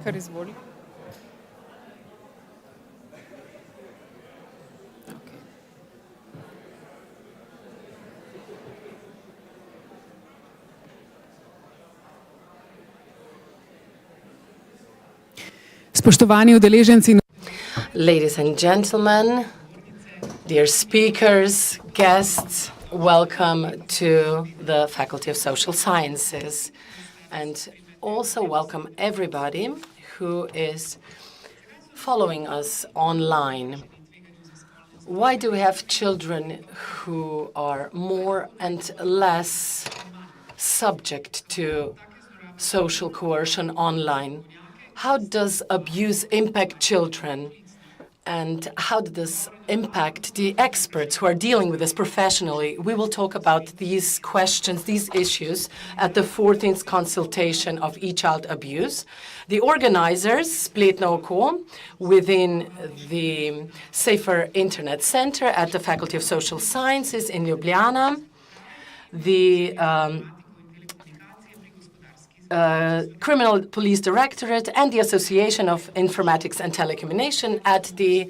Kar izvoli. Spoštovani udeleženci. Ladies and gentlemen, dear speakers, guests, welcome to the Faculty of Social Sciences. And also welcome everybody who is following us online. Why do we have children who are more and less subject to social coercion online? How does abuse impact children? And how does this impact the experts who are dealing with this professionally? We will talk about these questions, these issues, at the 14th consultation of e-child abuse. The organizers, Spletno within the Safer Internet Center at the Faculty of Social Sciences in Ljubljana, the Criminal Police Directorate, and the Association of Informatics and Telecommunications at the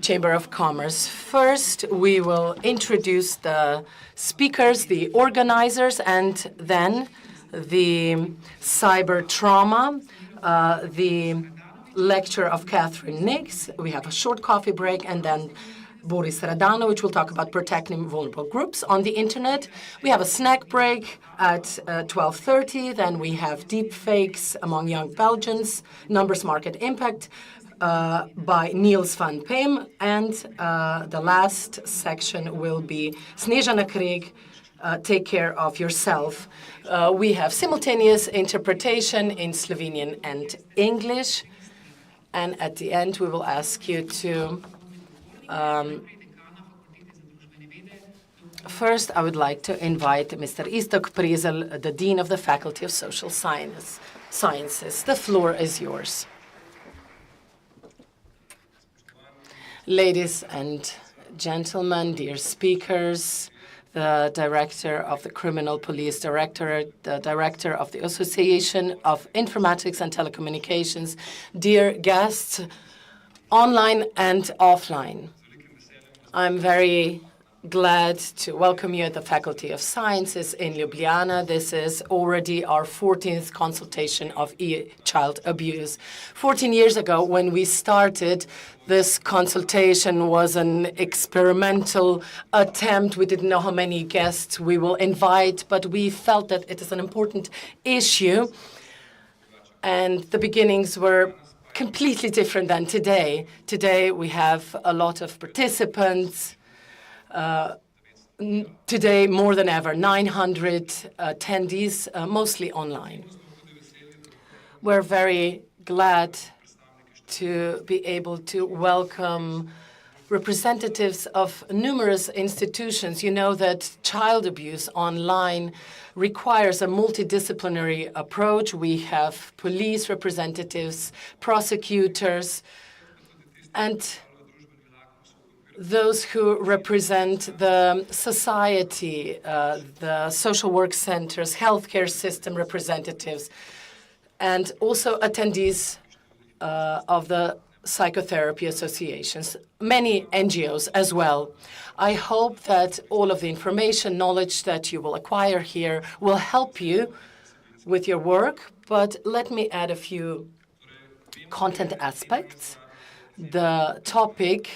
Chamber of Commerce. First, we will introduce the speakers, the organizers, and then the cyber trauma, the lecture of Catherine Nix. We have a short coffee break, and then Boris Radanovic will talk about protecting vulnerable groups on the internet. We have a snack break at 12:30. Then we have deep fakes among young Belgians, numbers market impact by Niels van Peem. And the last section will be Snežana Krieg, take care of yourself. We have simultaneous interpretation in Slovenian and English. And at the end, we will ask you to first, I would like to invite Mr. Iztok Prezelj, the Dean of the Faculty of Social Sciences. The floor is yours. Ladies and gentlemen, dear speakers, the Director of the Criminal Police Directorate, the Director of the Association of Informatics and Telecommunications, dear guests, online and offline. I'm very glad to welcome you at the Faculty of Sciences in Ljubljana. This is already our 14th consultation of child abuse. 14 years ago, when we started, this consultation was an experimental attempt. We didn't know how many guests we will invite, but we felt that it is an important issue. And the beginnings were completely different than today. Today, we have a lot of participants. Today, more than ever, 900 attendees, mostly online. We're very glad to be able to welcome representatives of numerous institutions. You know that child abuse online requires a multidisciplinary approach. We have police representatives, prosecutors, and those who represent the society, the social work centers, healthcare system representatives, and also attendees of the psychotherapy associations, many NGOs as well. I hope that all of the information, knowledge that you will acquire here will help you with your work, but let me add a few content aspects. The topic,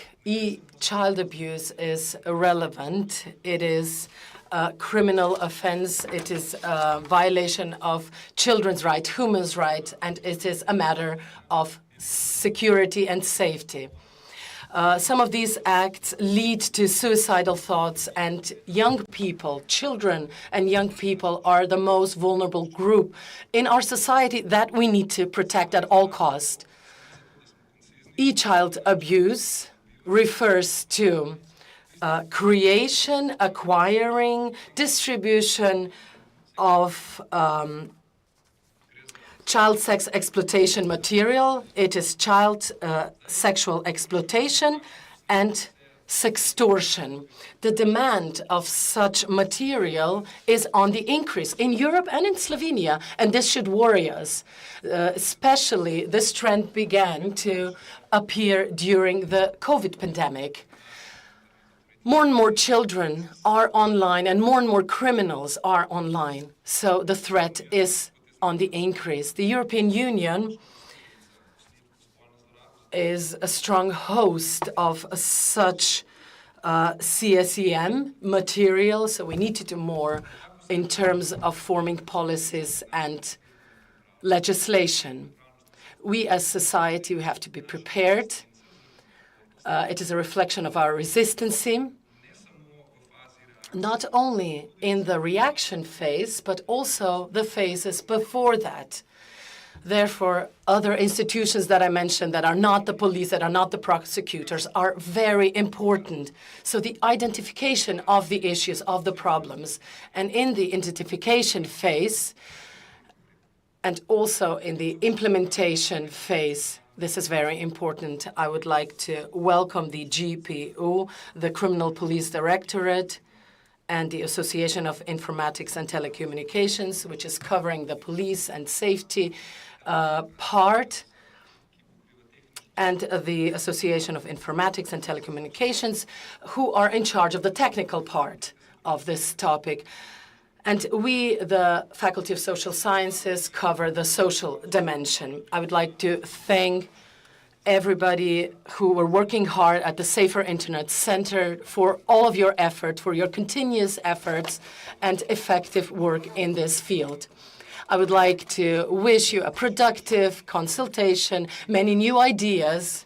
child abuse, is relevant. It is a criminal offense. It is a violation of children's rights, human's rights, and it is a matter of security and safety. Some of these acts lead to suicidal thoughts, and young people, children and young people, are the most vulnerable group in our society that we need to protect at all costs. E-child abuse refers to creation, acquiring, distribution of child sex exploitation material. It is child sexual exploitation and sextortion. The demand of such material is on the increase in Europe and in Slovenia, and this should worry us. Especially, this trend began to appear during the COVID pandemic. More and more children are online, and more criminals are online. So the threat is on the increase. The European Union is a strong host of such CSEM material, so we need to do more in terms of forming policies and legislation. We as society, we have to be prepared. It is a reflection of our resistance, not only in the reaction phase, but also the phases before that. Therefore, other institutions that I mentioned that are not the police, that are not the prosecutors, are very important. So the identification of the issues, of the problems, and in the identification phase, and also in the implementation phase, this is very important. I would like to welcome the GPO, the Criminal Police Directorate, and the Association of Informatics and Telecommunications, which is covering the police and safety part, and the Association of Informatics and Telecommunications, who are in charge of the technical part of this topic. And we, the Faculty of Social Sciences, cover the social dimension. I would like to thank everybody who were working hard at the Safer Internet Center for all of your effort, for your continuous efforts and effective work in this field. I would like to wish you a productive consultation, many new ideas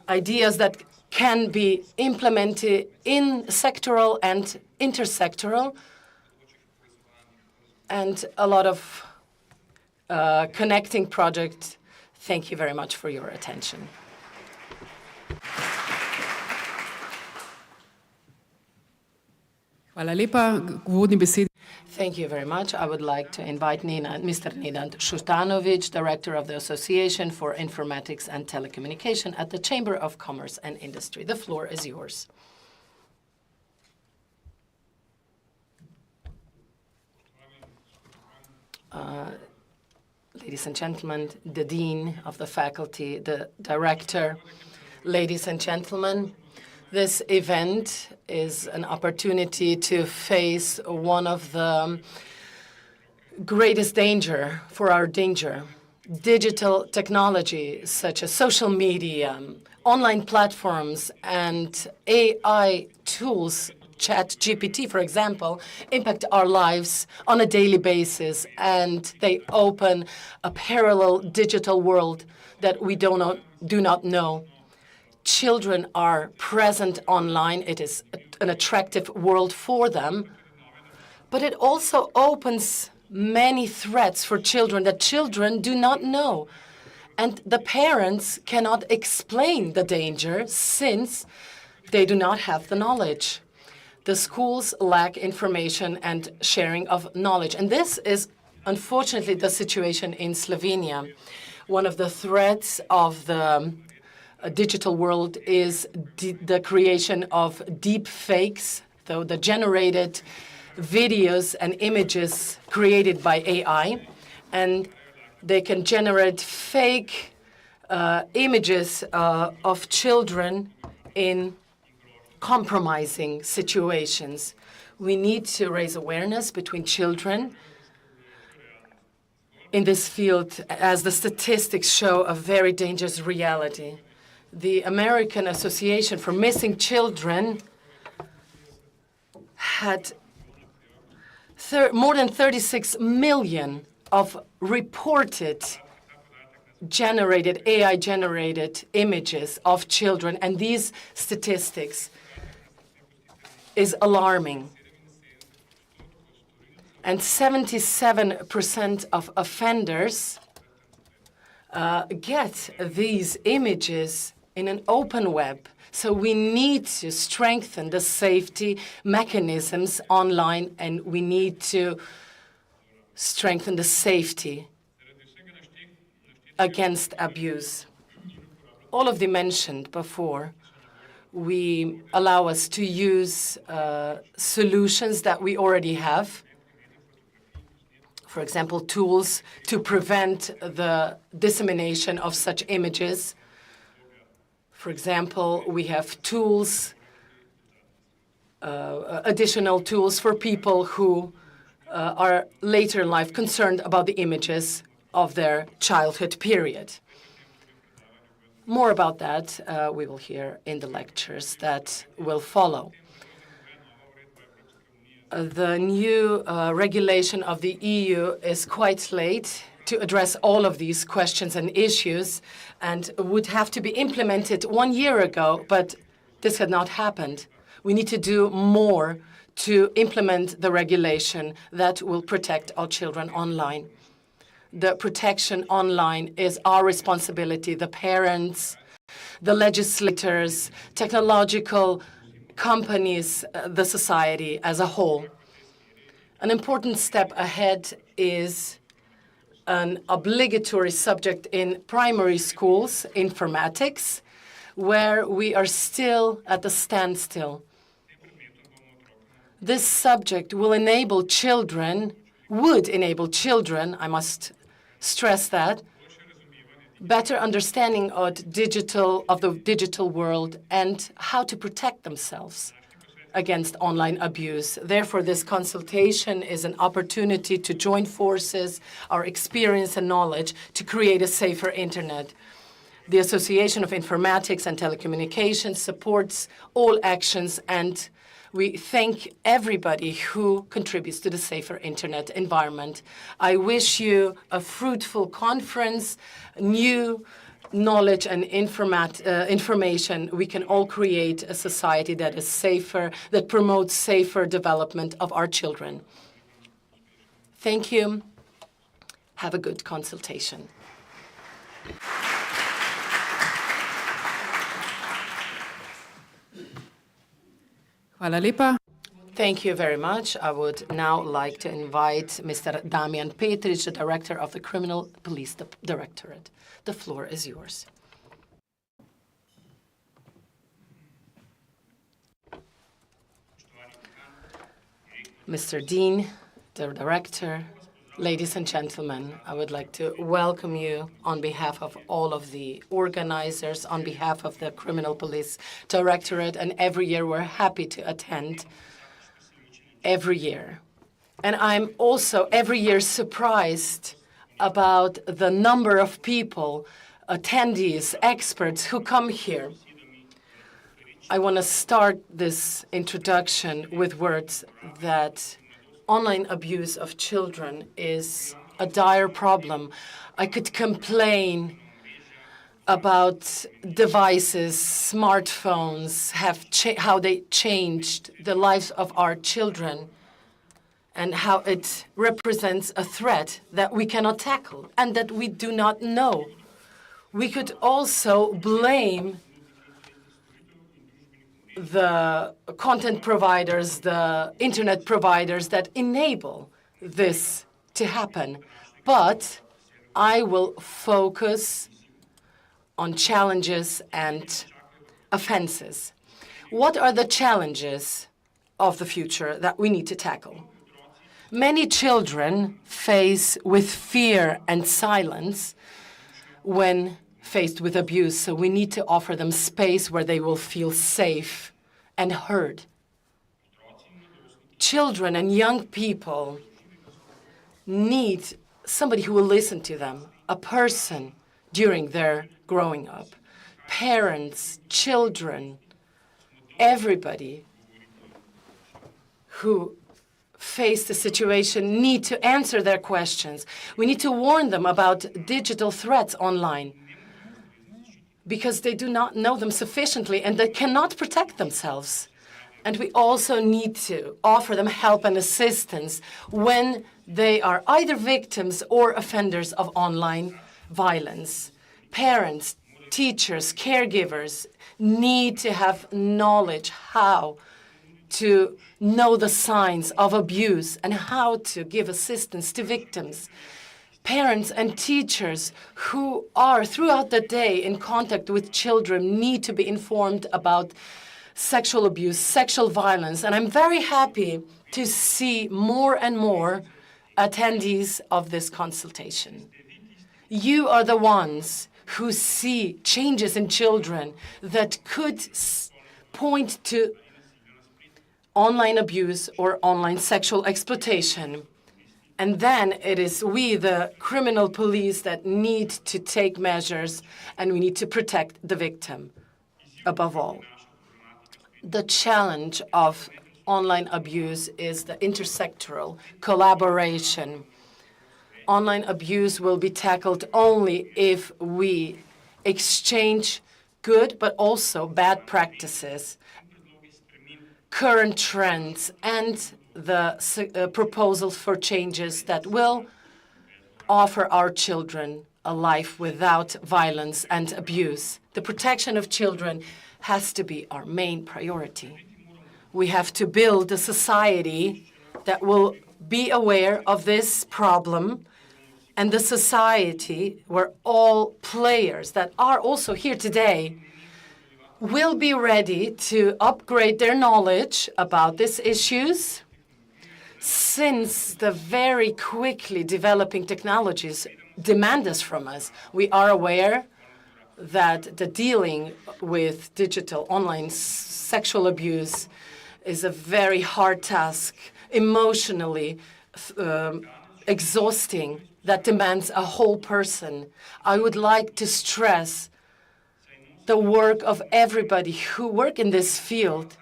that can be implemented in sectoral and intersectoral, and a lot of connecting projects. Thank you very much for your attention. Hvala lepa. K uvodni besedi. Thank you very much. I would like to invite Mr. Nenad Šutanović, Director of the Association for Informatics and Telecommunication at the Chamber of Commerce and Industry. The floor is yours. Ladies and gentlemen, the Dean of the Faculty, the Director, ladies and gentlemen, this event is an opportunity to face one of the greatest danger for our danger. Digital technology, such as social media, online platforms, and AI tools, ChatGPT, for example, impact our lives on a daily basis, and they open a parallel digital world that we do not know. Children are present online. It is an attractive world for them, but it also opens many threats for children that children do not know. And the parents cannot explain the danger since they do not have the knowledge. The schools lack information and sharing of knowledge. And this is, unfortunately, the situation in Slovenia. One of the threats of the digital world is the creation of deep fakes, so the generated videos and images created by AI. And they can generate fake images of children in compromising situations. We need to raise awareness between children in this field, as the statistics show a very dangerous reality. The American Association for Missing Children had more than 36 million of reported AI-generated images of children, and these statistics is alarming. And 77% of offenders get these images in an open web. So we need to strengthen the safety mechanisms online, and we need to strengthen the safety against abuse. All of them mentioned before, We allow us to use solutions that we already have. For example, tools to prevent the dissemination of such images. For example, we have tools, additional tools for people who are later in life concerned about the images of their childhood period. More about that we will hear in the lectures that will follow. The new regulation of the EU is quite late to address all of these questions and issues, and would have to be implemented 1 year ago, but this had not happened. We need to do more to implement the regulation that will protect our children online. The protection online is our responsibility, the parents, the legislators, technological companies, the society as a whole. An important step ahead is an obligatory subject in primary schools, informatics, where we are still at a standstill. This subject will enable children, would enable children, I must stress that, better understanding of the digital world and how to protect themselves against online abuse. Therefore, this consultation is an opportunity to join forces, our experience and knowledge, to create a safer internet. The Association of Informatics and Telecommunications supports all actions, and we thank everybody who contributes to the safer internet environment. I wish you a fruitful conference, new knowledge and information. We can all create a society that is safer, that promotes safer development of our children. Thank you. Have a good consultation. Hvala lepa. Thank you very much. I would now like to invite Mr. Damian Petric, the Director of the Criminal Police Directorate. The floor is yours. Mr. Dean, the Director, ladies and gentlemen, I would like to welcome you on behalf of all of the organizers, on behalf of the Criminal Police Directorate, and every year we're happy to attend every year. And I'm also every year surprised about the number of people, attendees, experts who come here. I want to start this introduction with words that online abuse of children is a dire problem. I could complain about devices, smartphones, how they changed the lives of our children, and how it represents a threat that we cannot tackle and that we do not know. We could also blame the content providers, the internet providers that enable this to happen. But I will focus on challenges and offenses. What are the challenges of the future that we need to tackle? Many children face with fear and silence when faced with abuse, so we need to offer them space where they will feel safe and heard. Children and young people need somebody who will listen to them, a person during their growing up. Parents, children, everybody who face the situation need to answer their questions. We need to warn them about digital threats online because they do not know them sufficiently and they cannot protect themselves. And we also need to offer them help and assistance when they are either victims or offenders of online violence. Parents, teachers, caregivers need to have knowledge how to know the signs of abuse and how to give assistance to victims. Parents and teachers who are throughout the day in contact with children need to be informed about sexual abuse, sexual violence. And I'm very happy to see more and more attendees of this consultation. You are the ones who see changes in children that could point to online abuse or online sexual exploitation. And then it is we, the criminal police, that need to take measures, and we need to protect the victim above all. The challenge of online abuse is the inter-sectoral collaboration. Online abuse will be tackled only if we exchange good but also bad practices, current trends, and the proposals for changes that will offer our children a life without violence and abuse. The protection of children has to be our main priority. We have to build a society that will be aware of this problem, and the society where all players that are also here today will be ready to upgrade their knowledge about these issues, since the very quickly developing technologies demand this from us. We are aware that the dealing with digital online sexual abuse is a very hard task, emotionally exhausting, that demands a whole person. I would like to stress the work of everybody who work in this field.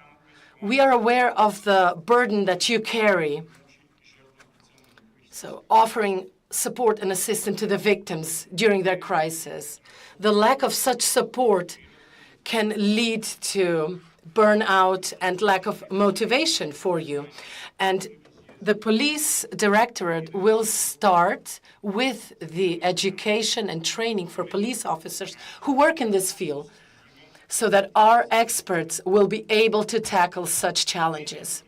We are aware of the burden that you carry. So offering support and assistance to the victims during their crisis. The lack of such support can lead to burnout and lack of motivation for you. And the police directorate will start with the education and training for police officers who work in this field, so that our experts will be able to tackle such challenges.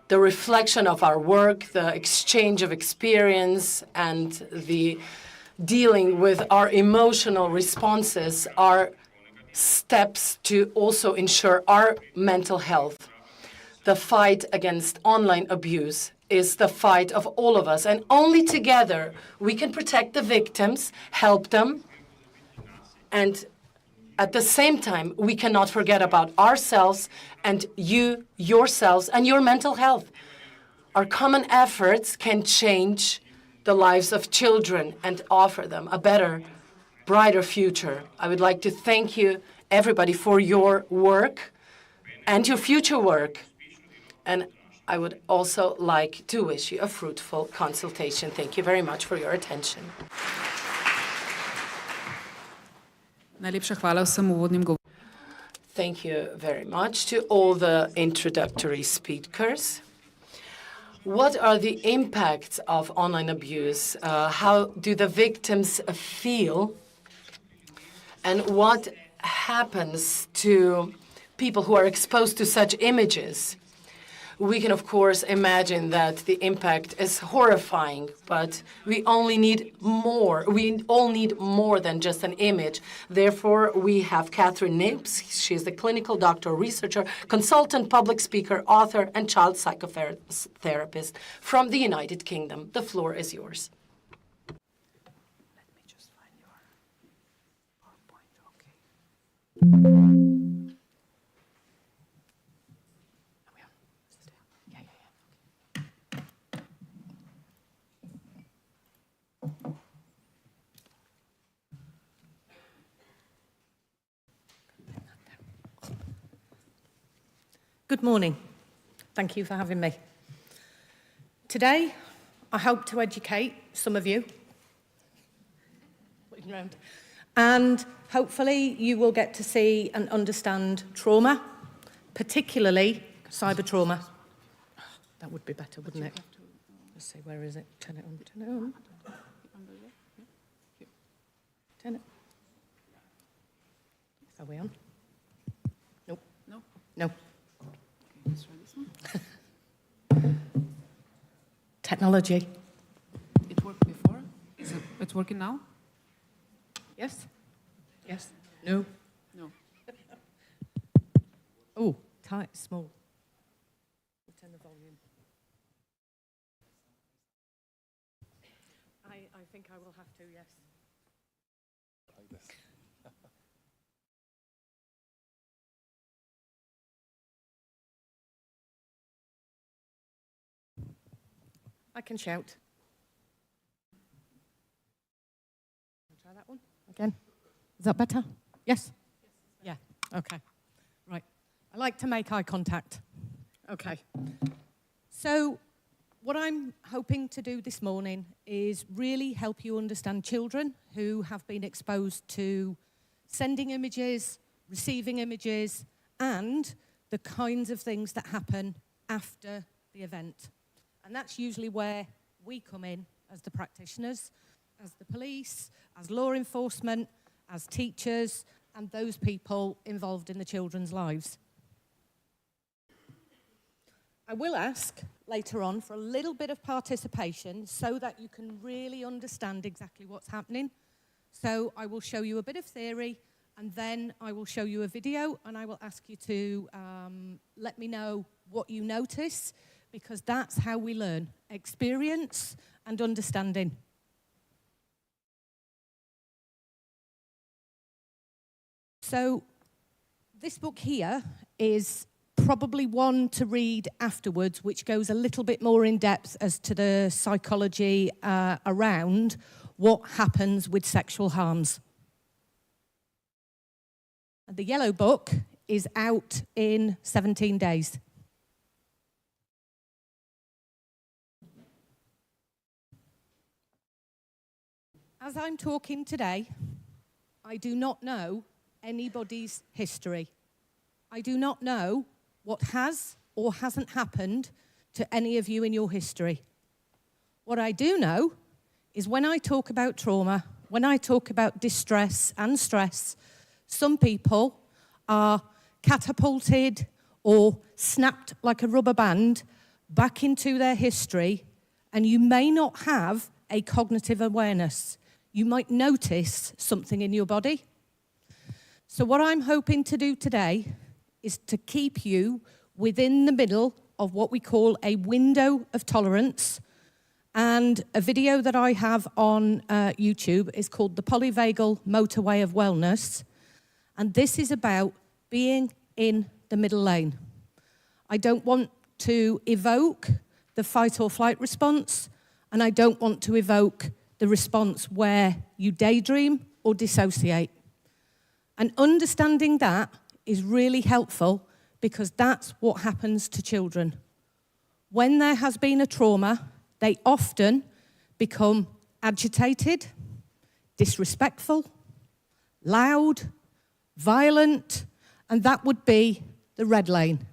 The reflection of our work, the exchange of experience, and the dealing with our emotional responses are steps to also ensure our mental health. The fight against online abuse is the fight of all of us, and only together we can protect the victims, help them, and at the same time, we cannot forget about ourselves and you, yourselves, and your mental health. Our common efforts can change the lives of children and offer them a better, brighter future. I would like to thank you, everybody, for your work and your future work. And I would also like to wish you a fruitful consultation. Thank you very much for your attention. Najlepša hvala vsem uvodnim govorcem. Thank you very much to all the introductory speakers. What are the impacts of online abuse? How do the victims feel? And what happens to people who are exposed to such images? We can, of course, imagine that the impact is horrifying, but we only need more. We all need more than just an image. Therefore, we have Catherine Nibs. She is the clinical doctor, researcher, consultant, public speaker, author, and child psychotherapist from the United Kingdom. The floor is yours. Let me just find your PowerPoint. Okay. Good morning. Thank you for having me. Today, I hope to educate some of you, and hopefully you will get to see and understand trauma, particularly cyber trauma. That would be better, wouldn't it? Let's see, where is it? Turn it on, turn it on. Turn it. Are we on? Nope. No? No. Let's try this one. Technology. It worked before? it's working now? Yes? Yes? No? No. Oh, tight, small. Turn the volume. I think I will have to, yes. Like this. I can shout. Try that one again. Is that better? Yes? Yeah, okay. Right. I like to make eye contact. Okay. So what I'm hoping to do this morning is really help you understand children who have been exposed to sending images, receiving images, and the kinds of things that happen after the event. And that's usually where we come in as the practitioners, as the police, as law enforcement, as teachers, and those people involved in the children's lives. I will ask later on for a little bit of participation so that you can really understand exactly what's happening. So I will show you a bit of theory, and then I will show you a video, and I will ask you to let me know what you notice, because that's how we learn, experience and understanding. So this book here is probably one to read afterwards, which goes a little bit more in depth as to the psychology around what happens with sexual harms. And the yellow book is out in 17 days. As I'm talking today, I do not know anybody's history. I do not know what has or hasn't happened to any of you in your history. What I do know is when I talk about trauma, when I talk about distress and stress, some people are catapulted or snapped like a rubber band back into their history, and you may not have a cognitive awareness. You might notice something in your body. So what I'm hoping to do today is to keep you within the middle of what we call a window of tolerance. And a video that I have on YouTube is called The Polyvagal Motorway of Wellness. And this is about being in the middle lane. I don't want to evoke the fight or flight response, and I don't want to evoke the response where you daydream or dissociate. And understanding that is really helpful, because that's what happens to children. When there has been a trauma, they often become agitated, disrespectful, loud, violent, and that would be the red lane.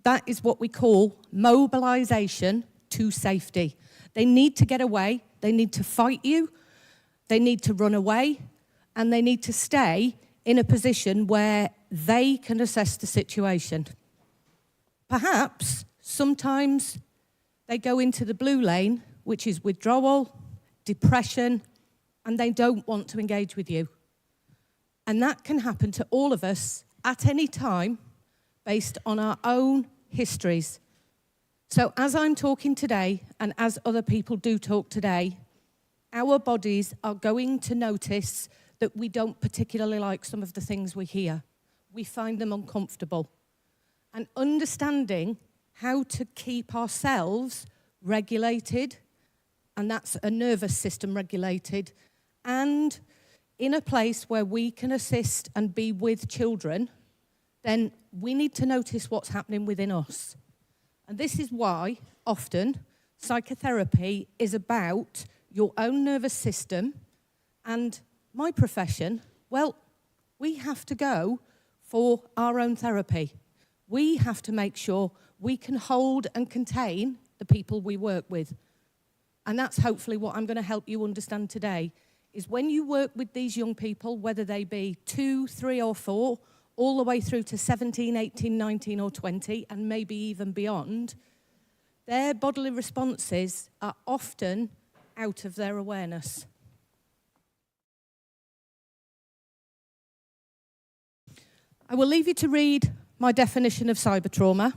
That is what we call mobilization to safety. They need to get away, they need to fight you, they need to run away, and they need to stay in a position where they can assess the situation. Perhaps, sometimes, they go into the blue lane, which is withdrawal, depression, and they don't want to engage with you. And that can happen to all of us at any time based on our own histories. So as I'm talking today, and as other people do talk today, our bodies are going to notice that we don't particularly like some of the things we hear. We find them uncomfortable. And understanding how to keep ourselves regulated, and that's a nervous system regulated, and in a place where we can assist and be with children, then we need to notice what's happening within us. And this is why, often, psychotherapy is about your own nervous system. And my profession, well, we have to go for our own therapy. We have to make sure we can hold and contain the people we work with. And that's hopefully what I'm going to help you understand today, is when you work with these young people, whether they be 2, 3 or 4, all the way through to 17, 18, 19 or 20, and maybe even beyond, their bodily responses are often out of their awareness. I will leave you to read my definition of cyber trauma,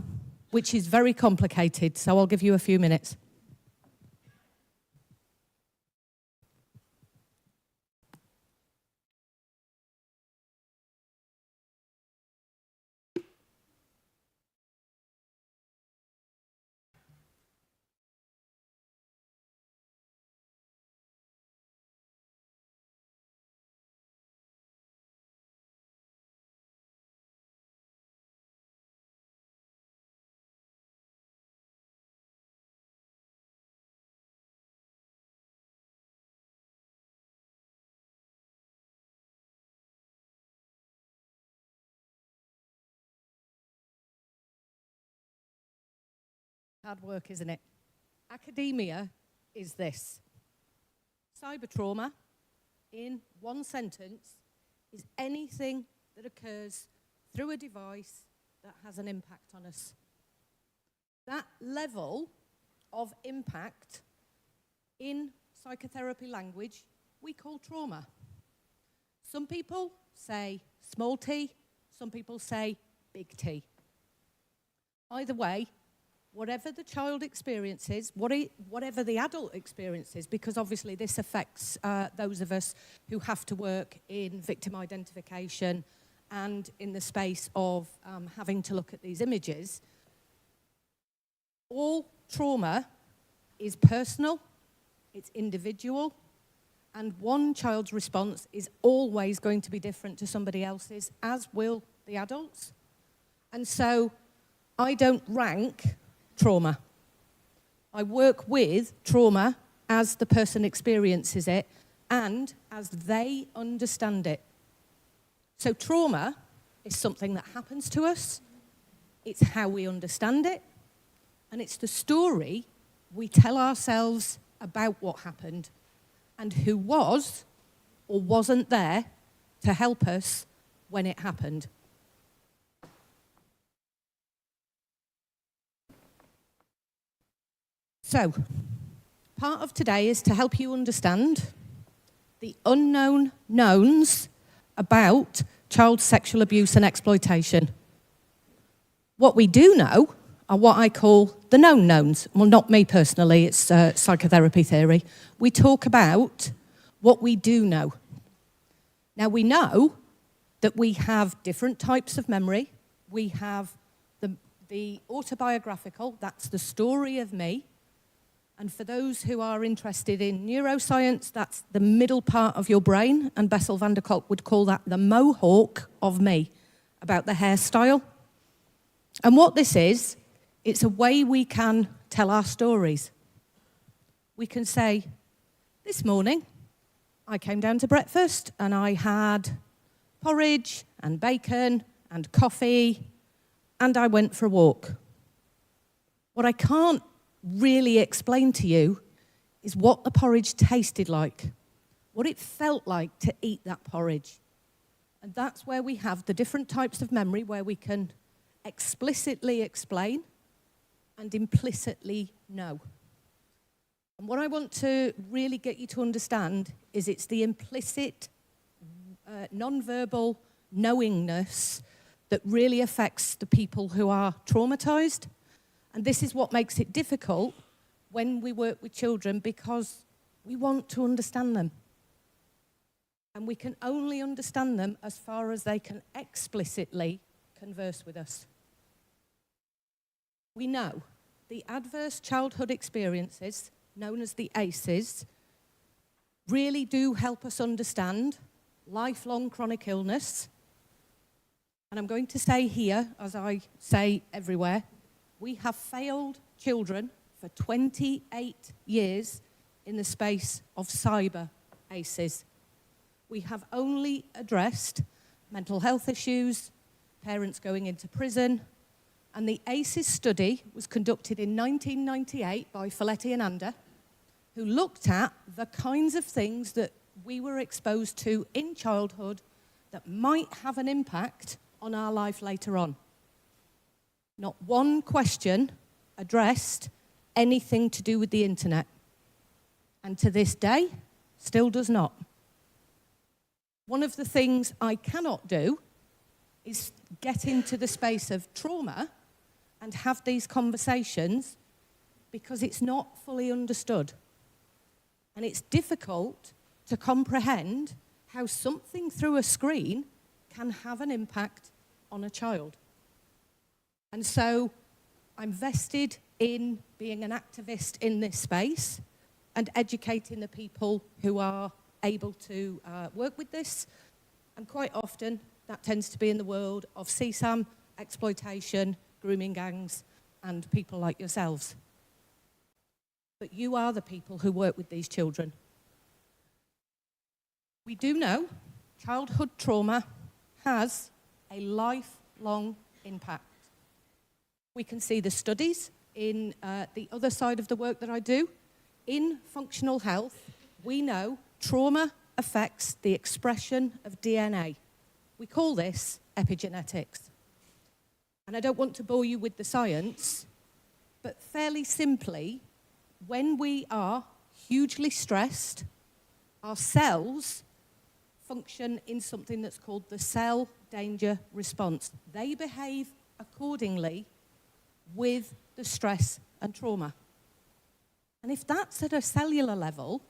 which is very complicated, so I'll give you a few minutes. Hard work, isn't it? Academia is this. Cyber trauma, in one sentence, is anything that occurs through a device that has an impact on us. That level of impact in psychotherapy language we call trauma. Some people say small t, some people say big T. Either way, whatever the child experiences, whatever the adult experiences, because obviously this affects those of us who have to work in victim identification and in the space of having to look at these images, all trauma is personal, it's individual, and one child's response is always going to be different to somebody else's, as will the adults. And so I don't rank trauma. I work with trauma as the person experiences it and as they understand it. So trauma is something that happens to us, it's how we understand it, and it's the story we tell ourselves about what happened and who was or wasn't there to help us when it happened. So, part of today is to help you understand the unknown knowns about child sexual abuse and exploitation. What we do know are what I call the known knowns. Well, not me personally, it's psychotherapy theory. We talk about what we do know. Now, we know that we have different types of memory. We have the autobiographical, that's the story of me. And for those who are interested in neuroscience, that's the middle part of your brain, and Bessel van der Kolk would call that the mohawk of me, about the hairstyle. And what this is, it's a way we can tell our stories. We can say, this morning, I came down to breakfast and I had porridge and bacon and coffee, and I went for a walk. What I can't really explain to you is what the porridge tasted like, what it felt like to eat that porridge. And that's where we have the different types of memory where we can explicitly explain and implicitly know. And what I want to really get you to understand is it's the implicit, non-verbal knowingness that really affects the people who are traumatized. And this is what makes it difficult when we work with children, because we want to understand them. And we can only understand them as far as they can explicitly converse with us. We know the adverse childhood experiences, known as the ACEs, really do help us understand lifelong chronic illness. And I'm going to say here, as I say everywhere, we have failed children for 28 years in the space of cyber ACEs. We have only addressed mental health issues, parents going into prison, and the ACEs study was conducted in 1998 by Folletti and Ander, who looked at the kinds of things that we were exposed to in childhood that might have an impact on our life later on. Not one question addressed anything to do with the internet. And to this day, still does not. One of the things I cannot do is get into the space of trauma and have these conversations because it's not fully understood. And it's difficult to comprehend how something through a screen can have an impact on a child. And so I'm vested in being an activist in this space and educating the people who are able to work with this. And quite often, that tends to be in the world of CSAM, exploitation, grooming gangs, and people like yourselves. But you are the people who work with these children. We do know childhood trauma has a lifelong impact. We can see the studies in the other side of the work that I do. In functional health, we know trauma affects the expression of DNA. We call this epigenetics. And I don't want to bore you with the science, but fairly simply, when we are hugely stressed, our cells function in something that's called the cell danger response. They behave accordingly with the stress and trauma. And if that's at a cellular level,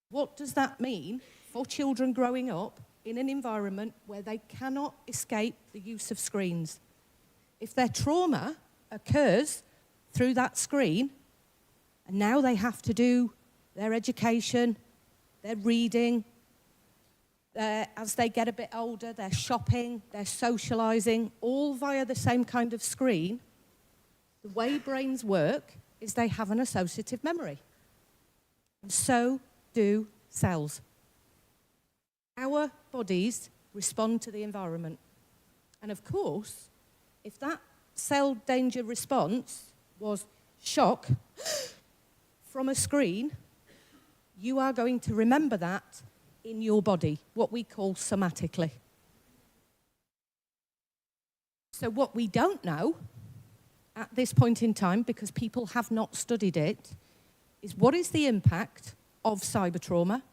what does that mean for children growing up in an environment where they cannot escape the use of screens? If their trauma occurs through that screen, and now they have to do their education, their reading, as they get a bit older, their shopping, their socializing, all via the same kind of screen, the way brains work is they have an associative memory. And so do cells. Our bodies respond to the environment. And of course, if that cell danger response was shock from a screen, you are going to remember that in your body, what we call somatically. So what we don't know at this point in time, because people have not studied it, is what is the impact of cyber trauma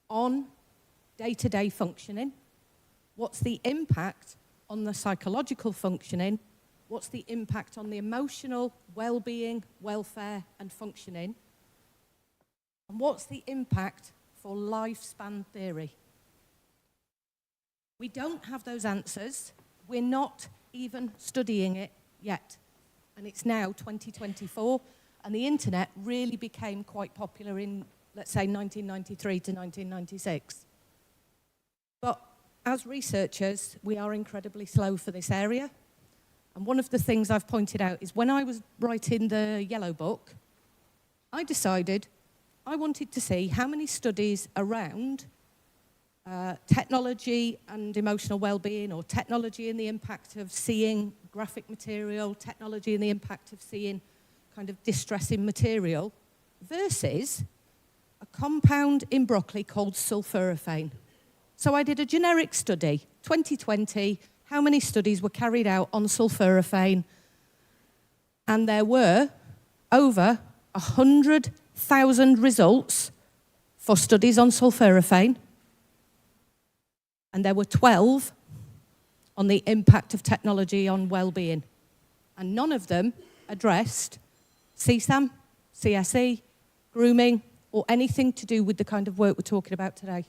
on day-to-day functioning? What's the impact on the psychological functioning? What's the impact on the emotional well-being, welfare, and functioning? And what's the impact for lifespan theory? We don't have those answers. We're not even studying it yet. And it's now 2024, and the internet really became quite popular in, let's say, 1993 to 1996. But as researchers, we are incredibly slow for this area. And one of the things I've pointed out is when I was writing the Yellow Book, I decided I wanted to see how many studies around technology and emotional well-being, or technology and the impact of seeing graphic material, technology and the impact of seeing kind of distressing material, versus a compound in broccoli called sulforaphane. So I did a generic study, 2020, how many studies were carried out on sulforaphane, and there were over 100,000 results for studies on sulforaphane, and there were 12 on the impact of technology on well-being. And none of them addressed CSAM, CSE, grooming, or anything to do with the kind of work we're talking about today.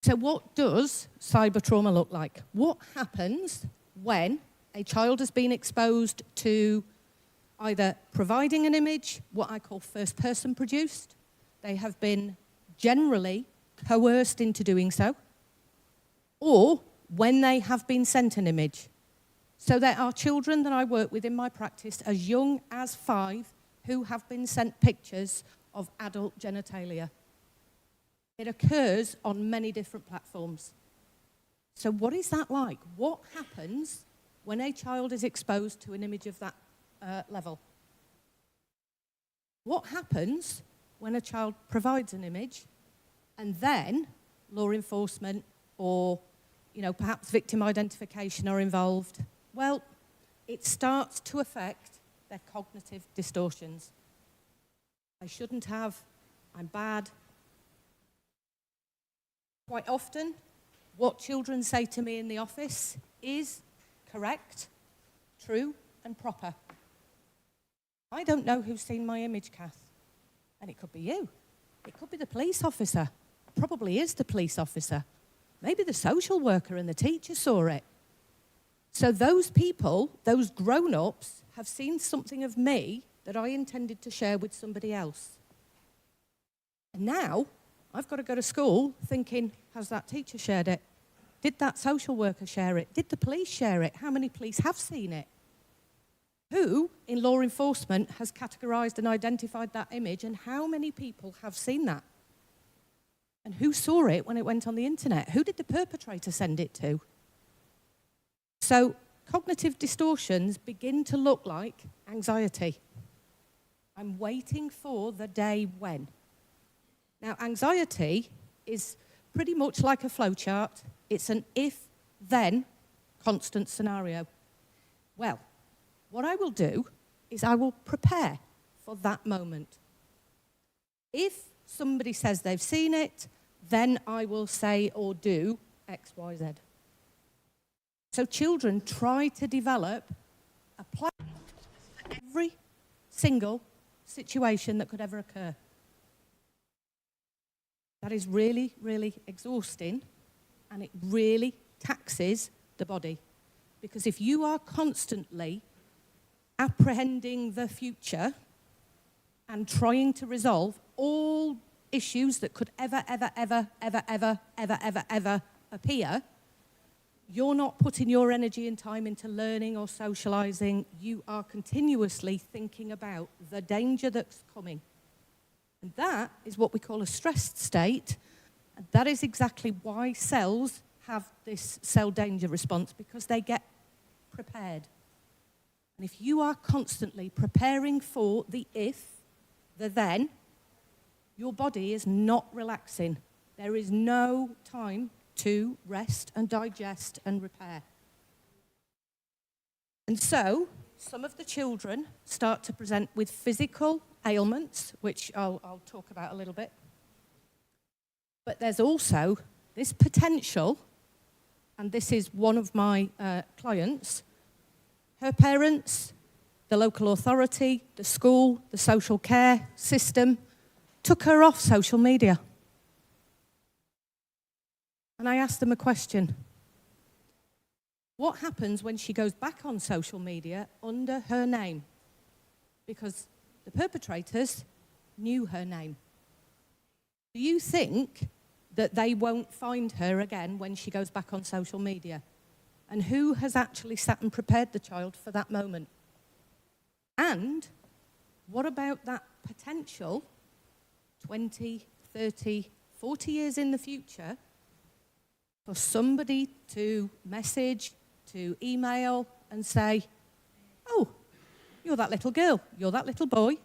So what does cyber trauma look like? What happens when a child has been exposed to either providing an image, what I call first-person produced, they have been generally coerced into doing so, or when they have been sent an image. So there are children that I work with in my practice as young as 5 who have been sent pictures of adult genitalia. It occurs on many different platforms. So what is that like? What happens when a child is exposed to an image of that level? What happens when a child provides an image and then law enforcement or, perhaps victim identification are involved? Well, it starts to affect their cognitive distortions. They shouldn't have I'm bad. Quite often, what children say to me in the office is correct, true, and proper. I don't know who's seen my image, Kath. And it could be you. It could be the police officer. It probably is the police officer. Maybe the social worker and the teacher saw it. So those people, those grown-ups, have seen something of me that I intended to share with somebody else. And now, I've got to go to school thinking, has that teacher shared it? Did that social worker share it? Did the police share it? How many police have seen it? Who, in law enforcement, has categorised and identified that image, and how many people have seen that? And who saw it when it went on the internet? Who did the perpetrator send it to? So cognitive distortions begin to look like anxiety. I'm waiting for the day when. Now, anxiety is pretty much like a flowchart. It's an if-then constant scenario. Well, what I will do is I will prepare for that moment. If somebody says they've seen it, then I will say or do X, Y, Z. So children try to develop a plan for every single situation that could ever occur. That is really, really exhausting, and it really taxes the body. Because if you are constantly apprehending the future and trying to resolve all issues that could ever appear, you're not putting your energy and time into learning or socializing. You are continuously thinking about the danger that's coming. And that is what we call a stressed state. And that is exactly why cells have this cell danger response, because they get prepared. And if you are constantly preparing for the if, the then, your body is not relaxing. There is no time to rest and digest and repair. And so, some of the children start to present with physical ailments, which I'll talk about a little bit. But there's also this potential, and this is one of my clients. Her parents, the local authority, the school, the social care system took her off social media. And I asked them a question. What happens when she goes back on social media under her name? Because the perpetrators knew her name. Do you think that they won't find her again when she goes back on social media? And who has actually sat and prepared the child for that moment? And what about that potential 20, 30, 40 years in the future for somebody to message, to email and say, oh, you're that little girl, you're that little boy,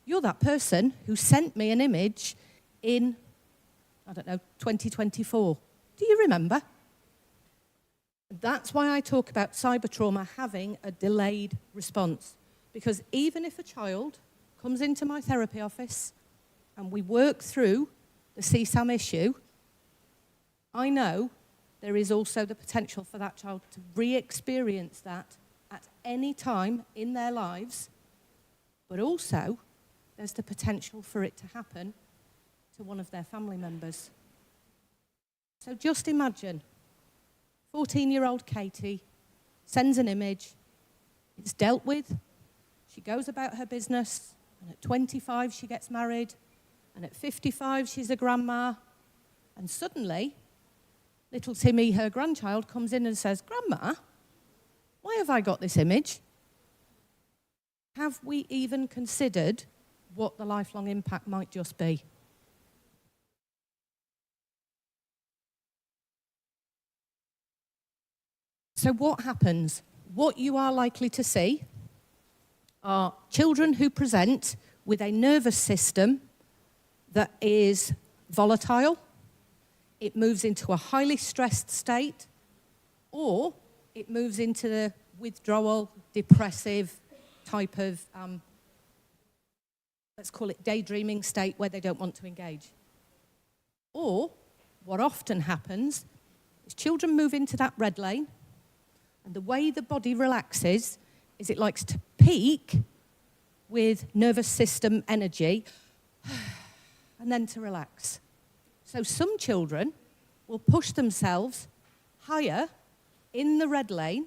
you're that person who sent me an image in, 2024. Do you remember? That's why I talk about cyber trauma having a delayed response. Because even if a child comes into my therapy office and we work through the CSAM issue, I know there is also the potential for that child to re-experience that at any time in their lives, but also there's the potential for it to happen to one of their family members. So just imagine, 14-year-old Katie sends an image, it's dealt with, she goes about her business, and at 25 she gets married, and at 55 she's a grandma, and suddenly little Timmy, her grandchild, comes in and says, Grandma, why have I got this image? Have we even considered what the lifelong impact might just be? So what happens? What you are likely to see are children who present with a nervous system that is volatile. It moves into a highly stressed state, or it moves into the withdrawal, depressive type of let's call it daydreaming state where they don't want to engage. Or what often happens is children move into that red lane, and the way the body relaxes is it likes to peak with nervous system energy and then to relax. So some children will push themselves higher in the red lane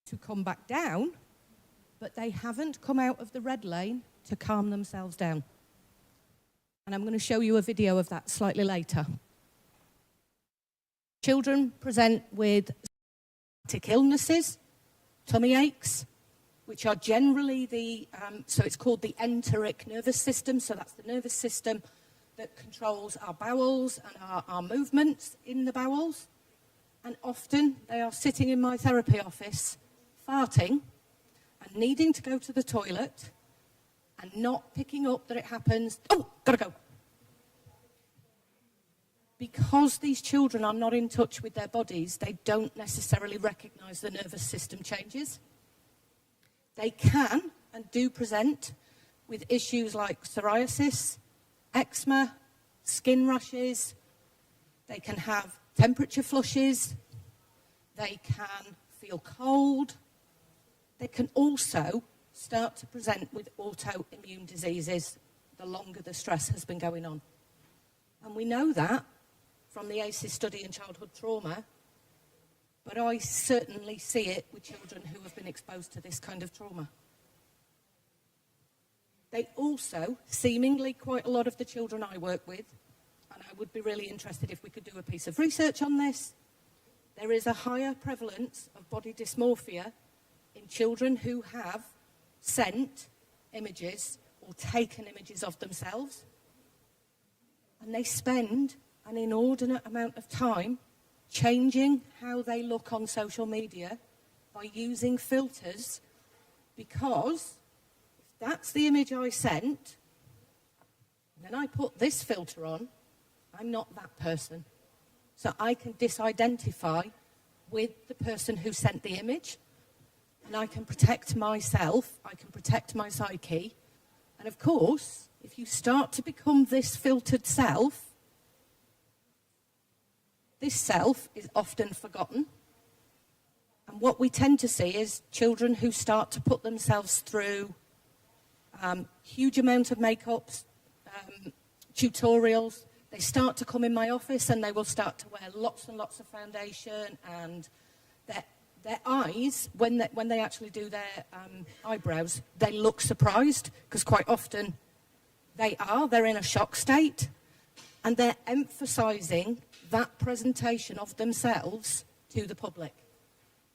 to come back down, but they haven't come out of the red lane to calm themselves down. And I'm going to show you a video of that slightly later. Children present with somatic illnesses, tummy aches, which are generally so it's called the enteric nervous system, so that's the nervous system that controls our bowels and our movements in the bowels. And often they are sitting in my therapy office, farting and needing to go to the toilet and not picking up that it happens. Oh, gotta go. Because these children are not in touch with their bodies, they don't necessarily recognise the nervous system changes. They can and do present with issues like psoriasis, eczema, skin rashes. They can have temperature flushes. They can feel cold. They can also start to present with autoimmune diseases the longer the stress has been going on. And we know that from the ACEs study in childhood trauma, but I certainly see it with children who have been exposed to this kind of trauma. They also, seemingly quite a lot of the children I work with, and I would be really interested if we could do a piece of research on this, there is a higher prevalence of body dysmorphia in children who have sent images or taken images of themselves, and they spend an inordinate amount of time changing how they look on social media by using filters, because if that's the image I sent, and then I put this filter on, I'm not that person. So I can disidentify with the person who sent the image, and I can protect myself, I can protect my psyche. And of course, if you start to become this filtered self, this self is often forgotten. And what we tend to see is children who start to put themselves through huge amounts of makeups, tutorials. They start to come in my office and they will start to wear lots and lots of foundation, and their eyes, when they actually do their eyebrows, they look surprised, because quite often they're in a shock state, and they're emphasising that presentation of themselves to the public,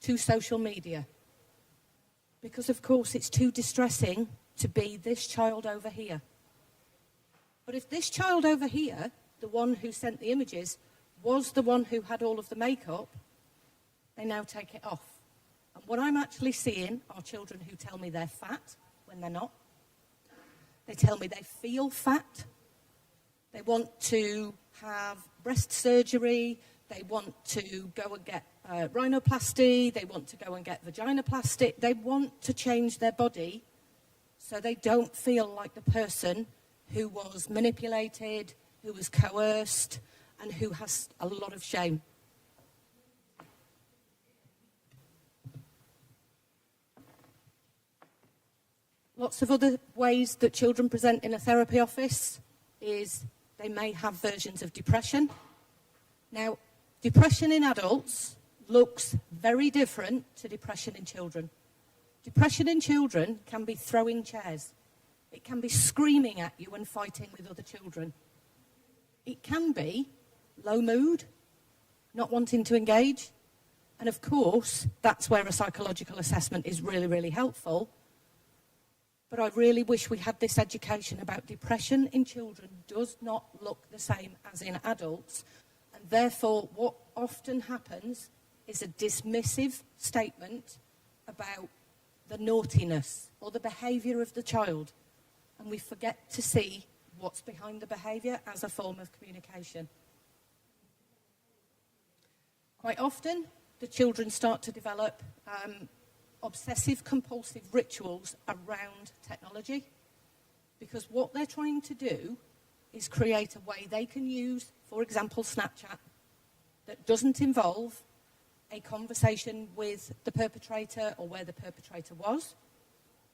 to social media. Because, of course, it's too distressing to be this child over here. But if this child over here, the one who sent the images, was the one who had all of the makeup, they now take it off. And what I'm actually seeing are children who tell me they're fat when they're not. They tell me they feel fat. They want to have breast surgery. They want to go and get rhinoplasty. They want to go and get vaginoplasty. They want to change their body so they don't feel like the person who was manipulated, who was coerced, and who has a lot of shame. Lots of other ways that children present in a therapy office is they may have versions of depression. Now, depression in adults looks very different to depression in children. Depression in children can be throwing chairs. It can be screaming at you and fighting with other children. It can be low mood, not wanting to engage. And of course, that's where a psychological assessment is really, really helpful. But I really wish we had this education about depression in children does not look the same as in adults. And therefore, what often happens is a dismissive statement about the naughtiness or the behaviour of the child. And we forget to see what's behind the behaviour as a form of communication. Quite often, the children start to develop obsessive-compulsive rituals around technology. Because what they're trying to do is create a way they can use, for example, Snapchat, that doesn't involve a conversation with the perpetrator or where the perpetrator was.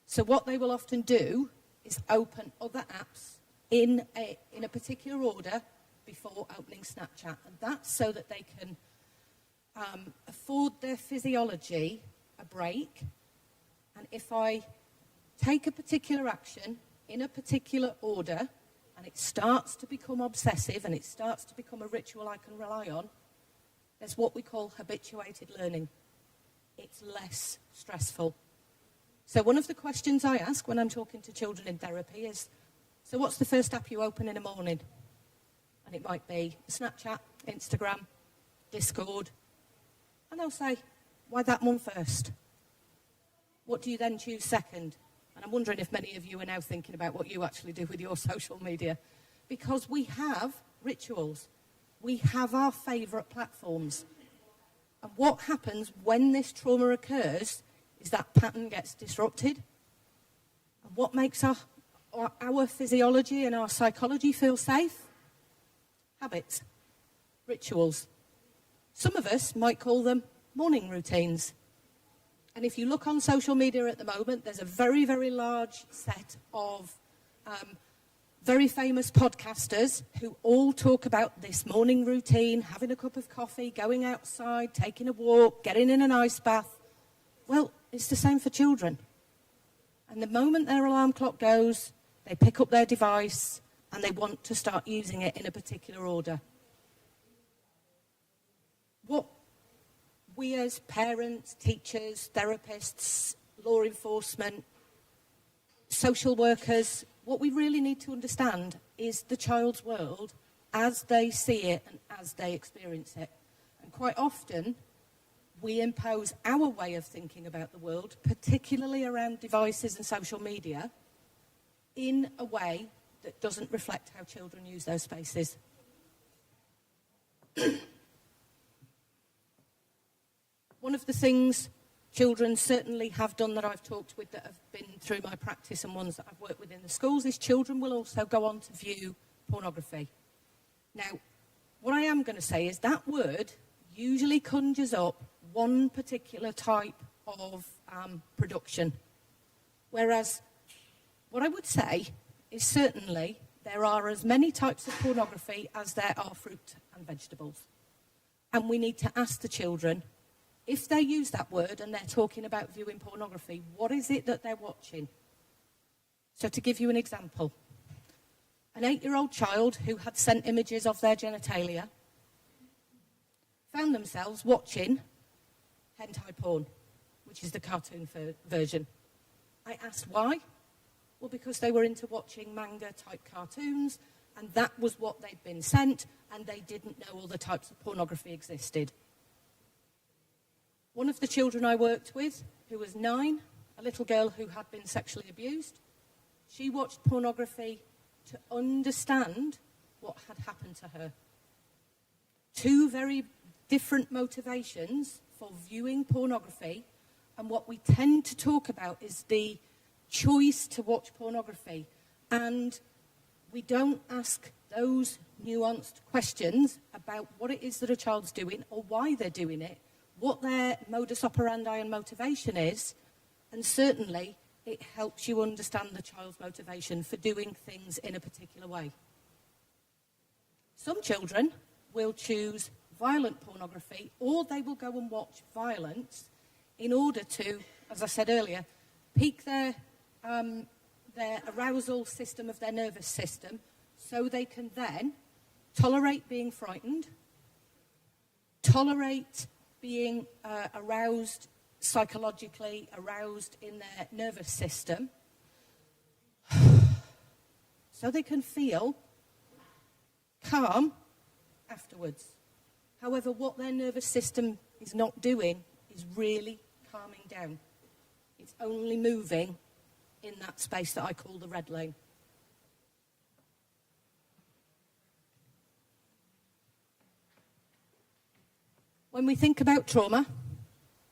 So what they will often do is open other apps in a particular order before opening Snapchat. And that's so that they can afford their physiology a break. And if I take a particular action in a particular order, and it starts to become obsessive and it starts to become a ritual I can rely on, there's what we call habituated learning. It's less stressful. So one of the questions I ask when I'm talking to children in therapy is, so what's the first app you open in the morning? And it might be Snapchat, Instagram, Discord. And they'll say, why that one first? What do you then choose second? And I'm wondering if many of you are now thinking about what you actually do with your social media. Because we have rituals. We have our favourite platforms. And what happens when this trauma occurs is that pattern gets disrupted. And what makes our physiology and our psychology feel safe? Habits, rituals. Some of us might call them morning routines. And if you look on social media at the moment, there's a very, very large set of very famous podcasters who all talk about this morning routine, having a cup of coffee, going outside, taking a walk, getting in an ice bath. Well, it's the same for children. And the moment their alarm clock goes, they pick up their device and they want to start using it in a particular order. What we as parents, teachers, therapists, law enforcement, social workers, what we really need to understand is the child's world as they see it and as they experience it. And quite often, we impose our way of thinking about the world, particularly around devices and social media, in a way that doesn't reflect how children use those spaces. One of the things children certainly have done that I've talked with that have been through my practice and ones that I've worked with in the schools is children will also go on to view pornography. Now, what I am going to say is that word usually conjures up one particular type of production. Whereas what I would say is certainly there are as many types of pornography as there are fruit and vegetables. And we need to ask the children, if they use that word and they're talking about viewing pornography, what is it that they're watching? So to give you an example, an 8-year-old child who had sent images of their genitalia found themselves watching hentai porn, which is the cartoon version. I asked why. Well, because they were into watching manga-type cartoons, and that was what they'd been sent, and they didn't know all the types of pornography existed. One of the children I worked with, who was 9, a little girl who had been sexually abused, she watched pornography to understand what had happened to her. 2 very different motivations for viewing pornography, and what we tend to talk about is the choice to watch pornography. And we don't ask those nuanced questions about what it is that a child's doing or why they're doing it, what their modus operandi and motivation is, and certainly it helps you understand the child's motivation for doing things in a particular way. Some children will choose violent pornography, or they will go and watch violence in order to, as I said earlier, pique their arousal system of their nervous system, so they can then tolerate being frightened, tolerate being aroused psychologically, aroused in their nervous system, so they can feel calm afterwards. However, what their nervous system is not doing is really calming down. It's only moving in that space that I call the red lane. When we think about trauma,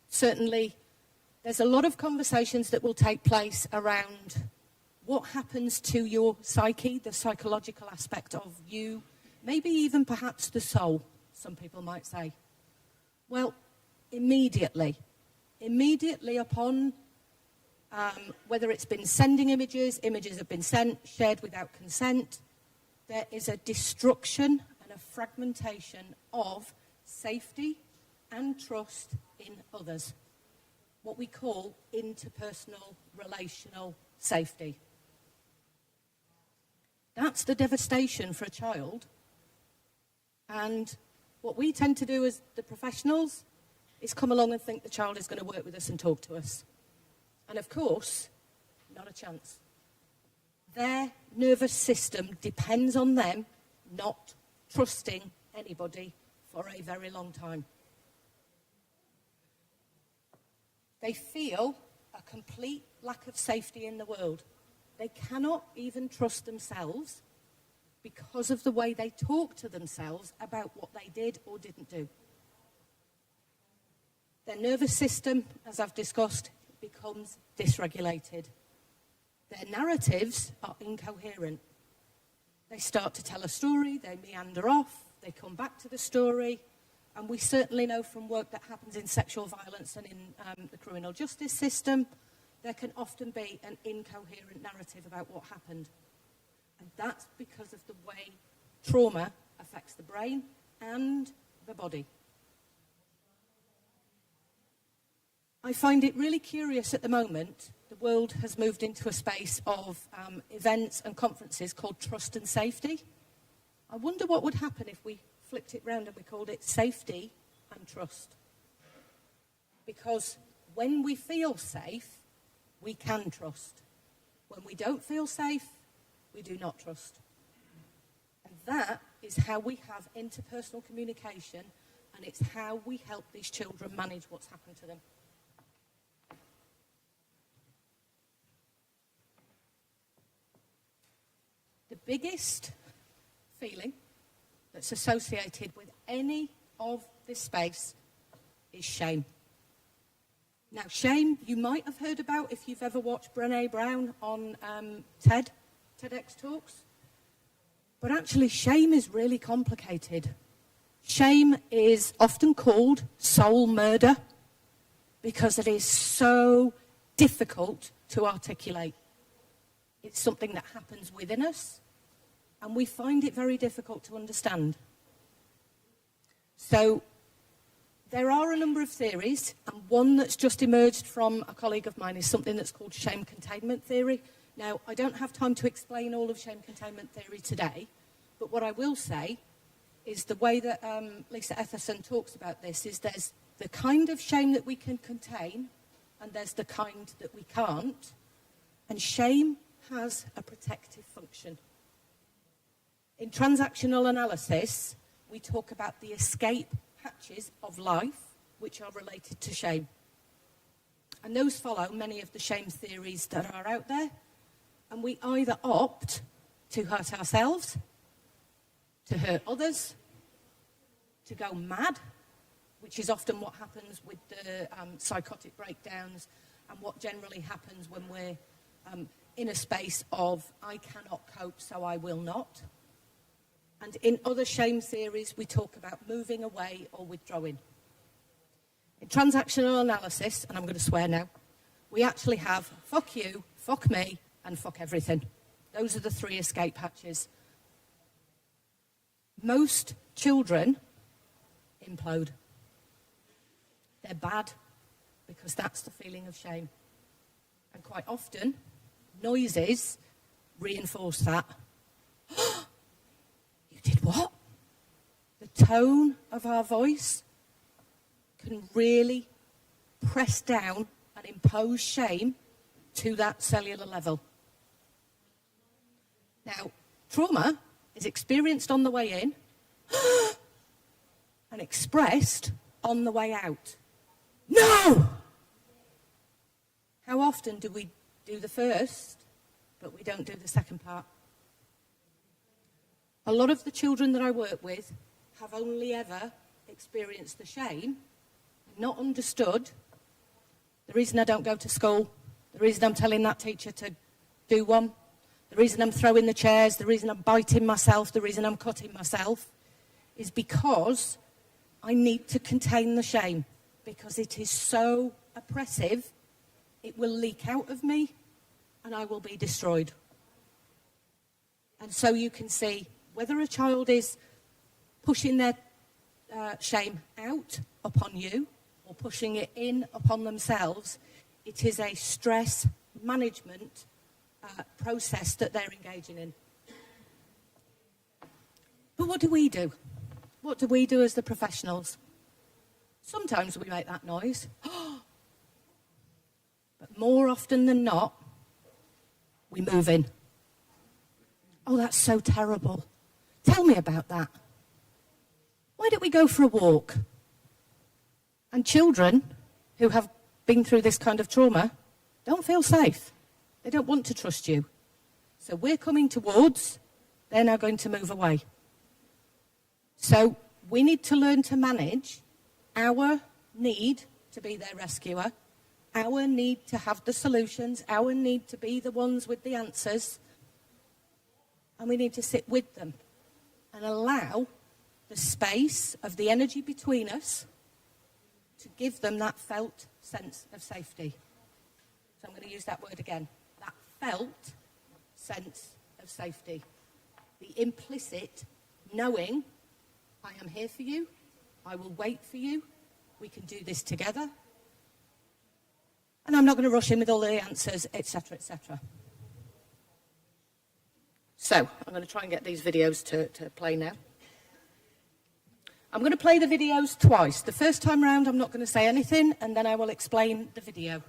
certainly there's a lot of conversations that will take place around what happens to your psyche, the psychological aspect of you, maybe even perhaps the soul, some people might say. Well, immediately upon whether it's been sending images have been sent, shared without consent, there is a destruction and a fragmentation of safety and trust in others, what we call interpersonal relational safety. That's the devastation for a child. And what we tend to do as the professionals is come along and think the child is going to work with us and talk to us. And of course, not a chance. Their nervous system depends on them not trusting anybody for a very long time. They feel a complete lack of safety in the world. They cannot even trust themselves because of the way they talk to themselves about what they did or didn't do. Their nervous system, as I've discussed, becomes dysregulated. Their narratives are incoherent. They start to tell a story, they meander off, they come back to the story, and we certainly know from work that happens in sexual violence and in the criminal justice system, there can often be an incoherent narrative about what happened. And that's because of the way trauma affects the brain and the body. I find it really curious at the moment, the world has moved into a space of events and conferences called trust and safety. I wonder what would happen if we flipped it round and we called it safety and trust. Because when we feel safe, we can trust. When we don't feel safe, we do not trust. And that is how we have interpersonal communication, and it's how we help these children manage what's happened to them. The biggest feeling that's associated with any of this space is shame. Now, shame you might have heard about if you've ever watched Brené Brown on TEDx Talks. But actually, shame is really complicated. Shame is often called soul murder because it is so difficult to articulate. It's something that happens within us, and we find it very difficult to understand. So there are a number of theories, and one that's just emerged from a colleague of mine is something that's called shame containment theory. Now, I don't have time to explain all of shame containment theory today, but what I will say is the way that Lisa Etherson talks about this is there's the kind of shame that we can contain, and there's the kind that we can't, and shame has a protective function. In transactional analysis, we talk about the escape patches of life which are related to shame. And those follow many of the shame theories that are out there, and we either opt to hurt ourselves, to hurt others, to go mad, which is often what happens with the psychotic breakdowns and what generally happens when we're in a space of, I cannot cope, so I will not. And in other shame theories, we talk about moving away or withdrawing. In transactional analysis, and I'm going to swear now, we actually have fuck you, fuck me, and fuck everything. Those are the three escape hatches. Most children implode. They're bad because that's the feeling of shame. And quite often, noises reinforce that. You did what? The tone of our voice can really press down and impose shame to that cellular level. Now, trauma is experienced on the way in and expressed on the way out. No! How often do we do the first, but we don't do the second part? A lot of the children that I work with have only ever experienced the shame, not understood the reason I don't go to school, the reason I'm telling that teacher to do one, the reason I'm throwing the chairs, the reason I'm biting myself, the reason I'm cutting myself, is because I need to contain the shame, because it is so oppressive, it will leak out of me and I will be destroyed. And so you can see whether a child is pushing their shame out upon you or pushing it in upon themselves, it is a stress management process that they're engaging in. But what do we do? What do we do as the professionals? Sometimes we make that noise. But more often than not, we move in. Oh, that's so terrible. Tell me about that. Why don't we go for a walk? And children who have been through this kind of trauma don't feel safe. They don't want to trust you. So we're coming towards, they're now going to move away. So we need to learn to manage our need to be their rescuer, our need to have the solutions, our need to be the ones with the answers, and we need to sit with them and allow the space of the energy between us to give them that felt sense of safety. So I'm going to use that word again. That felt sense of safety. The implicit knowing, I am here for you, I will wait for you, we can do this together, and I'm not going to rush in with all the answers, etc., etc. So, I'm going to try and get these videos to play now. I'm going to play the videos twice. The first time round, I'm not going to say anything, and then I will explain the video.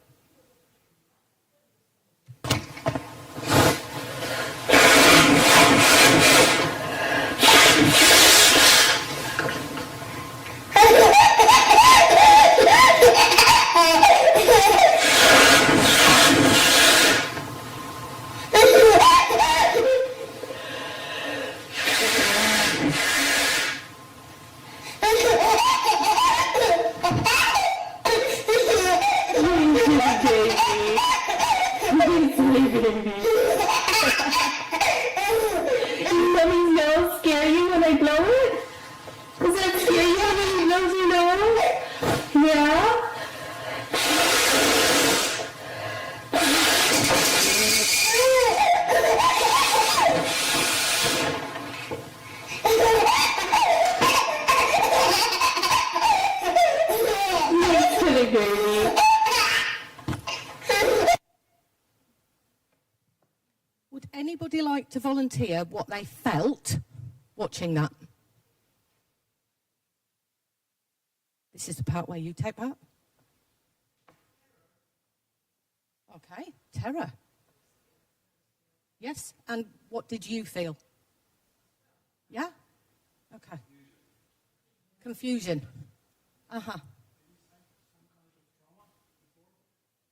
Would anybody like to volunteer what they felt watching that? This is the part where you take part. Okay, terror. Yes, and what did you feel? Yeah? Okay. Confusion. Uh-huh.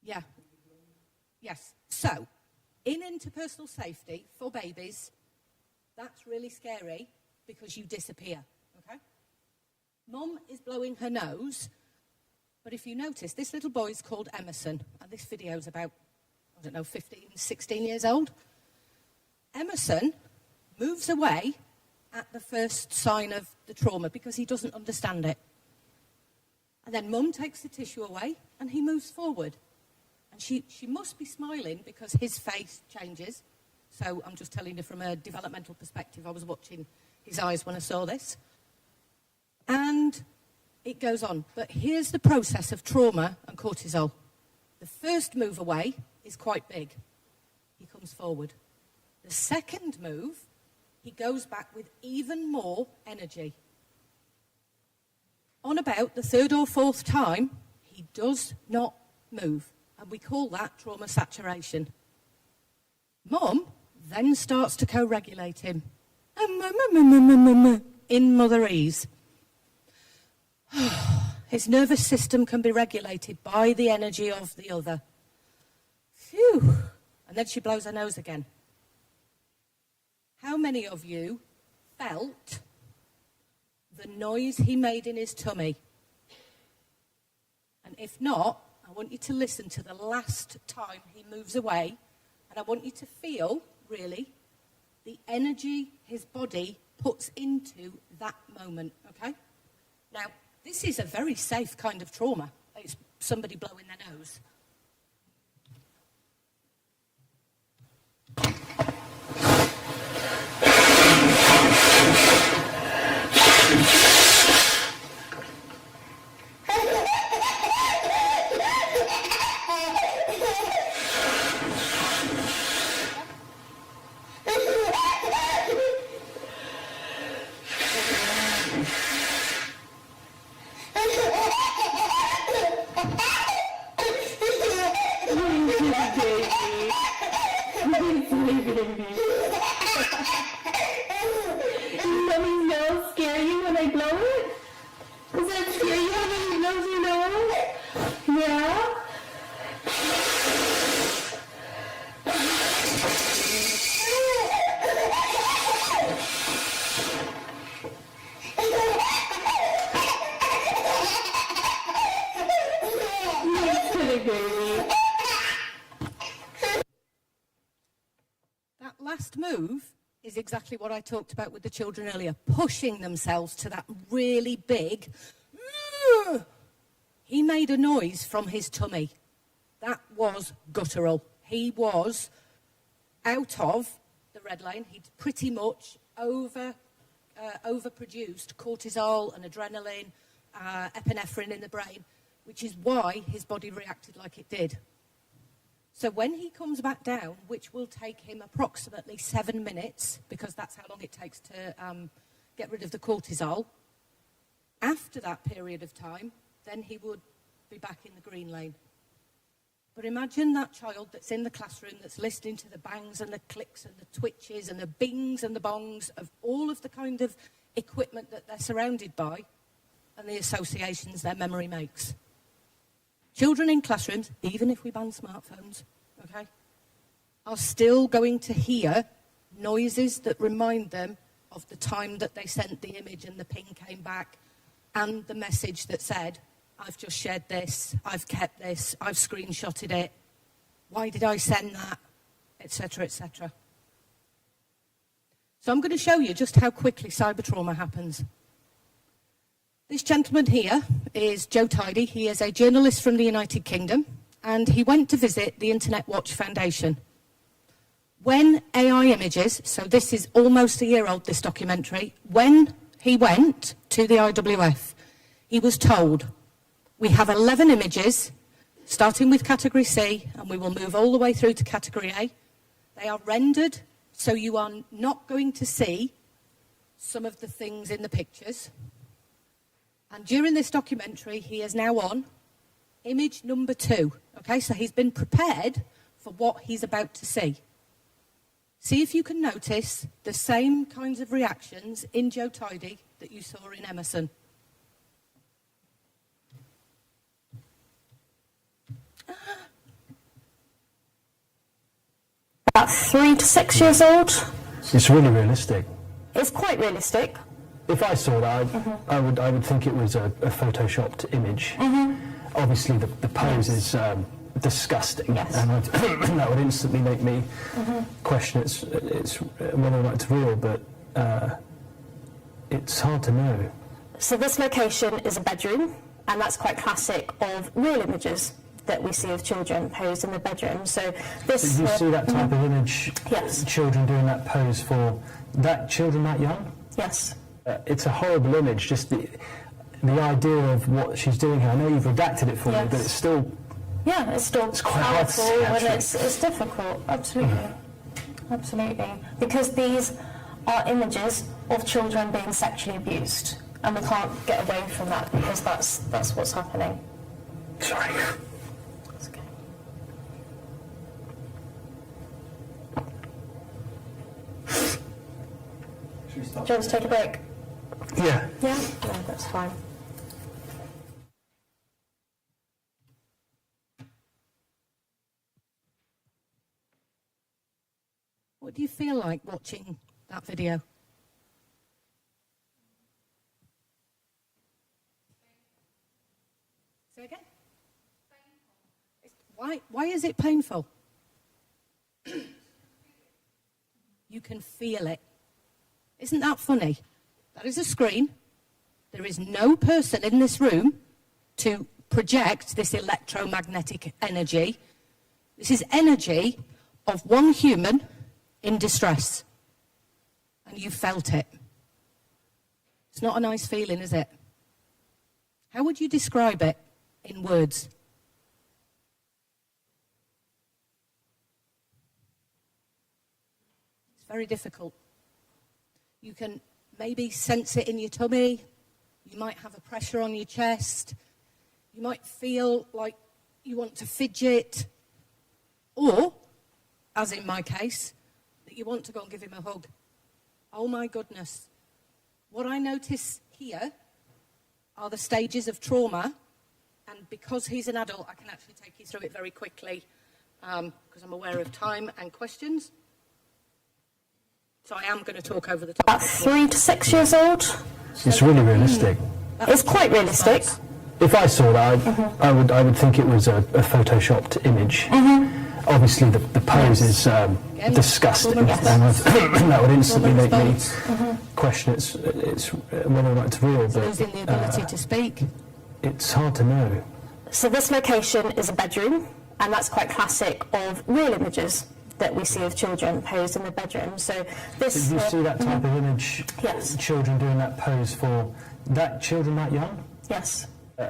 Yeah. Yes. So, in interpersonal safety for babies, that's really scary because you disappear, okay? Mum is blowing her nose, but if you notice, this little boy is called Emerson, and this video is about, 15, 16 years old. Emerson moves away at the first sign of the trauma because he doesn't understand it. And then Mum takes the tissue away, and he moves forward. And she must be smiling because his face changes. So I'm just telling you from a developmental perspective. I was watching his eyes when I saw this. And it goes on. But here's the process of trauma and cortisol. The first move away is quite big. He comes forward. The second move, he goes back with even more energy. On about the third or fourth time, he does not move. And we call that trauma saturation. Mum then starts to co-regulate him. In motherese. His nervous system can be regulated by the energy of the other. Phew. And then she blows her nose again. How many of you felt the noise he made in his tummy? And if not, I want you to listen to the last time he moves away And I want you to feel, really, the energy his body puts into that moment, okay? Now, this is a very safe kind of trauma. It's somebody blowing their nose. Mommy's nose scare you when I blow it? Does that scare you when you blow your nose? Yeah? That last move is exactly what I talked about with the children earlier, pushing themselves to that really big. He made a noise from his tummy. That was guttural. He was out of the red lane. He'd pretty much overproduced cortisol and adrenaline, epinephrine in the brain, which is why his body reacted like it did. So when he comes back down, which will take him approximately 7 minutes, because that's how long it takes to get rid of the cortisol, after that period of time, then he would be back in the green lane. But imagine that child that's in the classroom that's listening to the bangs and the clicks and the twitches and the bings and the bongs of all of the kind of equipment that they're surrounded by and the associations their memory makes. Children in classrooms, even if we ban smartphones, okay, are still going to hear noises that remind them of the time that they sent the image and the ping came back and the message that said, I've just shared this, I've kept this, I've screenshotted it, why did I send that, etc., etc. So I'm going to show you just how quickly cyber trauma happens. This gentleman here is Joe Tidy. He is a journalist from the United Kingdom, and he went to visit the Internet Watch Foundation. When AI images, so this is almost a year old, this documentary, when he went to the IWF, he was told, we have 11 images, starting with category C, and we will move all the way through to category A. They are rendered, so you are not going to see some of the things in the pictures. And during this documentary, he is now on image number 2. Okay, so he's been prepared for what he's about to see. See if you can notice the same kinds of reactions in Joe Tidy that you saw in Emerson. About 3 to 6 years old. It's really realistic. It's quite realistic. If I saw that, I would think it was a photoshopped image. Obviously, the pose is disgusting, Yes. and that would instantly make me question it's whether or not it's real. But it's hard to know. So this location is a bedroom, and that's quite classic of real images that we see of children posed in the bedroom. So this. Did you see that type of image? Yes. Children doing that pose for children that young? Yes. It's a horrible image. Just the idea of what she's doing here. I know you've redacted it for me, but it's still. Yeah, it's still quite hard to powerful see, and actually. it's difficult. Absolutely. Absolutely. Because these are images of children being sexually abused, and we can't get away from that because that's what's happening. Sorry. That's okay. Do you want to take a break? Yeah. Yeah? No, that's fine. What do you feel like watching that video? Say again? Why is it painful? You can feel it. Isn't that funny? That is a screen. There is no person in this room to project this electromagnetic energy. This is energy of one human in distress. And you felt it. It's not a nice feeling, is it? How would you describe it in words? It's very difficult. You can maybe sense it in your tummy. You might have a pressure on your chest. You might feel like you want to fidget. Or, as in my case, that you want to go and give him a hug. Oh my goodness. What I notice here are the stages of trauma, and because he's an adult, I can actually take you through it very quickly because I'm aware of time and questions. So I am going to talk over the top. About 3 to 6 years old. It's really realistic. It's quite realistic. If I saw that, I would think it was a photoshopped image. Obviously, the pose is disgusting, and that would instantly make me question it's whether or not it's real. But Losing the ability to speak. It's hard to know. So this location is a bedroom, and that's quite classic of real images that we see of children posed in the bedroom. So this. Did you see that type of image? Yes. Children doing that pose for children that young? Yes.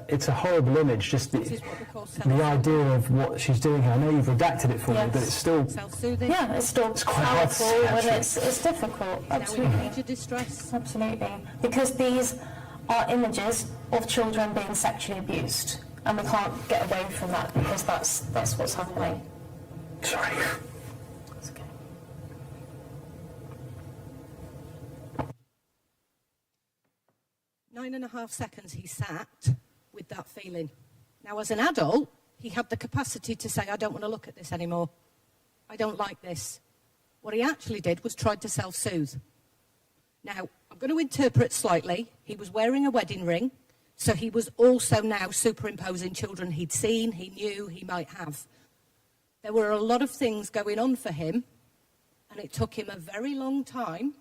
It's a horrible image, just This is what we call the idea of what she's doing here. I know you've redacted it for me, but it's still... self-soothing. Yeah, it's still quite hard to powerful see, and actually. it's difficult. Now Absolutely. in major distress. Absolutely. Because these are images of children being sexually abused, and we can't get away from that because that's what's happening. Sorry. That's okay. Nine and a half seconds he sat with that feeling. Now, as an adult, he had the capacity to say, I don't want to look at this anymore. I don't like this. What he actually did was tried to self-soothe. Now, I'm going to interpret slightly. He was wearing a wedding ring, so he was also now superimposing children he'd seen, he knew, he might have. There were a lot of things going on for him, and it took him a very long time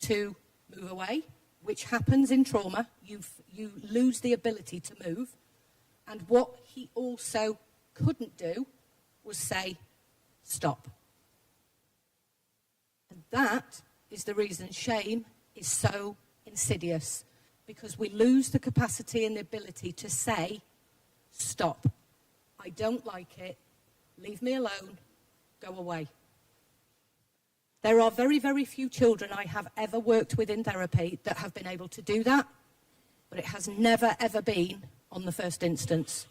to move away, which happens in trauma. You lose the ability to move. And what he also couldn't do was say, stop. And that is the reason shame is so insidious, because we lose the capacity and the ability to say, stop. I don't like it. Leave me alone. Go away. There are very, very few children I have ever worked with in therapy that have been able to do that, but it has never, ever been on the first instance.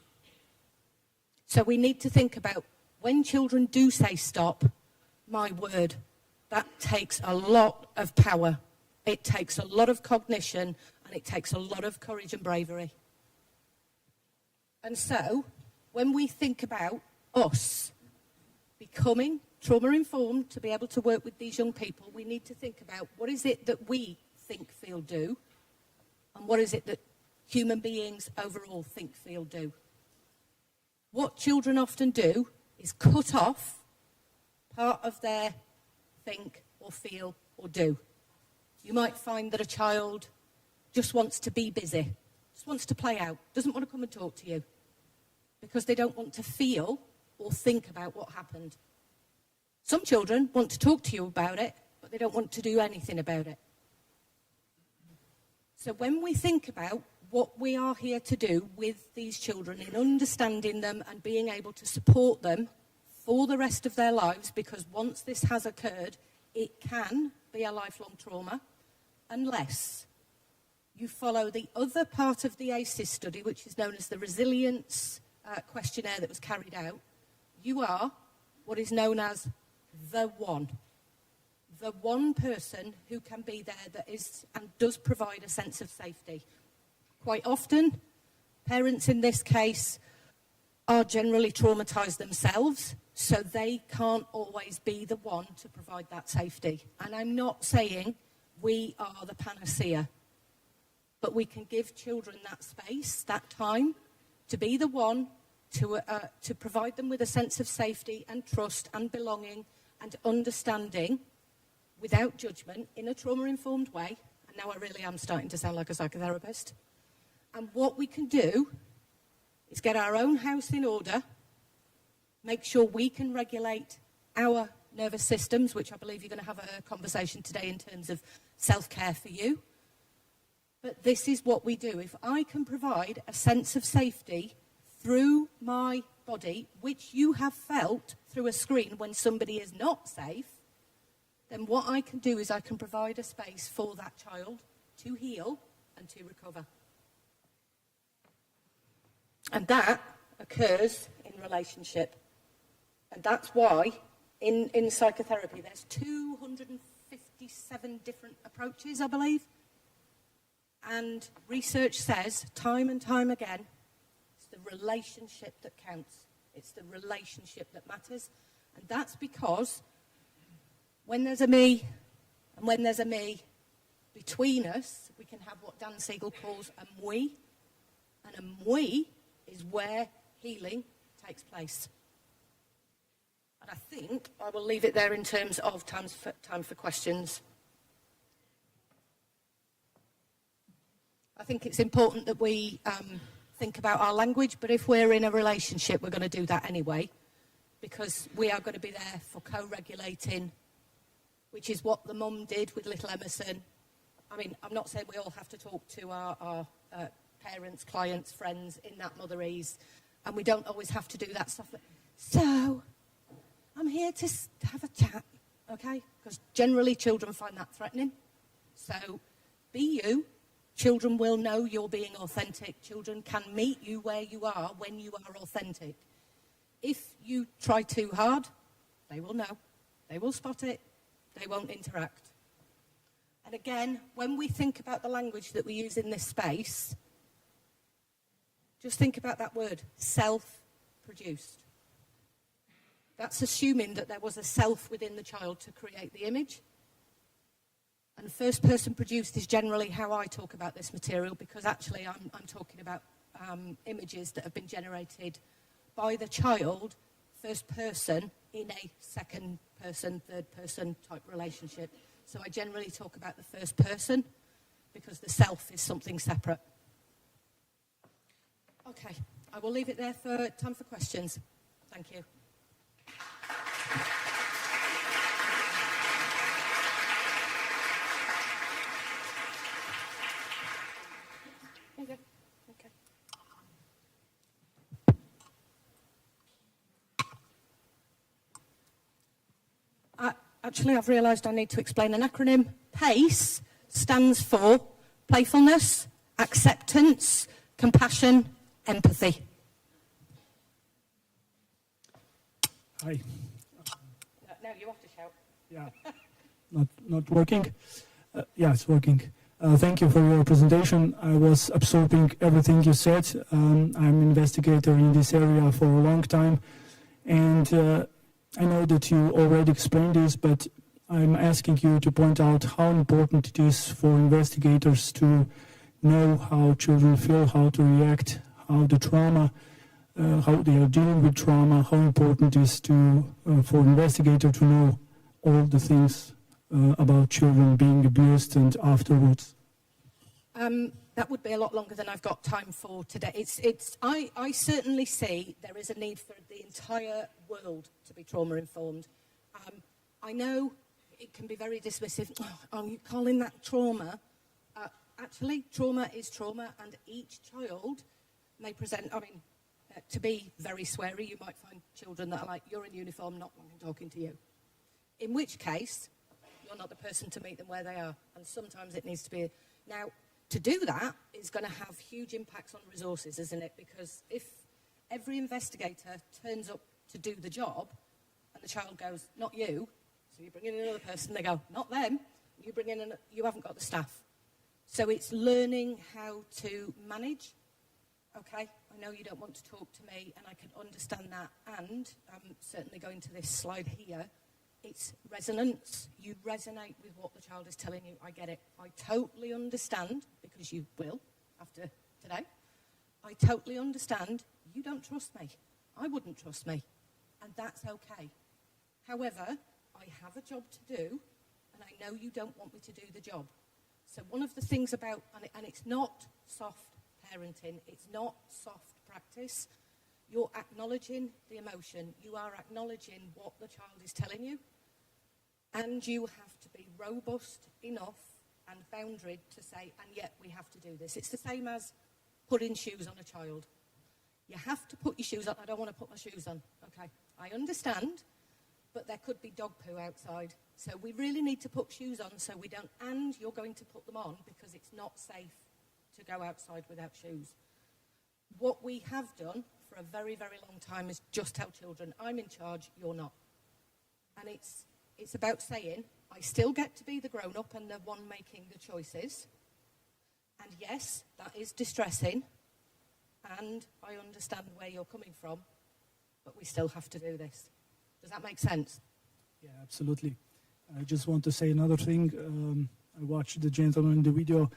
So we need to think about when children do say stop, my word, that takes a lot of power. It takes a lot of cognition, and it takes a lot of courage and bravery. And so, when we think about us becoming trauma-informed to be able to work with these young people, we need to think about what is it that we think, feel, do, and what is it that human beings overall think, feel, do. What children often do is cut off part of their think or feel or do. You might find that a child just wants to be busy, just wants to play out, doesn't want to come and talk to you because they don't want to feel or think about what happened. Some children want to talk to you about it, but they don't want to do anything about it. So when we think about what we are here to do with these children in understanding them and being able to support them for the rest of their lives, because once this has occurred, it can be a lifelong trauma, unless you follow the other part of the ACEs study, which is known as the resilience questionnaire that was carried out. You are what is known as the one person who can be there that is and does provide a sense of safety. Quite often, parents in this case are generally traumatized themselves, so they can't always be the one to provide that safety. And I'm not saying we are the panacea, but we can give children that space, that time, to be the one to provide them with a sense of safety and trust and belonging and understanding without judgment in a trauma-informed way. And now I really am starting to sound like a psychotherapist. And what we can do is get our own house in order, make sure we can regulate our nervous systems, which I believe you're going to have a conversation today in terms of self-care for you. But this is what we do. If I can provide a sense of safety through my body, which you have felt through a screen when somebody is not safe, then what I can do is I can provide a space for that child to heal and to recover. And that occurs in relationship. And that's why in psychotherapy there's 257 different approaches, I believe. And research says, time and time again, it's the relationship that counts. It's the relationship that matters. And that's because when there's a me and when there's a me between us, we can have what Dan Siegel calls a mwe. And a mwe is where healing takes place. And I think I will leave it there in terms of time for questions. I think it's important that we think about our language, but if we're in a relationship, we're going to do that anyway, because we are going to be there for co-regulating, which is what the mum did with little Emerson. I mean, I'm not saying we all have to talk to our parents, clients, friends in that motherese, and we don't always have to do that stuff. So, I'm here to have a chat, okay? Because generally children find that threatening. So, be you. Children will know you're being authentic. Children can meet you where you are when you are authentic. If you try too hard, they will know. They will spot it. They won't interact. And again, when we think about the language that we use in this space, just think about that word, self-produced. That's assuming that there was a self within the child to create the image. And first person produced is generally how I talk about this material, because actually I'm talking about images that have been generated by the child, first person, in a second person, third person type relationship. So I generally talk about the first person because the self is something separate. Okay, I will leave it there for time for questions. Thank you. Okay. Actually, I've realised I need to explain an acronym. PACE stands for playfulness, acceptance, compassion, empathy. Hi. No, you have to shout. Yeah. Not working? Yeah, it's working. Thank you for your presentation. I was absorbing everything you said. I'm an investigator in this area for a long time, and I know that you already explained this, but I'm asking you to point out how important it is for investigators to know how children feel, how to react, how the trauma, how they are dealing with trauma, how important it is for investigator to know all the things about children being abused and afterwards. That would be a lot longer than I've got time for today. I certainly see there is a need for the entire world to be trauma-informed. I know it can be very dismissive. Oh, are you calling that trauma? Actually, trauma is trauma, and each child may present, to be very sweary, you might find children that are like, you're in uniform, not talking to you. In which case, you're not the person to meet them where they are. And sometimes it needs to be... Now, to do that is going to have huge impacts on resources, isn't it? Because if every investigator turns up to do the job and the child goes, not you, so you bring in another person, they go, not them, you bring in, you haven't got the staff. So it's learning how to manage. Okay, I know you don't want to talk to me, and I can understand that. And I'm certainly going to this slide here. It's resonance. You resonate with what the child is telling you. I get it. I totally understand, because you will after today. I totally understand you don't trust me. I wouldn't trust me, and that's okay. However, I have a job to do, and I know you don't want me to do the job. So one of the things about, and it's not soft parenting, it's not soft practice, you're acknowledging the emotion, you are acknowledging what the child is telling you, and you have to be robust enough and boundaried to say, and yet we have to do this. It's the same as putting shoes on a child. You have to put your shoes on. I don't want to put my shoes on. Okay, I understand, but there could be dog poo outside. So we really need to put shoes on so we don't, and you're going to put them on because it's not safe to go outside without shoes. What we have done for a very, very long time is just tell children, I'm in charge, you're not. And it's about saying, I still get to be the grown-up and the one making the choices. And yes, that is distressing, and I understand where you're coming from, but we still have to do this. Does that make sense? Yeah, absolutely. I just want to say another thing. I watched the gentleman in the video,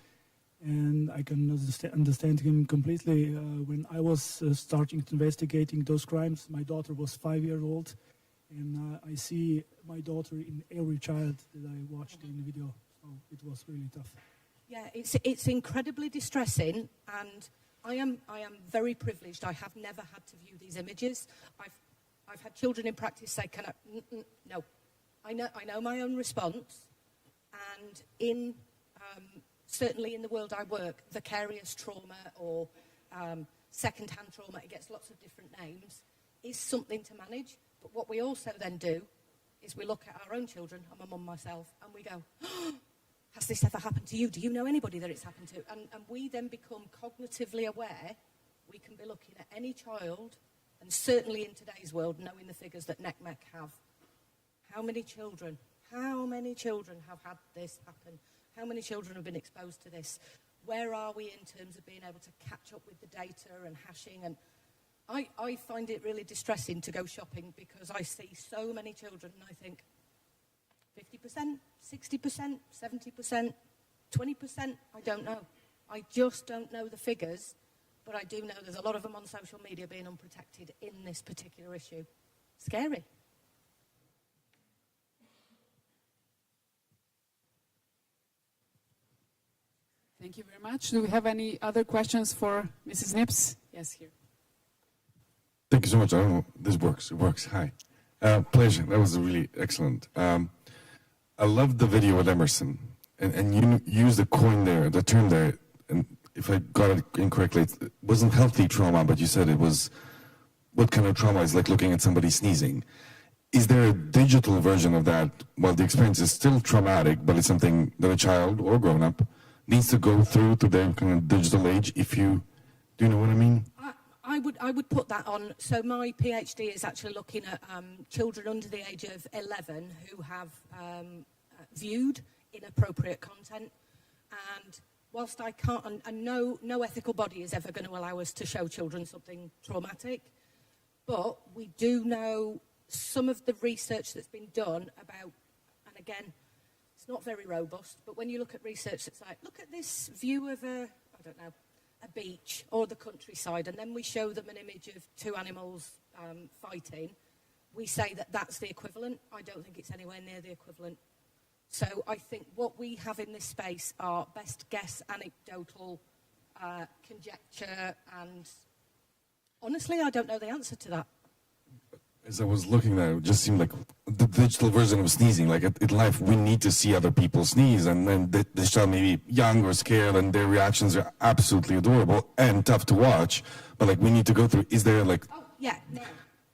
and I can understand him completely. When I was starting to investigating those crimes, my daughter was 5 years old, and I see my daughter in every child that I watched in the video. So it was really tough. Yeah, it's incredibly distressing, and I am very privileged. I have never had to view these images. I've had children in practice say, "Can I?" No, I know my own response, and in certainly in the world I work, vicarious trauma or second-hand trauma, it gets lots of different names, is something to manage. But what we also then do is we look at our own children, I'm a mum myself, and we go, oh, has this ever happened to you? Do you know anybody that it's happened to? And we then become cognitively aware. We can be looking at any child, and certainly in today's world, knowing the figures that NECMEC have. How many children have had this happen? How many children have been exposed to this? Where are we in terms of being able to catch up with the data and hashing? And I find it really distressing to go shopping because I see so many children and I think 50%, 60%, 70%, 20%, I don't know. I just don't know the figures, but I do know there's a lot of them on social media being unprotected in this particular issue. Scary. Thank you very much. Do we have any other questions for Mrs. Nips? Yes, here. Thank you so much. I don't know. This works. It works. Hi. Pleasure. That was really excellent. I loved the video with Emerson. And you used the term there, and if I got it incorrectly, it wasn't healthy trauma, but you said it was, what kind of trauma is like looking at somebody sneezing. Is there a digital version of that? Well, the experience is still traumatic, but it's something that a child or grown-up needs to go through to their kind of digital age. Do you know what I mean? I would put that on. So my PhD is actually looking at children under the age of 11 who have viewed inappropriate content. And whilst I can't, and no ethical body is ever going to allow us to show children something traumatic, but we do know some of the research that's been done about, and again, it's not very robust, but when you look at research that's like, look at this view of a beach or the countryside, and then we show them an image of two animals fighting, we say that that's the equivalent. I don't think it's anywhere near the equivalent. So I think what we have in this space are best guess, anecdotal conjecture, and honestly, I don't know the answer to that. As I was looking at it, it just seemed like the digital version of sneezing. Like in life, we need to see other people sneeze, and then this child may be young or scared, and their reactions are absolutely adorable and tough to watch. But like, we need to go through. Is there like? Oh yeah. No.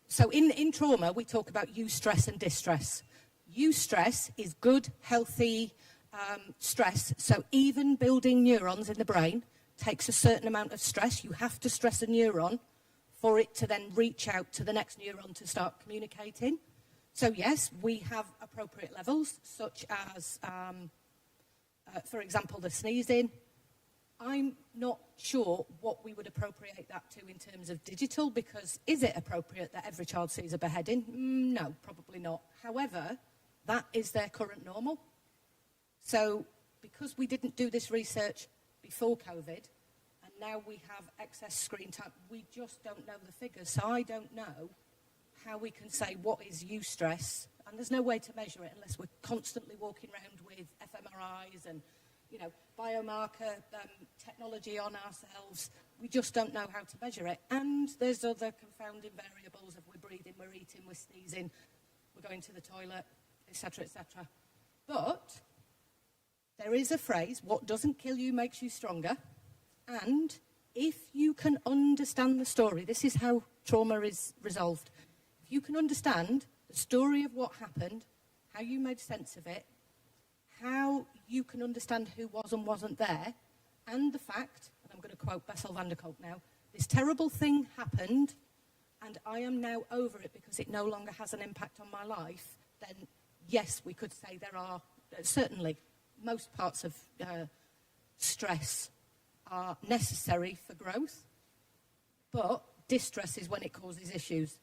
So in trauma, we talk about eustress and distress. Eustress is good, healthy stress. So even building neurons in the brain takes a certain amount of stress. You have to stress a neuron for it to then reach out to the next neuron to start communicating. So yes, we have appropriate levels, such as, for example, the sneezing. I'm not sure what we would appropriate that to in terms of digital, because is it appropriate that every child sees a beheading? No, probably not. However, that is their current normal. So because we didn't do this research before COVID, and now we have excess screen time. We just don't know the figures. So I don't know how we can say what is eustress, and there's no way to measure it unless we're constantly walking around with fMRIs and, you know, biomarker technology on ourselves. We just don't know how to measure it. And there's other confounding variables of we're breathing, we're eating, we're sneezing, we're going to the toilet, etc., etc. But there is a phrase, what doesn't kill you makes you stronger. And if you can understand the story, this is how trauma is resolved. If you can understand the story of what happened, how you made sense of it, how you can understand who was and wasn't there, and the fact, and I'm going to quote Bessel van der Kolk now, this terrible thing happened, and I am now over it because it no longer has an impact on my life, then yes, we could say there are, certainly, most parts of stress are necessary for growth, but distress is when it causes issues.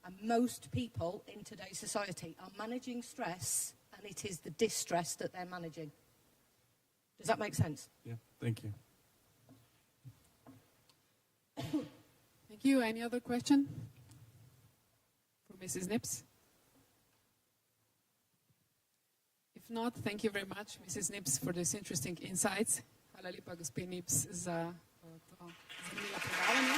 And most people in today's society are managing stress, and it is the distress that they're managing. Does that make sense? Yeah, thank you. Thank you. Any other question for Mrs. Nips? If not, thank you very much, Mrs. Nips, for these interesting insights. Hvala lepa, gospe Nips, za to zanimivo predavanje.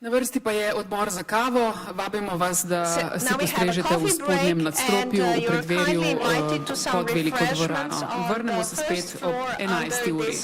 Na vrsti pa je odmor za kavo. Vabimo vas, da se postrežete v spodnjem nadstropju v preddverju pod veliko dvorano. Vrnemo se spet ob 11. uri.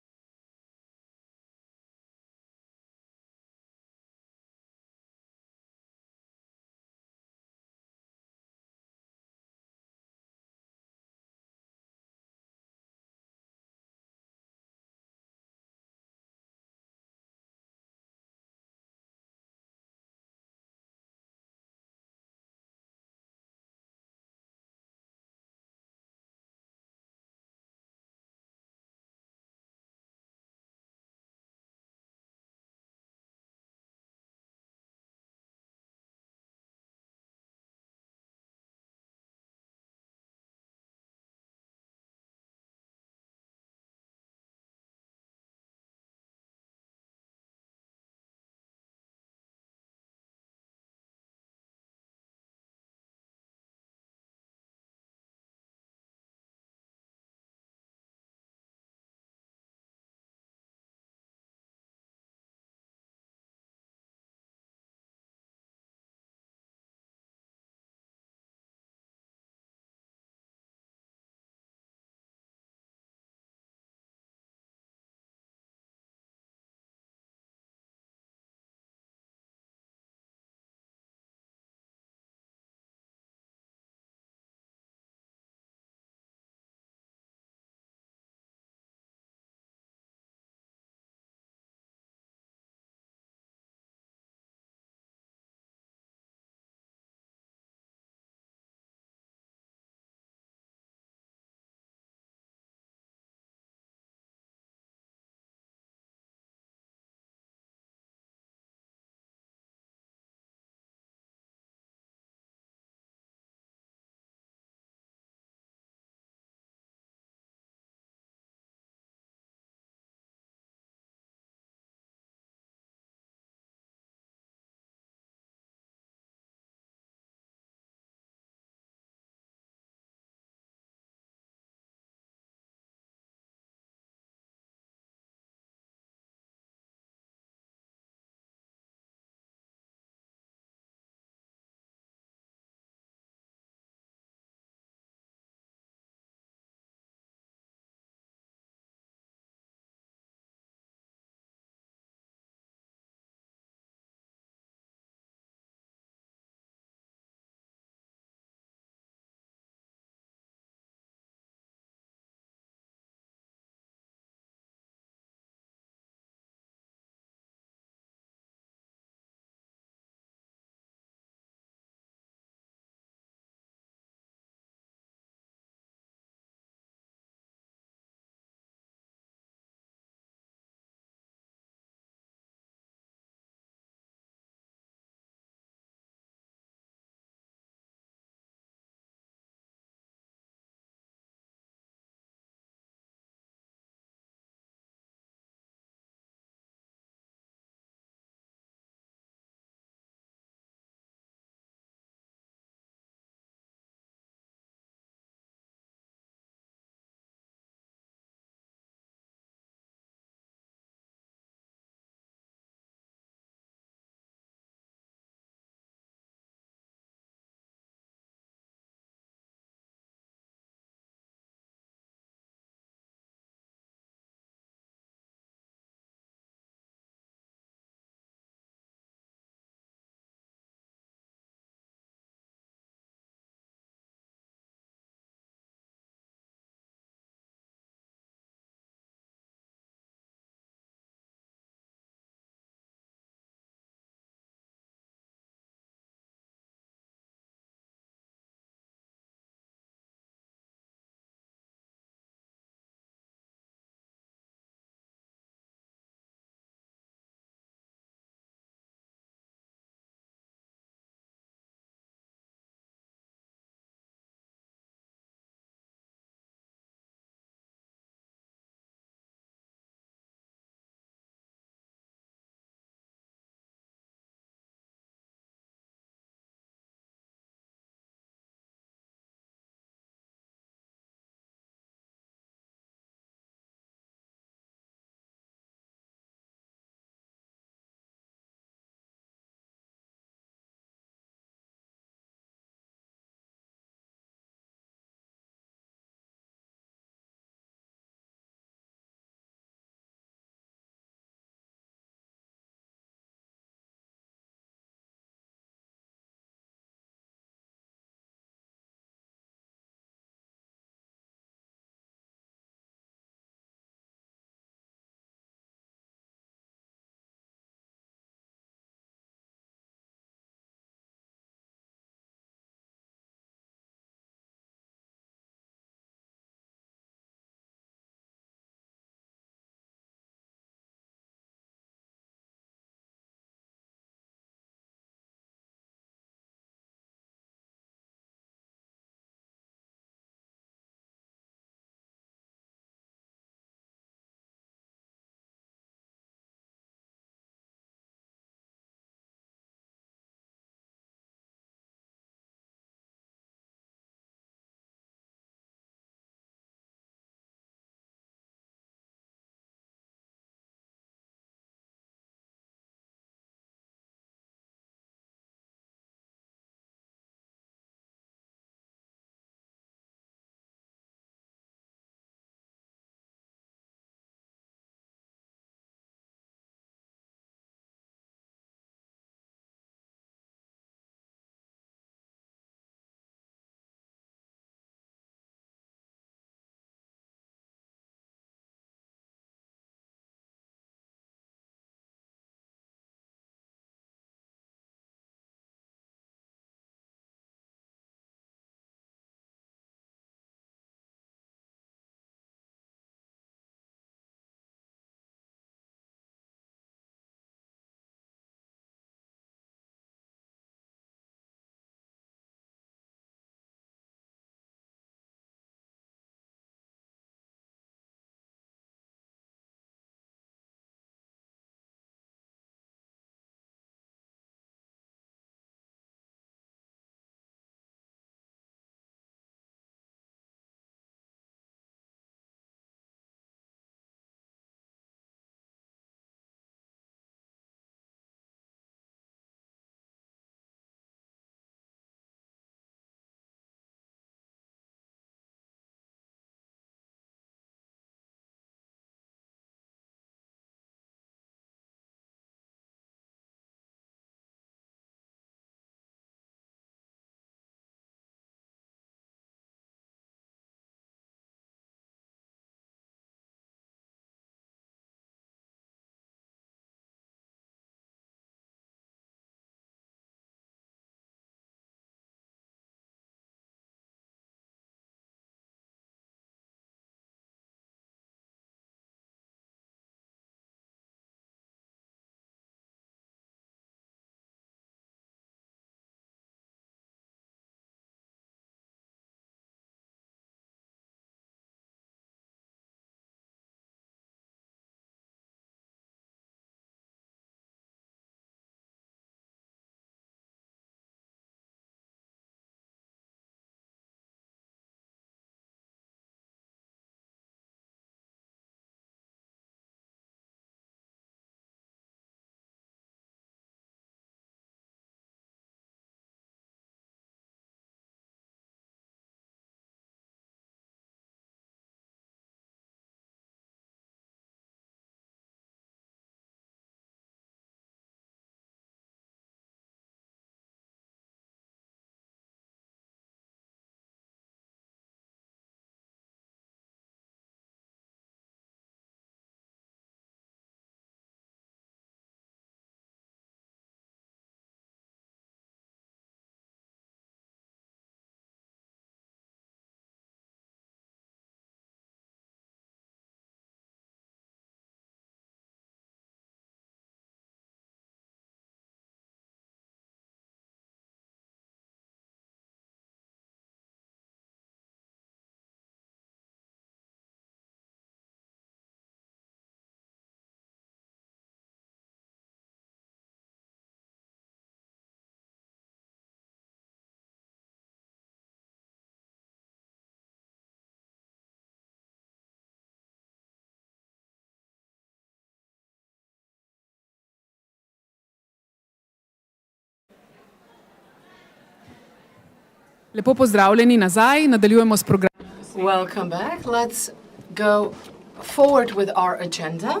Lepo pozdravljeni nazaj, nadaljujemo s programom. Welcome back. Let's go forward with our agenda.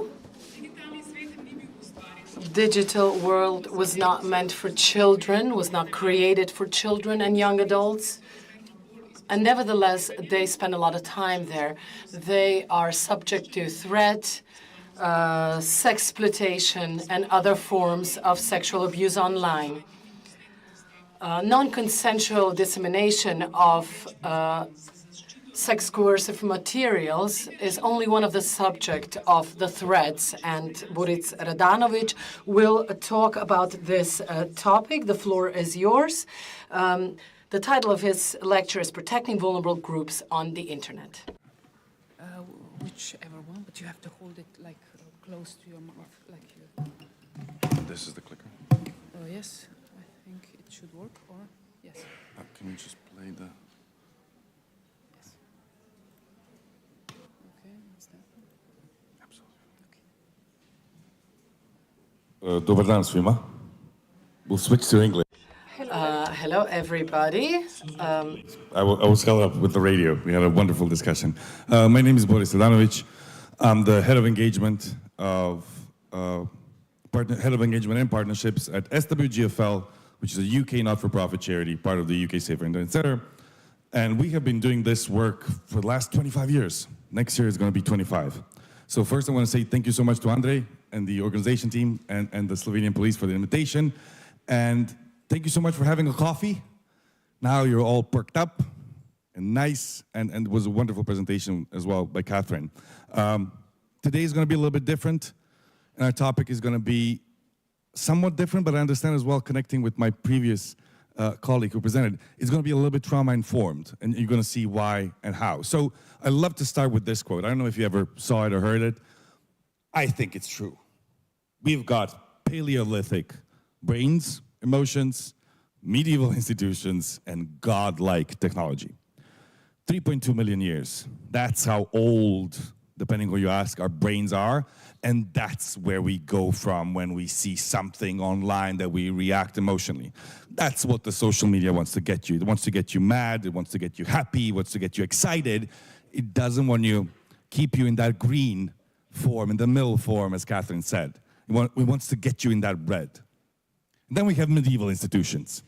Digital world was not meant for children, was not created for children and young adults. And nevertheless, they spend a lot of time there. They are subject to threat, sexploitation, and other forms of sexual abuse online. Non-consensual dissemination of sex coercive materials is only one of the subject of the threats, and Boris Radanovic will talk about this topic. The floor is yours. The title of his lecture is Protecting Vulnerable Groups on the Internet. Whichever one, but you have to hold it like close to your mouth, like you. This is the clicker. Yes, I think it should work, or yes. Can you just play the... Yes. Okay, what's that? Absolutely. Dobar dan svima. We'll switch to English. Hello, everybody. I was held up with the radio. We had a wonderful discussion. My name is Boris Radanovic. I'm the head of engagement and partnerships at SWGFL, which is a UK not-for-profit charity, part of the UK Safer Internet Center. And we have been doing this work for the last 25 years. Next year is going to be 25. So first I want to say thank you so much to Andrej and the organization team and the Slovenian police for the invitation. And thank you so much for having a coffee. Now you're all perked up and nice, and it was a wonderful presentation as well by Catherine. Today is going to be a little bit different, and our topic is going to be somewhat different, but I understand as well, connecting with my previous colleague who presented, it's going to be a little bit trauma-informed, and you're going to see why and how. So I love to start with this quote. I don't know if you ever saw it or heard it. I think it's true. We've got Paleolithic brains, emotions, medieval institutions, and godlike technology. 3.2 million years. That's how old, depending who you ask, our brains are. And that's where we go from when we see something online that we react emotionally. That's what the social media wants to get you. It wants to get you mad, it wants to get you happy, it wants to get you excited. It doesn't want to keep you in that green form, in the middle form, as Catherine said. It wants to get you in that red. And then we have medieval institutions.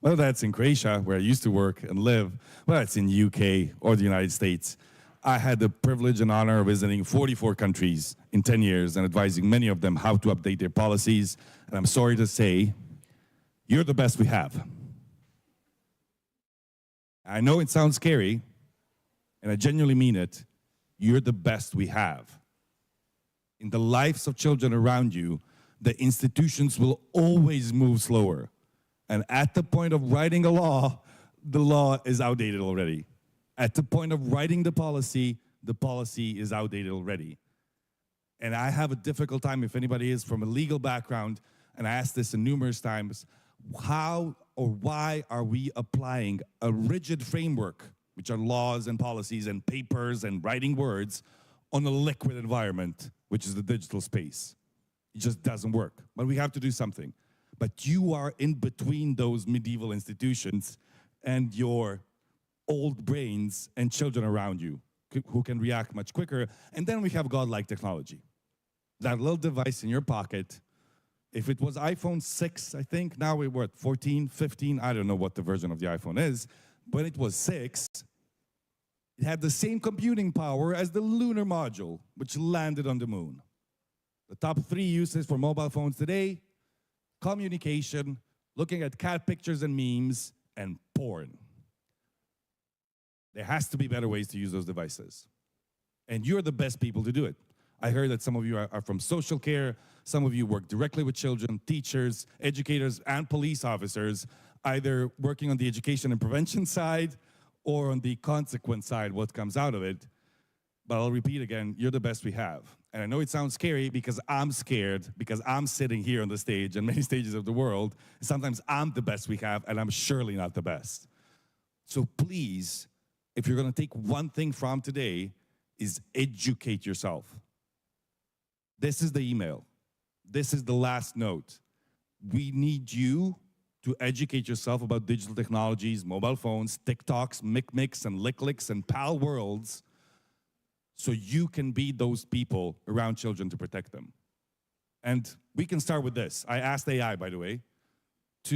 Whether that's in Croatia, where I used to work and live, whether it's in UK or the United States. I had the privilege and honor of visiting 44 countries in 10 years and advising many of them how to update their policies. And I'm sorry to say, you're the best we have. I know it sounds scary, and I genuinely mean it. You're the best we have. In the lives of children around you, the institutions will always move slower. And at the point of writing a law, the law is outdated already. At the point of writing the policy is outdated already. And I have a difficult time, if anybody is from a legal background, and I asked this numerous times, how or why are we applying a rigid framework, which are laws and policies and papers and writing words, on a liquid environment, which is the digital space? It just doesn't work. But we have to do something. But you are in between those medieval institutions and your old brains and children around you who can react much quicker. And then we have godlike technology. That little device in your pocket, if it was iPhone 6, I think, now we're at 14, 15, I don't know what the version of the iPhone is, but it was 6. It had the same computing power as the lunar module, which landed on the moon. The top 3 uses for mobile phones today: communication, looking at cat pictures and memes, and porn. There has to be better ways to use those devices. And you're the best people to do it. I heard that some of you are from social care, some of you work directly with children, teachers, educators, and police officers, either working on the education and prevention side or on the consequence side, what comes out of it. But I'll repeat again, you're the best we have. And I know it sounds scary because I'm scared, because I'm sitting here on the stage and many stages of the world. Sometimes I'm the best we have, and I'm surely not the best. So please, if you're going to take one thing from today, is educate yourself. This is the email. This is the last note. We need you to educate yourself about digital technologies, mobile phones, TikToks, MicMics, and LickLicks, and Pal Worlds, so you can be those people around children to protect them. And we can start with this. I asked AI, by the way,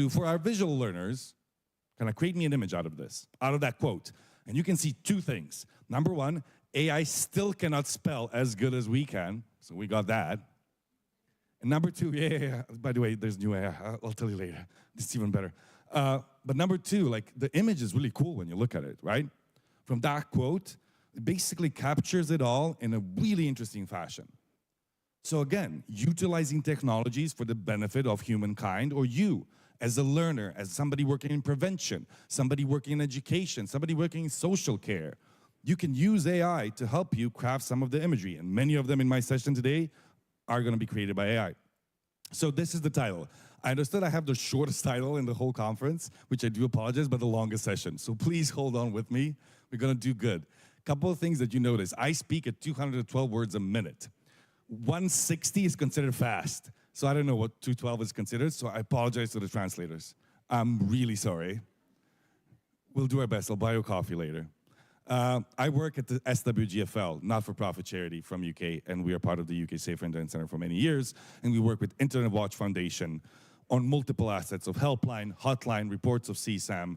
for our visual learners, can I create me an image out of this, out of that quote? And you can see two things. Number one, AI still cannot spell as good as we can, so we got that. And number two, yeah. By the way, there's new AI. I'll tell you later. This is even better. But number two, like the image is really cool when you look at it, right? From that quote, it basically captures it all in a really interesting fashion. So again, utilizing technologies for the benefit of humankind, or you as a learner, as somebody working in prevention, somebody working in education, somebody working in social care, you can use AI to help you craft some of the imagery. And many of them in my session today are going to be created by AI. So this is the title. I understood I have the shortest title in the whole conference, which I do apologize, but the longest session. So please hold on with me. We're going to do good. Couple of things that you notice. I speak at 212 words a minute. 160 is considered fast. So I don't know what 212 is considered, so I apologize to the translators. I'm really sorry. We'll do our best. I'll buy you a coffee later. I work at the SWGFL, not-for-profit charity from UK, and we are part of the UK Safer Internet Center for many years, and we work with Internet Watch Foundation on multiple assets of helpline, hotline, reports of CSAM,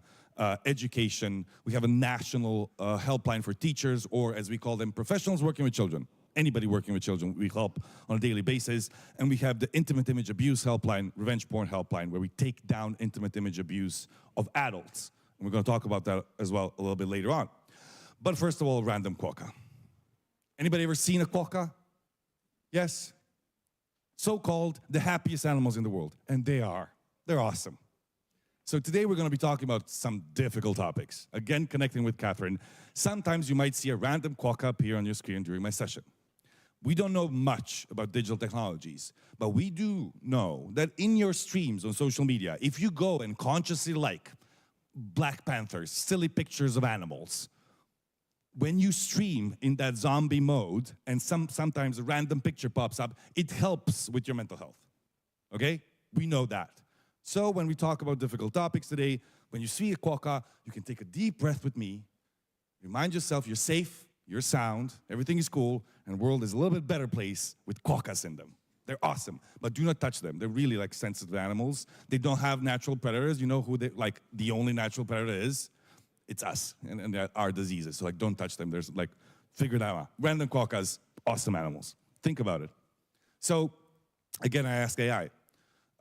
education. We have a national helpline for teachers, or as we call them, professionals working with children. Anybody working with children, we help on a daily basis. And we have the intimate image abuse helpline, revenge porn helpline, where we take down intimate image abuse of adults. And we're going to talk about that as well a little bit later on. But first of all, random quokka. Anybody ever seen a quokka? Yes? So-called the happiest animals in the world. And they are. They're awesome. So today we're going to be talking about some difficult topics. Again, connecting with Catherine. Sometimes you might see a random quokka appear on your screen during my session. We don't know much about digital technologies, but we do know that in your streams on social media, if you go and consciously like Black Panthers, silly pictures of animals, when you stream in that zombie mode and sometimes a random picture pops up, it helps with your mental health, okay? We know that. So when we talk about difficult topics today, when you see a quokka, you can take a deep breath with me, remind yourself you're safe, you're sound, everything is cool, and the world is a little bit better place with quokkas in them. They're awesome, but do not touch them. They're really like sensitive animals. They don't have natural predators. You know who the only natural predator is? It's us, and our diseases. So like, don't touch them. There's like, figure that out. Random quokkas, awesome animals. Think about it. So again, I ask AI.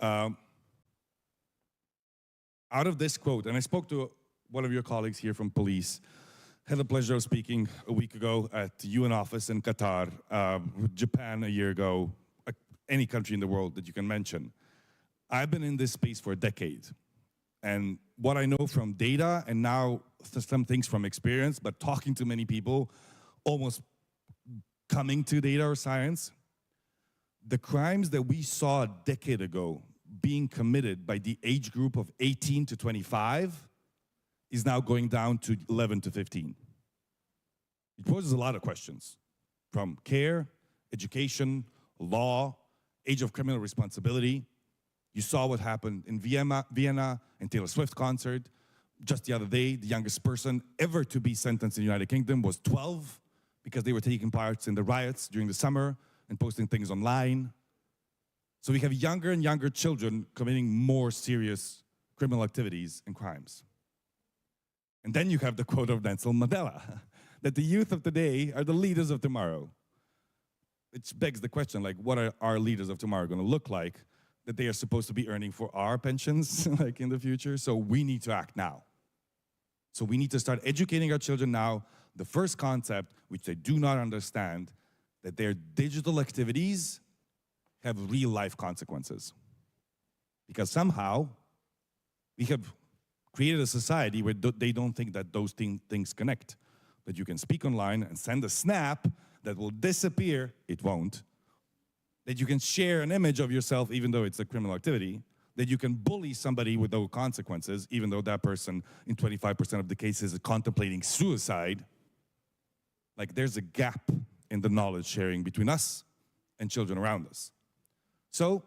Out of this quote, and I spoke to one of your colleagues here from police, had the pleasure of speaking a week ago at the UN office in Qatar, Japan a year ago, any country in the world that you can mention. I've been in this space for a decade. And what I know from data, and now some things from experience, but talking to many people, almost coming to data or science, the crimes that we saw a decade ago being committed by the age group of 18 to 25 is now going down to 11 to 15. It poses a lot of questions, from care, education, law, age of criminal responsibility. You saw what happened in Vienna and Taylor Swift concert. Just the other day, the youngest person ever to be sentenced in the United Kingdom was 12 because they were taking part in the riots during the summer and posting things online. So we have younger and younger children committing more serious criminal activities and crimes. And then you have the quote of Nelson Mandela, that the youth of today are the leaders of tomorrow. Which begs the question, like, what are our leaders of tomorrow going to look like? That they are supposed to be earning for our pensions, like in the future. So we need to act now. So we need to start educating our children now. The first concept, which they do not understand, that their digital activities have real life consequences. Because somehow we have created a society where they don't think that those things connect. That you can speak online and send a snap that will disappear, it won't. That you can share an image of yourself even though it's a criminal activity, that you can bully somebody with no consequences even though that person in 25% of the cases is contemplating suicide. Like, there's a gap in the knowledge sharing between us and children around us. So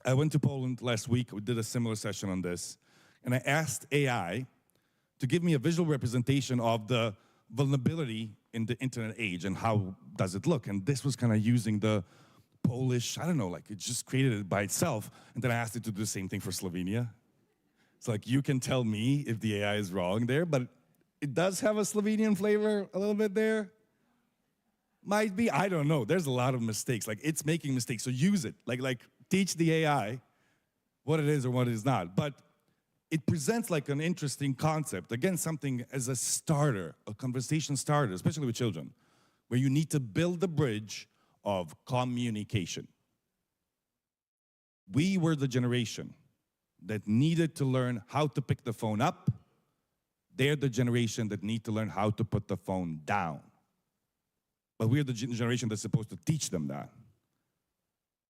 I went to Poland last week. We did a similar session on this. And I asked AI to give me a visual representation of the vulnerability in the internet age and how does it look. And this was kind of using the Polish, I don't know, like it just created it by itself. And then I asked it to do the same thing for Slovenia. It's like, you can tell me if the AI is wrong there, but it does have a Slovenian flavor a little bit there. Might be, I don't know. There's a lot of mistakes. Like, it's making mistakes, so use it. Like teach the AI what it is or what it is not. But it presents like an interesting concept. Again, something as a starter, a conversation starter, especially with children, where you need to build the bridge of communication. We were the generation that needed to learn how to pick the phone up. They're the generation that need to learn how to put the phone down. But we're the generation that's supposed to teach them that.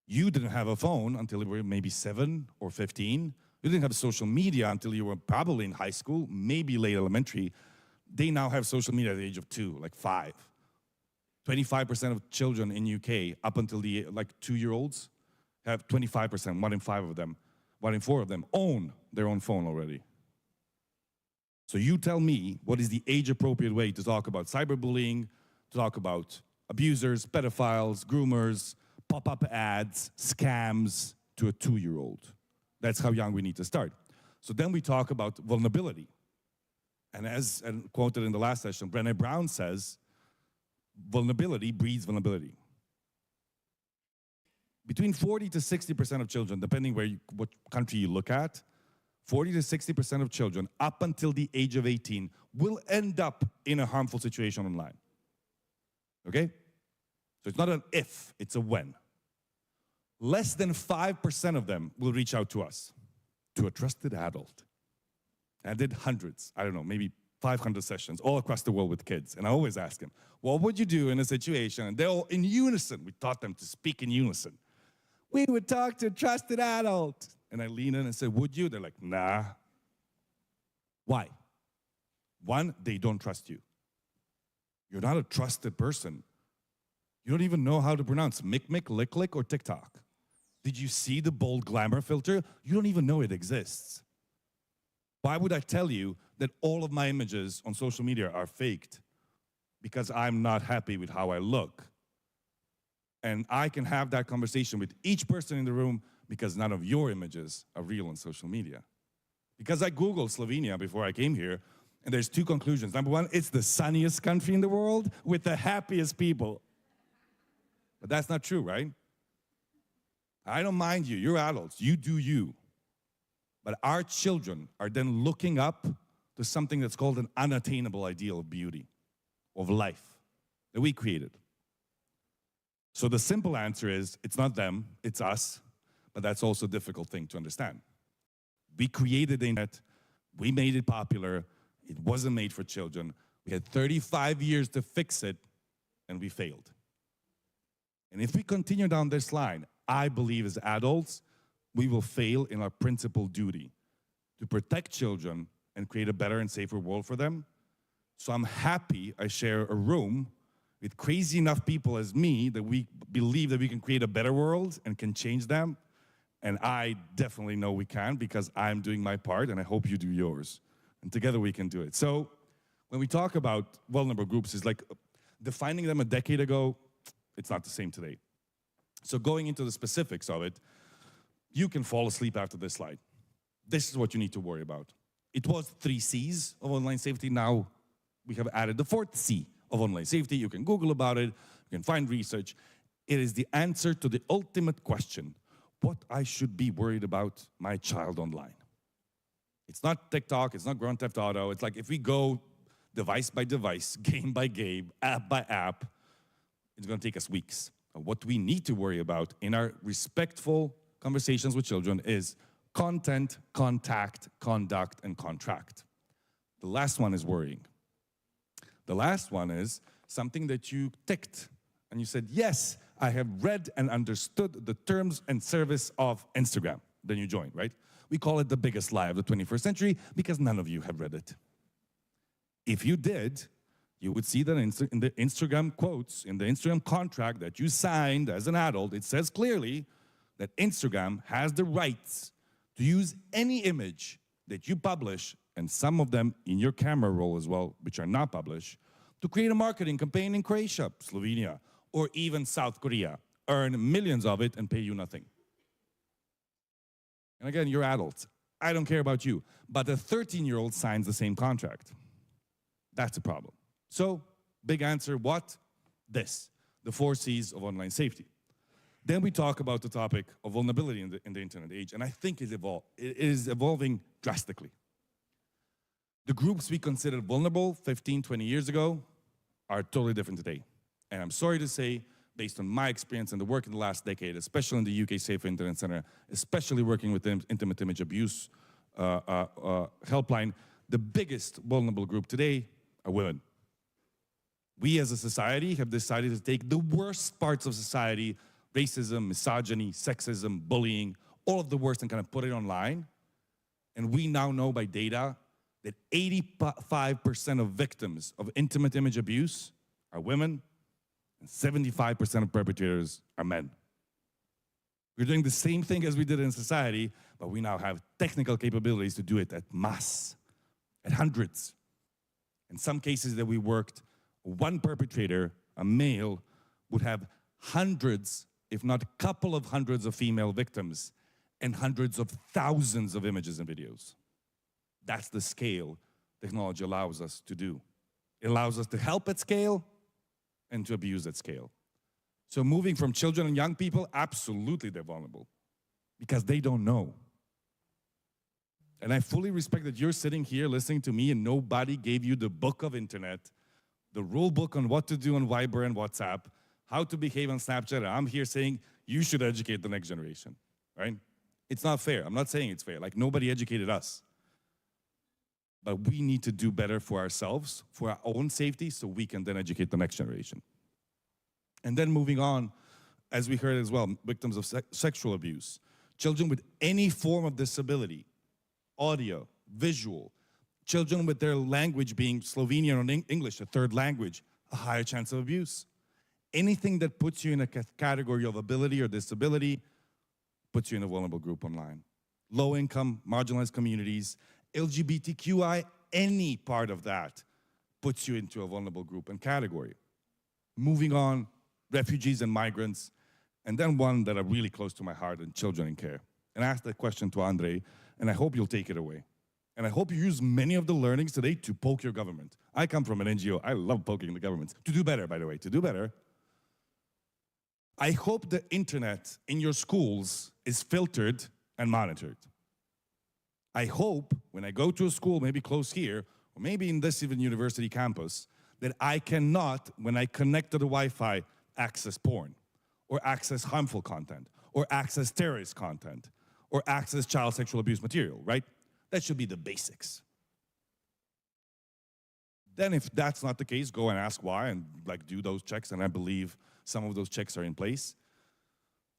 You didn't have a phone until you were maybe 7 or 15. You didn't have social media until you were probably in high school, maybe late elementary. They now have social media at the age of 2, like 5. 25% of children in UK, up until the 2-year-olds, have 25%, 1 in 5 of them, 1 in 4 of them own their own phone already. So you tell me, what is the age-appropriate way to talk about cyberbullying, to talk about abusers, pedophiles, groomers, pop-up ads, scams to a 2-year-old? That's how young we need to start. So then we talk about vulnerability. And as quoted in the last session, Brené Brown says, vulnerability breeds vulnerability. Between 40 to 60% of children, depending what country you look at, 40 to 60% of children up until the age of 18 will end up in a harmful situation online. Okay? So it's not an if, it's a when. Less than 5% of them will reach out to us, to a trusted adult. And I did hundreds, I don't know, maybe 500 sessions all across the world with kids. And I always ask them, what would you do in a situation? And they're all in unison. We taught them to speak in unison. We would talk to a trusted adult. And I lean in and say, would you? They're like, nah. Why? One, they don't trust you. You're not a trusted person. You don't even know how to pronounce Mick, Lick, Lick, or TikTok. Did you see the bold glamour filter? You don't even know it exists. Why would I tell you that all of my images on social media are faked? Because I'm not happy with how I look. And I can have that conversation with each person in the room because none of your images are real on social media. Because I Googled Slovenia before I came here, and there's 2 conclusions. Number 1, it's the sunniest country in the world with the happiest people. But that's not true, right? I don't mind you. You're adults. You do you. But our children are then looking up to something that's called an unattainable ideal of beauty, of life, that we created. So the simple answer is, it's not them, it's us, but that's also a difficult thing to understand. We created the internet, we made it popular, it wasn't made for children, we had 35 years to fix it, and we failed. And if we continue down this line, I believe as adults, we will fail in our principal duty to protect children and create a better and safer world for them. So I'm happy I share a room with crazy enough people as me that we believe that we can create a better world and can change them. And I definitely know we can because I'm doing my part and I hope you do yours. And together we can do it. So when we talk about vulnerable groups, it's like defining them a decade ago, it's not the same today. So going into the specifics of it, you can fall asleep after this slide. This is what you need to worry about. It was 3 C's of online safety. Now we have added the 4th C of online safety. You can Google about it. You can find research. It is the answer to the ultimate question, what I should be worried about my child online. It's not TikTok. It's not Grand Theft Auto. It's like if we go device by device, game by game, app by app, it's going to take us weeks. What we need to worry about in our respectful conversations with children is content, contact, conduct, and contract. The last one is worrying. The last one is something that you ticked and you said, yes, I have read and understood the terms and service of Instagram. Then you joined, right? We call it the biggest lie of the 21st century because none of you have read it. If you did, you would see that in the Instagram quotes, in the Instagram contract that you signed as an adult, it says clearly that Instagram has the rights to use any image that you publish, and some of them in your camera roll as well, which are not published, to create a marketing campaign in Croatia, Slovenia, or even South Korea, earn millions of it and pay you nothing. And again, you're adults. I don't care about you. But a 13-year-old signs the same contract. That's a problem. So, big answer, what? This, the 4 C's of online safety. Then we talk about the topic of vulnerability in the internet age, and I think it is evolving drastically. The groups we considered vulnerable 15, 20 years ago are totally different today. And I'm sorry to say, based on my experience and the work in the last decade, especially in the UK Safer Internet Centre, especially working with the intimate image abuse helpline, the biggest vulnerable group today are women. We as a society have decided to take the worst parts of society, racism, misogyny, sexism, bullying, all of the worst, and kind of put it online. And we now know by data that 85% of victims of intimate image abuse are women, and 75% of perpetrators are men. We're doing the same thing as we did in society, but we now have technical capabilities to do it at mass, at hundreds. In some cases that we worked, one perpetrator, a male, would have hundreds, if not a couple of hundreds of female victims and hundreds of thousands of images and videos. That's the scale technology allows us to do. It allows us to help at scale and to abuse at scale. So moving from children and young people, absolutely they're vulnerable because they don't know. And I fully respect that you're sitting here listening to me and nobody gave you the book of internet, the rule book on what to do on Viber and WhatsApp, how to behave on Snapchat. And I'm here saying you should educate the next generation, right? It's not fair. I'm not saying it's fair. Like nobody educated us. But we need to do better for ourselves, for our own safety, so we can then educate the next generation. And then moving on, as we heard as well, victims of sexual abuse, children with any form of disability, audio, visual, children with their language being Slovenian or English, a third language, a higher chance of abuse. Anything that puts you in a category of ability or disability puts you in a vulnerable group online. Low income, marginalized communities, LGBTQI, any part of that puts you into a vulnerable group and category. Moving on, refugees and migrants, and then one that are really close to my heart, and children in care. And I asked that question to Andre, and I hope you'll take it away. And I hope you use many of the learnings today to poke your government. I come from an NGO. I love poking the governments. To do better, by the way, to do better. I hope the internet in your schools is filtered and monitored. I hope when I go to a school, maybe close here, or maybe in this even university campus, that I cannot, when I connect to the Wi-Fi, access porn, or access harmful content, or access terrorist content, or access child sexual abuse material, right? That should be the basics. Then if that's not the case, go and ask why and like do those checks, and I believe some of those checks are in place.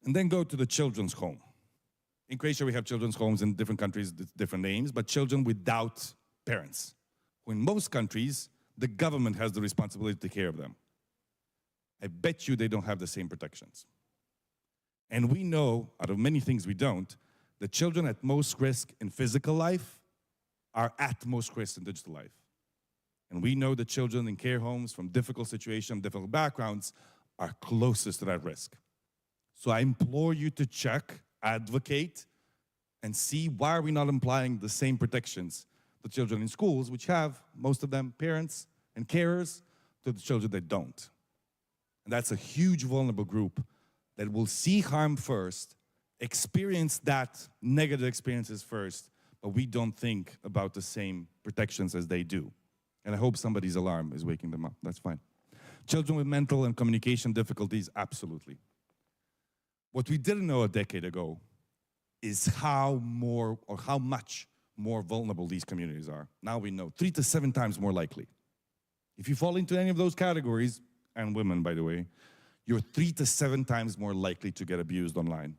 And then go to the children's home. In Croatia, we have children's homes in different countries, different names, but children without parents. In most countries, the government has the responsibility to take care of them. I bet you they don't have the same protections. And we know, out of many things we don't, the children at most risk in physical life are at most risk in digital life. And we know the children in care homes from difficult situations, difficult backgrounds, are closest to that risk. So I implore you to check, advocate, and see why are we not applying the same protections to children in schools, which have, most of them, parents and carers, to the children that don't. And that's a huge vulnerable group that will see harm first, experience that negative experiences first, but we don't think about the same protections as they do. And I hope somebody's alarm is waking them up. That's fine. Children with mental and communication difficulties, absolutely. What we didn't know a decade ago is how much more vulnerable these communities are. Now we know 3 to 7 times more likely. If you fall into any of those categories, and women, by the way, you're 3 to 7 times more likely to get abused online.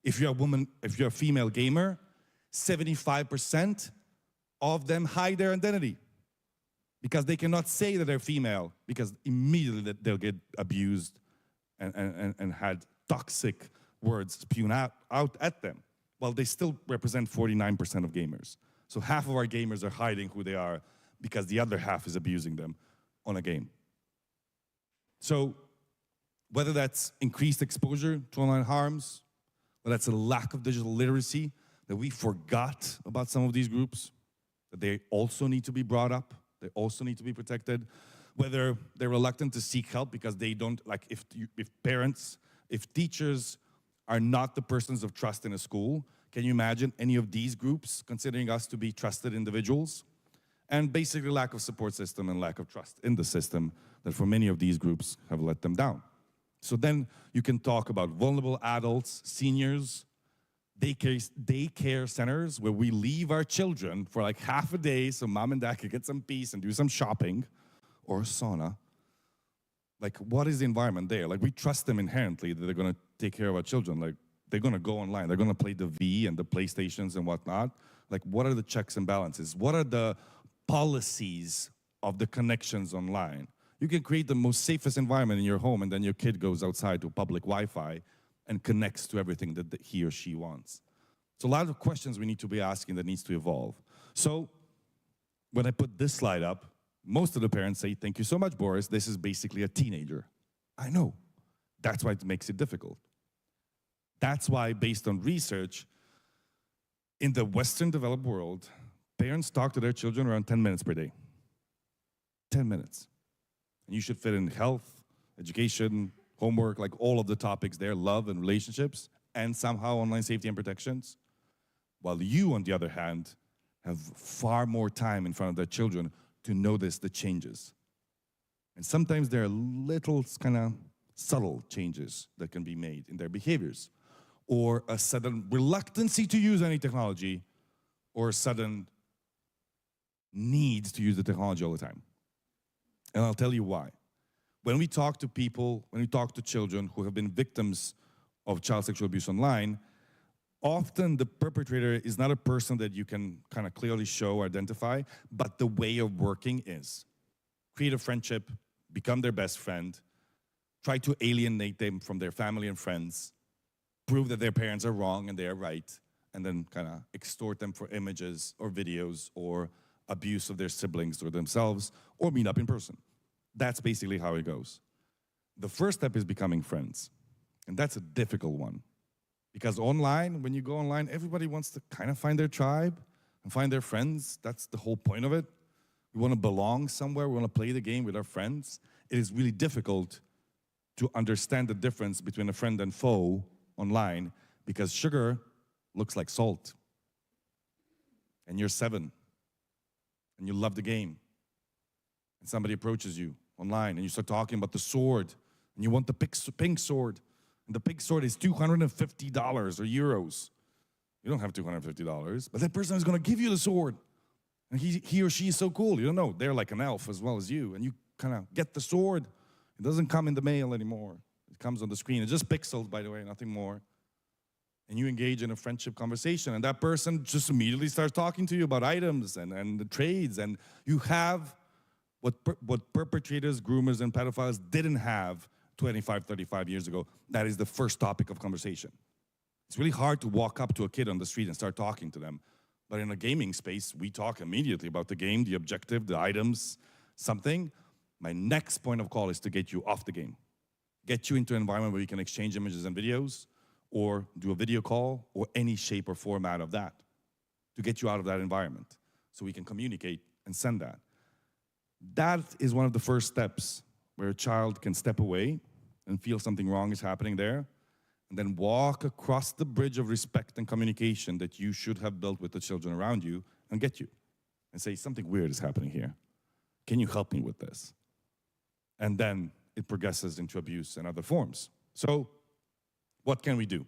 If you're a woman, if you're a female gamer, 75% of them hide their identity because they cannot say that they're female because immediately they'll get abused and had toxic words spewed out at them. Well, they still represent 49% of gamers. So half of our gamers are hiding who they are because the other half is abusing them on a game. So whether that's increased exposure to online harms, whether that's a lack of digital literacy, that we forgot about some of these groups, that they also need to be brought up, they also need to be protected, whether they're reluctant to seek help because they don't, like if parents, if teachers are not the persons of trust in a school, can you imagine any of these groups considering us to be trusted individuals? And basically lack of support system and lack of trust in the system that for many of these groups have let them down. So then you can talk about vulnerable adults, seniors, daycare centers where we leave our children for like half a day so mom and dad can get some peace and do some shopping, or a sauna. Like, what is the environment there? Like, we trust them inherently that they're going to take care of our children. Like, they're going to go online. They're going to play the V and the PlayStations and whatnot. Like, what are the checks and balances? What are the policies of the connections online? You can create the most safest environment in your home, and then your kid goes outside to public Wi-Fi and connects to everything that he or she wants. So a lot of questions we need to be asking that needs to evolve. So when I put this slide up, most of the parents say, thank you so much, Boris. This is basically a teenager. I know. That's why it makes it difficult. That's why, based on research, in the Western developed world, parents talk to their children around 10 minutes per day. 10 minutes. And you should fit in health, education, homework, like all of the topics there, love and relationships, and somehow online safety and protections. While you, on the other hand, have far more time in front of their children to notice the changes. And sometimes there are little kind of subtle changes that can be made in their behaviors, or a sudden reluctancy to use any technology, or a sudden need to use the technology all the time. And I'll tell you why. When we talk to people, when we talk to children who have been victims of child sexual abuse online, often the perpetrator is not a person that you can kind of clearly show or identify, but the way of working is. Create a friendship, become their best friend, try to alienate them from their family and friends, prove that their parents are wrong and they are right, and then kind of extort them for images or videos or abuse of their siblings or themselves, or meet up in person. That's basically how it goes. The first step is becoming friends, and that's a difficult one. Because online, when you go online, everybody wants to kind of find their tribe and find their friends. That's the whole point of it. We want to belong somewhere. We want to play the game with our friends. It is really difficult to understand the difference between a friend and foe online because sugar looks like salt. And you're 7. And you love the game. And somebody approaches you online and you start talking about the sword. And you want the pink sword. And the pink sword is $250 or euros. You don't have $250, but that person is going to give you the sword. And he or she is so cool. You don't know, they're like an elf as well as you. And you kind of get the sword. It doesn't come in the mail anymore. It comes on the screen. It's just pixels, by the way, nothing more. And you engage in a friendship conversation. And that person just immediately starts talking to you about items and the trades. And you have what perpetrators, groomers, and pedophiles didn't have 25, 35 years ago. That is the first topic of conversation. It's really hard to walk up to a kid on the street and start talking to them. But in a gaming space, we talk immediately about the game, the objective, the items, something. My next point of call is to get you off the game. Get you into an environment where you can exchange images and videos, or do a video call, or any shape or format of that, to get you out of that environment so we can communicate and send that. That is one of the first steps where a child can step away and feel something wrong is happening there, and then walk across the bridge of respect and communication that you should have built with the children around you and get you and say, something weird is happening here. Can you help me with this? And then it progresses into abuse and other forms. So what can we do?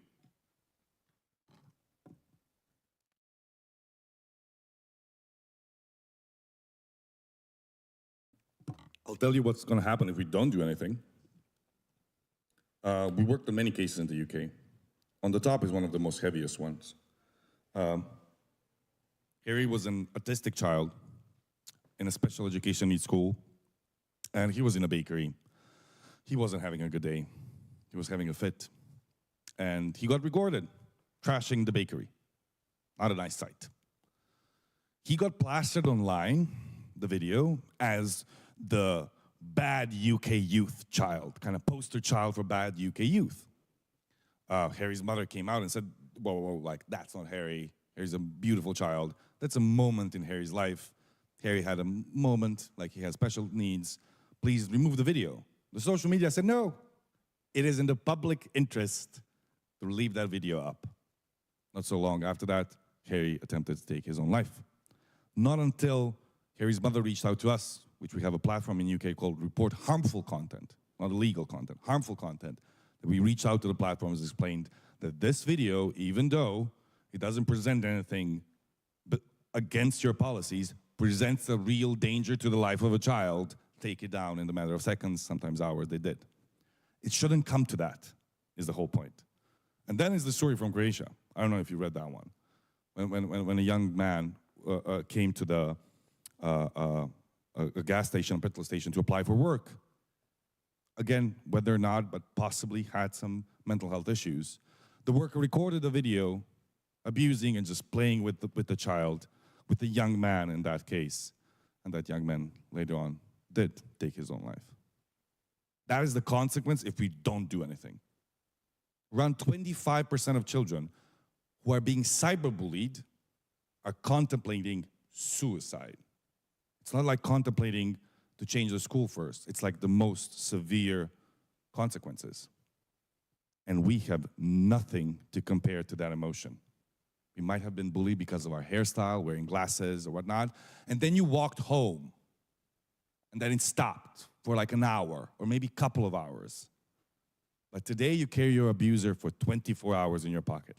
I'll tell you what's going to happen if we don't do anything. We worked on many cases in the UK. On the top is one of the most heaviest ones. Harry was an autistic child in a special education needs school, and he was in a bakery. He wasn't having a good day. He was having a fit. and he got recorded trashing the bakery. Not a nice sight. He got plastered online, the video, as the bad UK youth child, kind of poster child for bad UK youth. Harry's mother came out and said, whoa, whoa, like, that's not Harry. Harry's a beautiful child. That's a moment in Harry's life. Harry had a moment, like he has special needs. Please remove the video. The social media said, no, it is in the public interest to leave that video up. Not so long after that, Harry attempted to take his own life. Not until Harry's mother reached out to us, which we have a platform in UK called Report Harmful Content, not illegal content, harmful content, that we reached out to the platforms and explained that this video, even though it doesn't present anything but against your policies, presents a real danger to the life of a child, take it down in a matter of seconds, sometimes hours. They did. It shouldn't come to that, is the whole point. And then is the story from Croatia. I don't know if you read that one. When a young man came to the a gas station, a petrol station, to apply for work. Again, whether or not, but possibly had some mental health issues. The worker recorded a video abusing and just playing with the child, with the young man in that case. And that young man later on did take his own life. That is the consequence if we don't do anything. Around 25% of children who are being cyberbullied are contemplating suicide. It's not like contemplating to change the school first. It's like the most severe consequences. And we have nothing to compare to that emotion. We might have been bullied because of our hairstyle, wearing glasses or whatnot, and then you walked home, and then it stopped for like an hour or maybe a couple of hours. But today you carry your abuser for 24 hours in your pocket.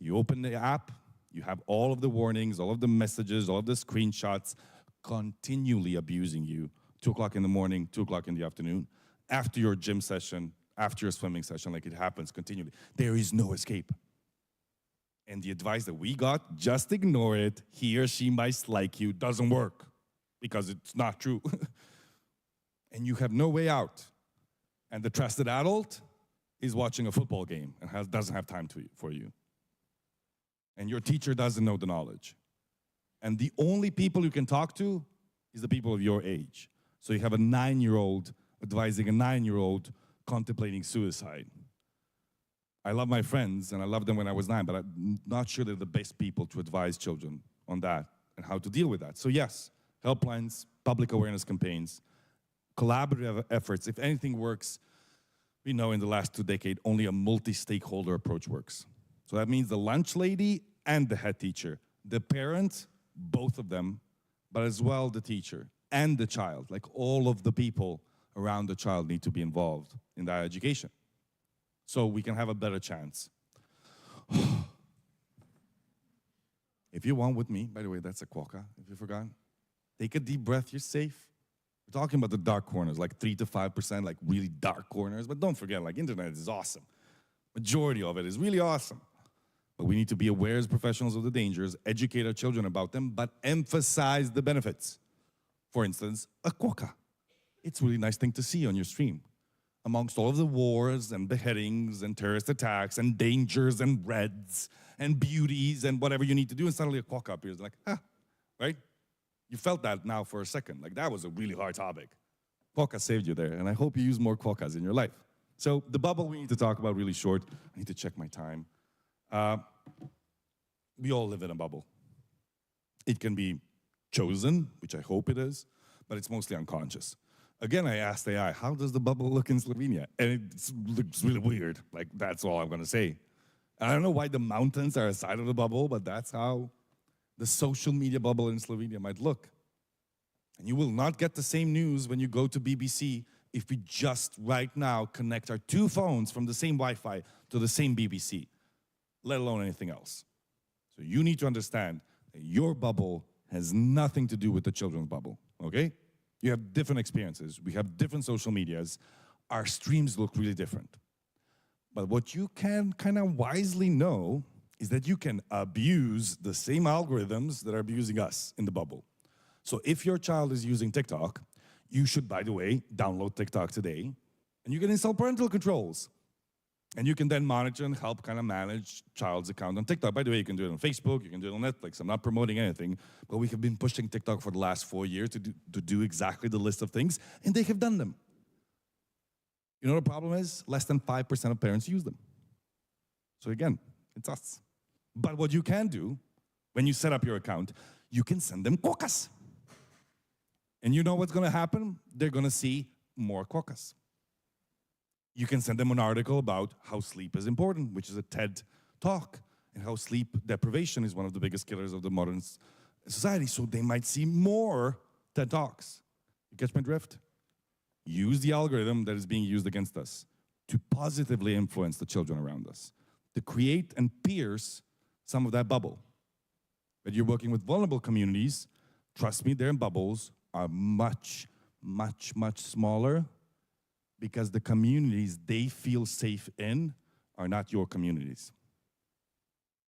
You open the app, you have all of the warnings, all of the messages, all of the screenshots continually abusing you. 2 o'clock in the morning, 2 o'clock in the afternoon, after your gym session, after your swimming session, like it happens continually. There is no escape. And the advice that we got, just ignore it, he or she might like you, doesn't work because it's not true. And you have no way out. And the trusted adult is watching a football game and doesn't have time for you. And your teacher doesn't know the knowledge. And the only people you can talk to is the people of your age. So you have a 9-year-old advising a 9-year-old contemplating suicide. I love my friends, and I loved them when I was 9, but I'm not sure they're the best people to advise children on that and how to deal with that. So yes, helplines, public awareness campaigns, collaborative efforts. If anything works, we know in the last 2 decades, only a multi-stakeholder approach works. So that means the lunch lady and the head teacher, the parent, both of them, but as well the teacher and the child, like all of the people around the child need to be involved in that education. So we can have a better chance. If you want with me, by the way, that's a quokka, if you forgot. Take a deep breath, you're safe. We're talking about the dark corners, like 3 to 5%, like really dark corners. But don't forget, like internet is awesome. Majority of it is really awesome. But we need to be aware as professionals of the dangers, educate our children about them, but emphasize the benefits. For instance, a quokka. It's a really nice thing to see on your stream. Amongst all of the wars and beheadings and terrorist attacks and dangers and reds and beauties and whatever you need to do, and suddenly a quokka appears, like, right? You felt that now for a second, like that was a really hard topic. Quokka saved you there, and I hope you use more quokkas in your life. So the bubble we need to talk about really short. I need to check my time. We all live in a bubble. It can be chosen, which I hope it is, but it's mostly unconscious. Again, I asked AI, how does the bubble look in Slovenia? And it looks really weird. Like, that's all I'm going to say. I don't know why the mountains are aside of the bubble, but that's how the social media bubble in Slovenia might look. And you will not get the same news when you go to BBC if we just right now connect our 2 phones from the same Wi-Fi to the same BBC, let alone anything else. So you need to understand that your bubble has nothing to do with the children's bubble, okay? You have different experiences. We have different social medias. Our streams look really different. But what you can kind of wisely know is that you can abuse the same algorithms that are abusing us in the bubble. So if your child is using TikTok, you should, by the way, download TikTok today, and you can install parental controls. And you can then monitor and help kind of manage child's account on TikTok. By the way, you can do it on Facebook, you can do it on Netflix. I'm not promoting anything, but we have been pushing TikTok for the last 4 years to do exactly the list of things, and they have done them. You know what the problem is? Less than 5% of parents use them. So again, it's us. But what you can do, when you set up your account, you can send them quokkas. And you know what's going to happen? They're going to see more quokkas. You can send them an article about how sleep is important, which is a TED talk, and how sleep deprivation is one of the biggest killers of the modern society. So they might see more TED talks. You catch my drift? Use the algorithm that is being used against us to positively influence the children around us, to create and pierce some of that bubble. But you're working with vulnerable communities, trust me, their bubbles are much, much, much smaller, because the communities they feel safe in are not your communities.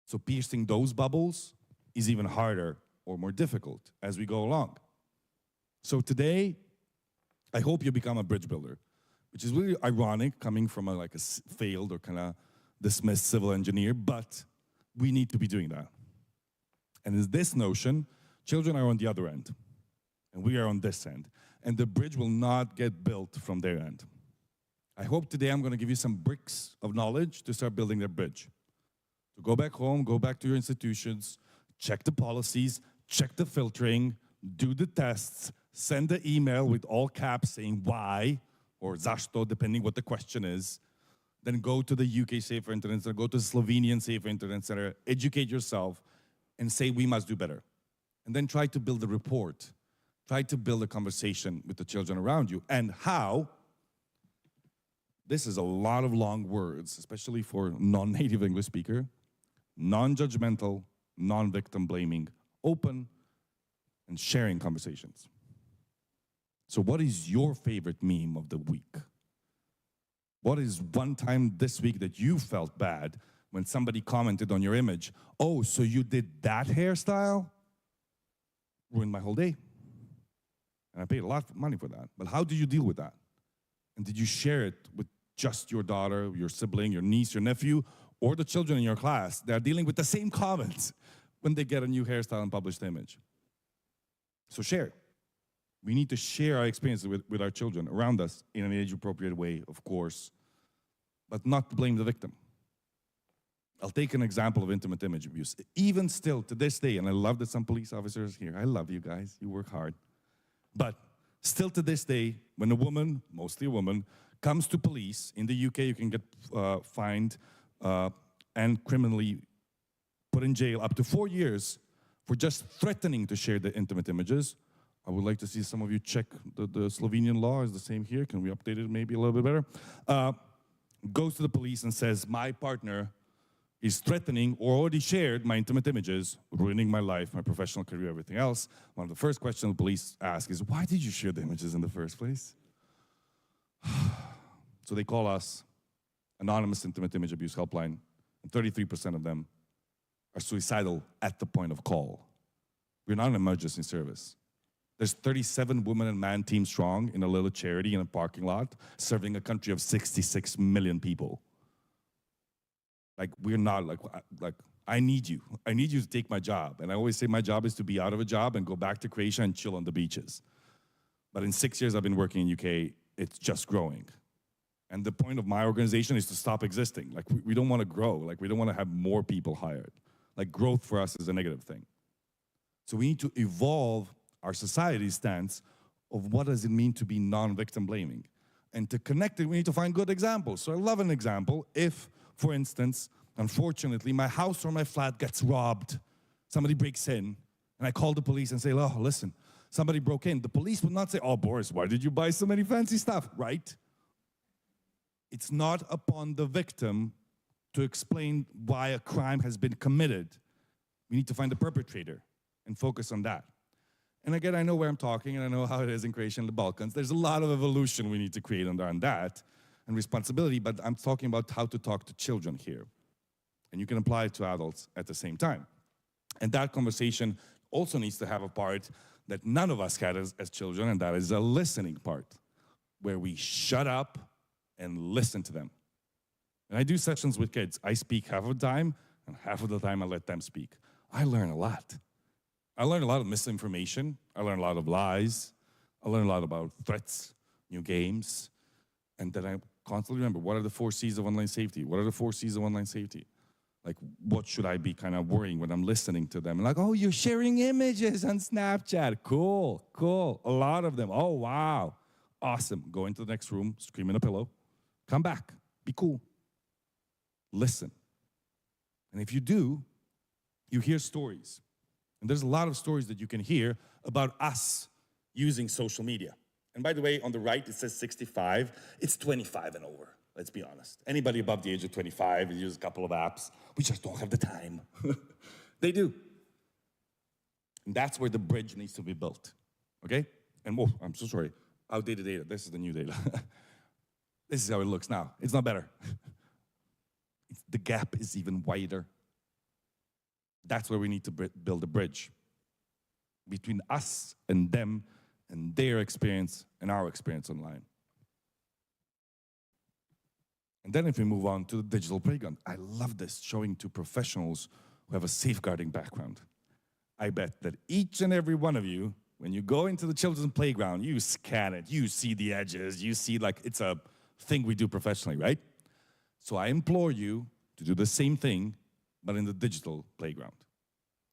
So piercing those bubbles is even harder or more difficult as we go along. So today, I hope you become a bridge builder, which is really ironic coming from a failed or kind of dismissed civil engineer, but we need to be doing that. And is this notion, children are on the other end, and we are on this end, and the bridge will not get built from their end. I hope today I'm going to give you some bricks of knowledge to start building that bridge. To go back home, go back to your institutions, check the policies, check the filtering, do the tests, send the email with all caps saying why, or zašto, depending what the question is. Then go to the UK Safer Internet Center, go to the Slovenian Safer Internet Center, educate yourself, and say we must do better. And then try to build a report. Try to build a conversation with the children around you. And how? This is a lot of long words, especially for non-native English speaker. Non-judgmental, non-victim blaming, open, and sharing conversations. So what is your favorite meme of the week? What is one time this week that you felt bad when somebody commented on your image? Oh, so you did that hairstyle? Ruined my whole day. And I paid a lot of money for that. But how did you deal with that? And did you share it with just your daughter, your sibling, your niece, your nephew, or the children in your class that are dealing with the same comments when they get a new hairstyle and published image? So share. We need to share our experiences with our children around us in an age-appropriate way, of course, but not to blame the victim. I'll take an example of intimate image abuse. Even still, to this day, and I love that some police officers here, I love you guys, you work hard, but still to this day, when a woman, mostly a woman, comes to police, in the UK you can get fined and criminally put in jail up to 4 years for just threatening to share the intimate images. I would like to see some of you check the Slovenian law is the same here. Can we update it maybe a little bit better? Goes to the police and says, my partner is threatening or already shared my intimate images, ruining my life, my professional career, everything else. One of the first questions the police ask is, why did you share the images in the first place? So they call us anonymous intimate image abuse helpline, and 33% of them are suicidal at the point of call. We're not an emergency service. There's 37 women and man teams strong in a little charity in a parking lot, serving a country of 66 million people. Like, we're not, like I need you. I need you to take my job. And I always say my job is to be out of a job and go back to Croatia and chill on the beaches. But in 6 years I've been working in UK, it's just growing. And the point of my organization is to stop existing. Like, we don't want to grow. Like, we don't want to have more people hired. Like, growth for us is a negative thing. So we need to evolve our society's stance of what does it mean to be non-victim blaming. And to connect it, we need to find good examples. So I love an example. If, for instance, unfortunately, my house or my flat gets robbed, somebody breaks in, and I call the police and say, oh, listen, somebody broke in. The police would not say, oh, Boris, why did you buy so many fancy stuff, right? It's not upon the victim to explain why a crime has been committed. We need to find the perpetrator and focus on that. And again, I know where I'm talking, and I know how it is in Croatia and the Balkans. There's a lot of evolution we need to create on that, and responsibility, but I'm talking about how to talk to children here. And you can apply it to adults at the same time. And that conversation also needs to have a part that none of us had as children, and that is a listening part, where we shut up and listen to them. When I do sessions with kids, I speak half of the time, and half of the time I let them speak. I learn a lot. I learn a lot of misinformation. I learn a lot of lies. I learn a lot about threats, new games. And then I constantly remember, what are the 4 C's of online safety? What are the 4 C's of online safety? Like, what should I be kind of worrying when I'm listening to them? Like, oh, you're sharing images on Snapchat. Cool, cool. A lot of them. Oh, wow. Awesome. Go into the next room, scream in a pillow. Come back. Be cool. Listen. And if you do, you hear stories. And there's a lot of stories that you can hear about us using social media. And by the way, on the right, it says 65. It's 25 and over, let's be honest. Anybody above the age of 25 uses a couple of apps. We just don't have the time. They do. And that's where the bridge needs to be built, okay? And oh, I'm so sorry. Outdated data. This is the new data. This is how it looks now. It's not better. The gap is even wider. That's where we need to build a bridge between us and them and their experience and our experience online. And then if we move on to the digital playground, I love this, showing to professionals who have a safeguarding background. I bet that each and every one of you, when you go into the children's playground, you scan it, you see the edges, you see like it's a thing we do professionally, right? So I implore you to do the same thing, but in the digital playground.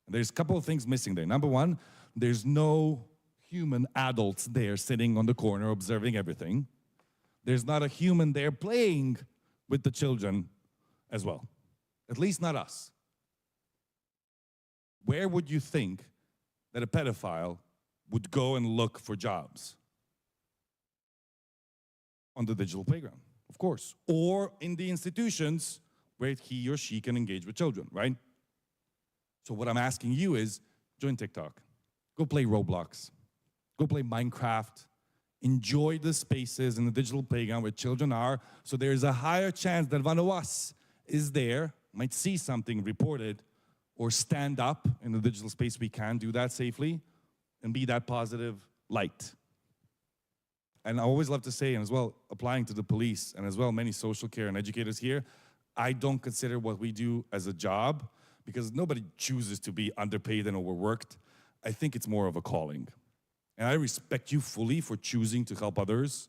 And there's a couple of things missing there. Number one, there's no human adults there sitting on the corner observing everything. There's not a human there playing with the children as well. At least not us. Where would you think that a pedophile would go and look for jobs? On the digital playground, of course. Or in the institutions where he or she can engage with children, right? So what I'm asking you is, join TikTok. Go play Roblox. Go play Minecraft. Enjoy the spaces in the digital playground where children are, so there's a higher chance that one of us is there, might see something reported, or stand up in the digital space. We can do that safely and be that positive light. And I always love to say, and as well, applying to the police, and as well many social care and educators here, I don't consider what we do as a job, because nobody chooses to be underpaid and overworked. I think it's more of a calling. And I respect you fully for choosing to help others,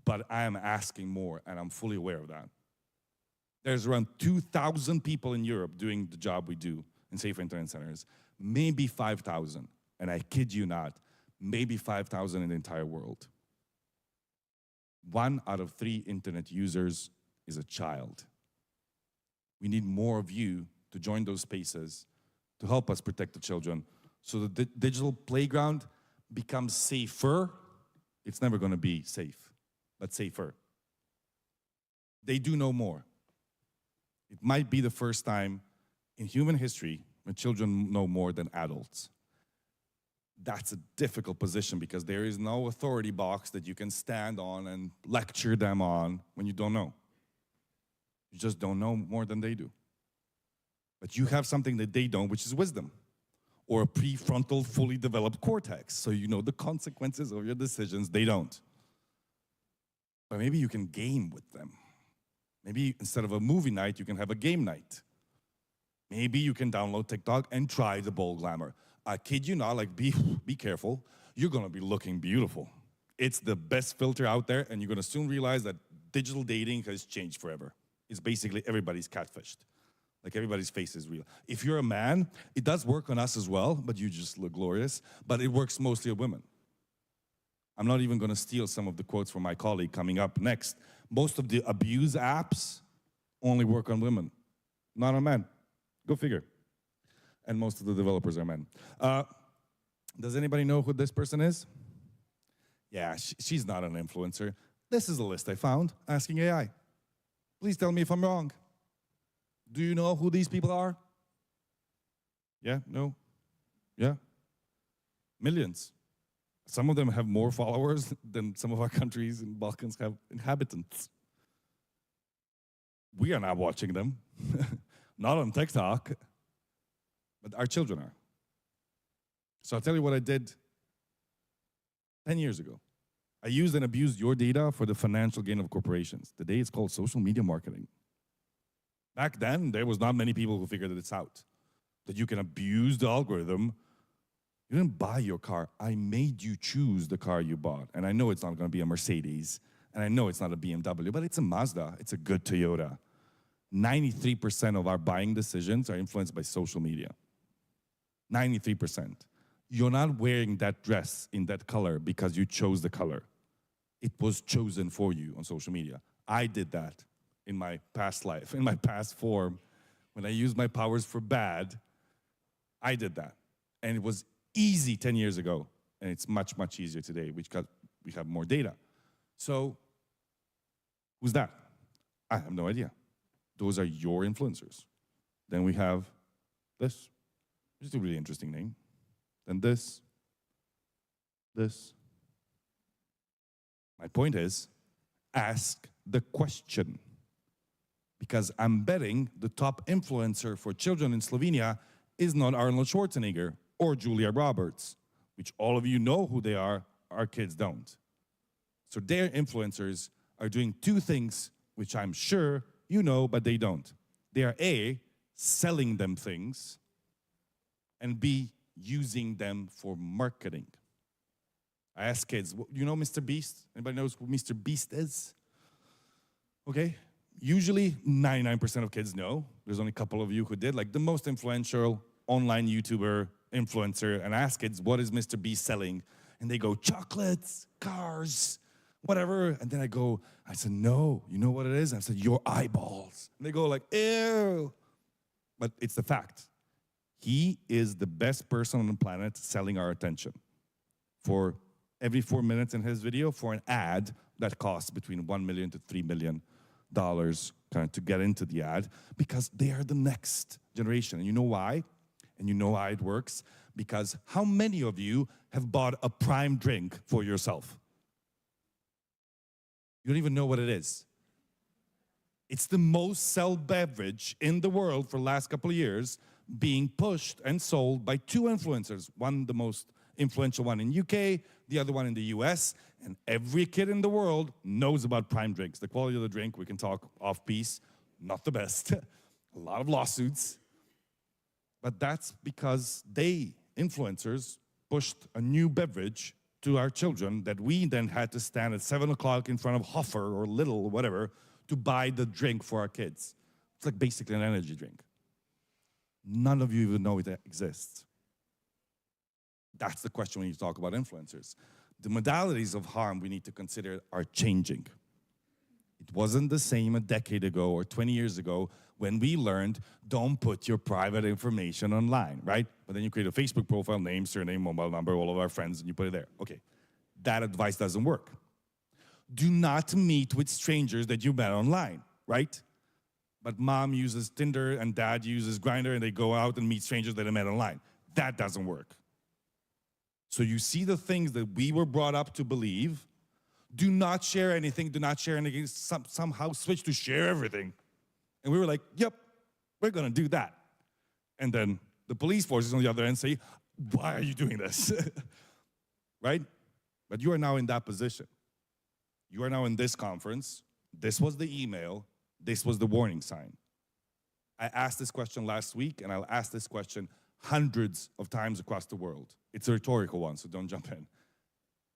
but I am asking more, and I'm fully aware of that. There's around 2,000 people in Europe doing the job we do in safe internet centers, maybe 5,000, and I kid you not, maybe 5,000 in the entire world. 1 out of 3 internet users is a child. We need more of you to join those spaces to help us protect the children, so the digital playground becomes safer. It's never going to be safe, but safer. They do know more. It might be the first time in human history when children know more than adults. That's a difficult position, because there is no authority box that you can stand on and lecture them on when you don't know. You just don't know more than they do. But you have something that they don't, which is wisdom, or a prefrontal, fully developed cortex, so you know the consequences of your decisions. They don't. But maybe you can game with them. Maybe instead of a movie night, you can have a game night. Maybe you can download TikTok and try the bold glamour. I kid you not, like, be careful. You're gonna be looking beautiful. It's the best filter out there, and you're gonna soon realize that digital dating has changed forever. It's basically everybody's catfished. Like, everybody's face is real. If you're a man, it does work on us as well, but you just look glorious. But it works mostly on women. I'm not even gonna steal some of the quotes from my colleague coming up next. Most of the abuse apps only work on women, not on men. Go figure. And most of the developers are men. Does anybody know who this person is? Yeah, she's not an influencer. This is a list I found asking AI. Please tell me if I'm wrong. Do you know who these people are? Yeah? No? Yeah? Millions. Some of them have more followers than some of our countries in Balkans have inhabitants. We are not watching them. Not on TikTok. But our children are. So I'll tell you what I did 10 years ago. I used and abused your data for the financial gain of corporations. Today it's called social media marketing. Back then, there was not many people who figured this out, that you can abuse the algorithm. You didn't buy your car. I made you choose the car you bought. And I know it's not going to be a Mercedes, and I know it's not a BMW, but it's a Mazda. It's a good Toyota. 93% of our buying decisions are influenced by social media. 93%. You're not wearing that dress in that color because you chose the color. It was chosen for you on social media. I did that in my past life, in my past form. When I used my powers for bad, I did that. And it was easy 10 years ago, and it's much, much easier today because we have more data. So, who's that? I have no idea. Those are your influencers. Then we have this, which is a really interesting name. Then this. My point is, ask the question. Because I'm betting the top influencer for children in Slovenia is not Arnold Schwarzenegger or Julia Roberts, which all of you know who they are, our kids don't. So their influencers are doing two things which I'm sure you know, but they don't. They are A, selling them things, and B, using them for marketing. I ask kids, you know Mr. Beast? Anybody knows who Mr. Beast is? Okay. Usually 99% of kids know. There's only a couple of you who did. Like the most influential online YouTuber, influencer, and I ask kids, what is Mr. Beast selling? And they go, chocolates, cars, whatever. And then I said, no, you know what it is? And I said, your eyeballs. And they go like, ew. But it's the fact. He is the best person on the planet selling our attention. For every 4 minutes in his video, for an ad that costs between $1 million to $3 million kind of to get into the ad, because they are the next generation. And you know why? And you know why it works? Because how many of you have bought a prime drink for yourself? You don't even know what it is. It's the most sold beverage in the world for the last couple of years, being pushed and sold by two influencers. One, the most influential one in UK, the other one in the US, and every kid in the world knows about prime drinks. The quality of the drink, we can talk off-piece, not the best. A lot of lawsuits. But that's because they, influencers, pushed a new beverage to our children that we then had to stand at 7 o'clock in front of Hoffer or Lidl or whatever to buy the drink for our kids. It's like basically an energy drink. None of you even know it exists. That's the question when you talk about influencers. The modalities of harm we need to consider are changing. It wasn't the same a decade ago or 20 years ago when we learned, don't put your private information online, right? But then you create a Facebook profile, name, surname, mobile number, all of our friends, and you put it there. Okay, that advice doesn't work. Do not meet with strangers that you met online, right? But mom uses Tinder and dad uses Grindr and they go out and meet strangers that they met online. That doesn't work. So you see the things that we were brought up to believe. Do not share anything, do not share anything. Somehow switch to share everything. And we were like, yep, we're gonna do that. And then the police forces on the other end say, why are you doing this? Right? But you are now in that position. You are now in this conference. This was the email. This was the warning sign. I asked this question last week, and I'll ask this question hundreds of times across the world. It's a rhetorical one, so don't jump in.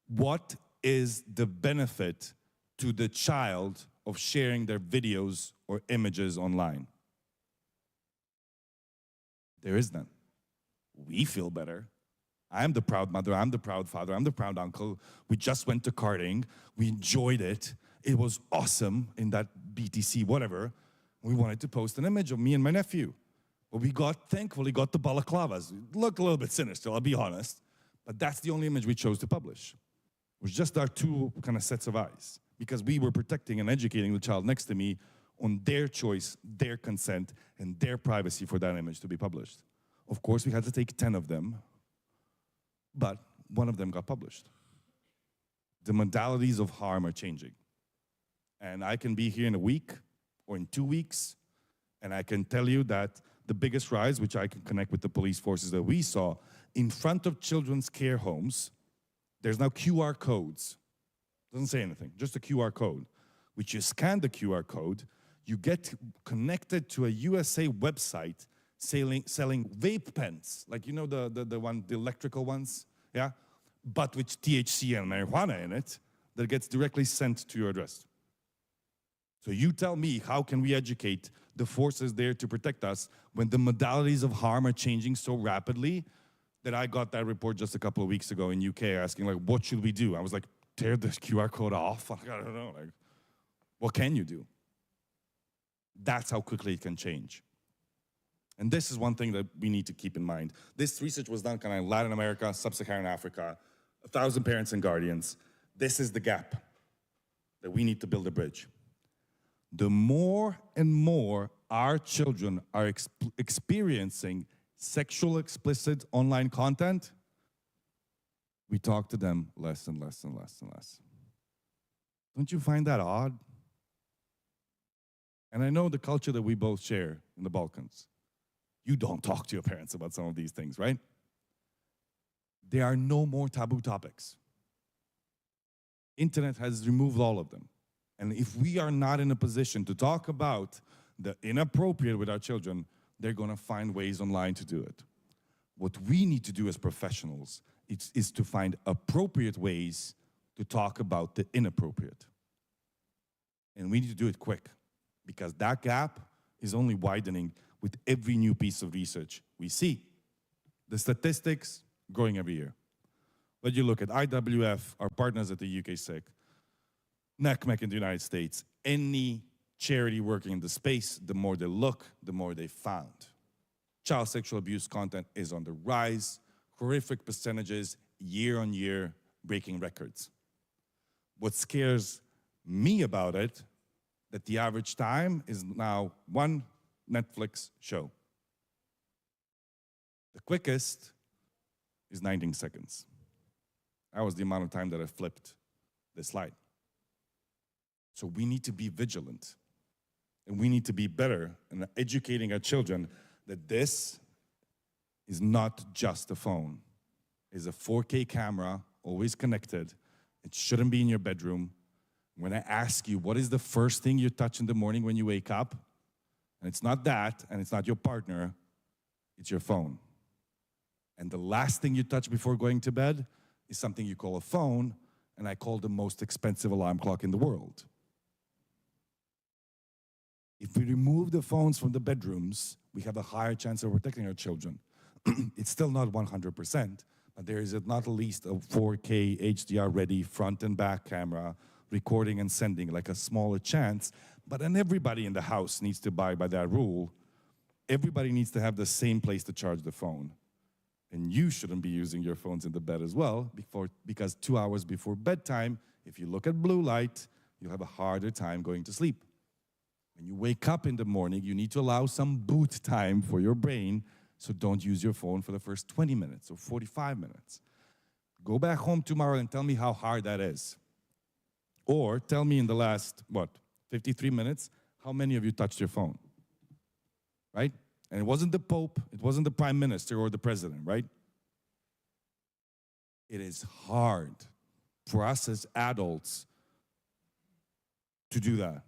What is the benefit to the child of sharing their videos or images online? There is none. We feel better. I'm the proud mother, I'm the proud father, I'm the proud uncle. We just went to karting. We enjoyed it. It was awesome in that BTC, whatever. We wanted to post an image of me and my nephew. But we thankfully got the balaclavas. It looked a little bit sinister, I'll be honest. But that's the only image we chose to publish. It was just our two kind of sets of eyes. Because we were protecting and educating the child next to me on their choice, their consent, and their privacy for that image to be published. Of course, we had to take 10 of them, but one of them got published. The modalities of harm are changing. And I can be here in a week or in 2 weeks, and I can tell you that the biggest rise, which I can connect with the police forces that we saw, in front of children's care homes, there's now QR codes. Doesn't say anything, just a QR code, which you scan the QR code, You get connected to a USA website selling vape pens, like you know the electrical ones, yeah, but with THC and marijuana in it, that gets directly sent to your address. So you tell me, how can we educate the forces there to protect us when the modalities of harm are changing so rapidly that I got that report just a couple of weeks ago in UK asking, like, what should we do? I was like, tear this QR code off? I don't know, like, what can you do? That's how quickly it can change. And this is one thing that we need to keep in mind. This research was done kind of in Latin America, Sub-Saharan Africa, 1,000 parents and guardians. This is the gap that we need to build a bridge. The more and more our children are experiencing sexual explicit online content, we talk to them less and less and less and less. Don't you find that odd? And I know the culture that we both share in the Balkans. You don't talk to your parents about some of these things, right? There are no more taboo topics. Internet has removed all of them. And if we are not in a position to talk about the inappropriate with our children, they're going to find ways online to do it. What we need to do as professionals is to find appropriate ways to talk about the inappropriate. And we need to do it quick, because that gap is only widening with every new piece of research we see. The statistics growing every year. But you look at IWF, our partners at the UK SIG, NACMEC in the United States, any charity working in the space, the more they look, the more they found. Child sexual abuse content is on the rise, horrific percentages, year on year, breaking records. What scares me about it, that the average time is now one Netflix show. The quickest is 19 seconds. That was the amount of time that I flipped the slide. So we need to be vigilant, and we need to be better in educating our children that this is not just a phone. It's a 4K camera, always connected. It shouldn't be in your bedroom. When I ask you, what is the first thing you touch in the morning when you wake up? And it's not that, and it's not your partner, it's your phone. And the last thing you touch before going to bed is something you call a phone, and I call the most expensive alarm clock in the world. If we remove the phones from the bedrooms, we have a higher chance of protecting our children. It's still not 100%, but there is not at least a 4K HDR-ready front and back camera recording and sending, like a smaller chance. But then everybody in the house needs to abide by that rule. Everybody needs to have the same place to charge the phone. And you shouldn't be using your phones in the bed as well, because 2 hours before bedtime, if you look at blue light, you'll have a harder time going to sleep. When you wake up in the morning, you need to allow some boot time for your brain, so don't use your phone for the first 20 minutes or 45 minutes. Go back home tomorrow and tell me how hard that is. Or tell me in the last, 53 minutes, how many of you touched your phone, right? And it wasn't the Pope, it wasn't the Prime Minister or the President, right? It is hard for us as adults to do that.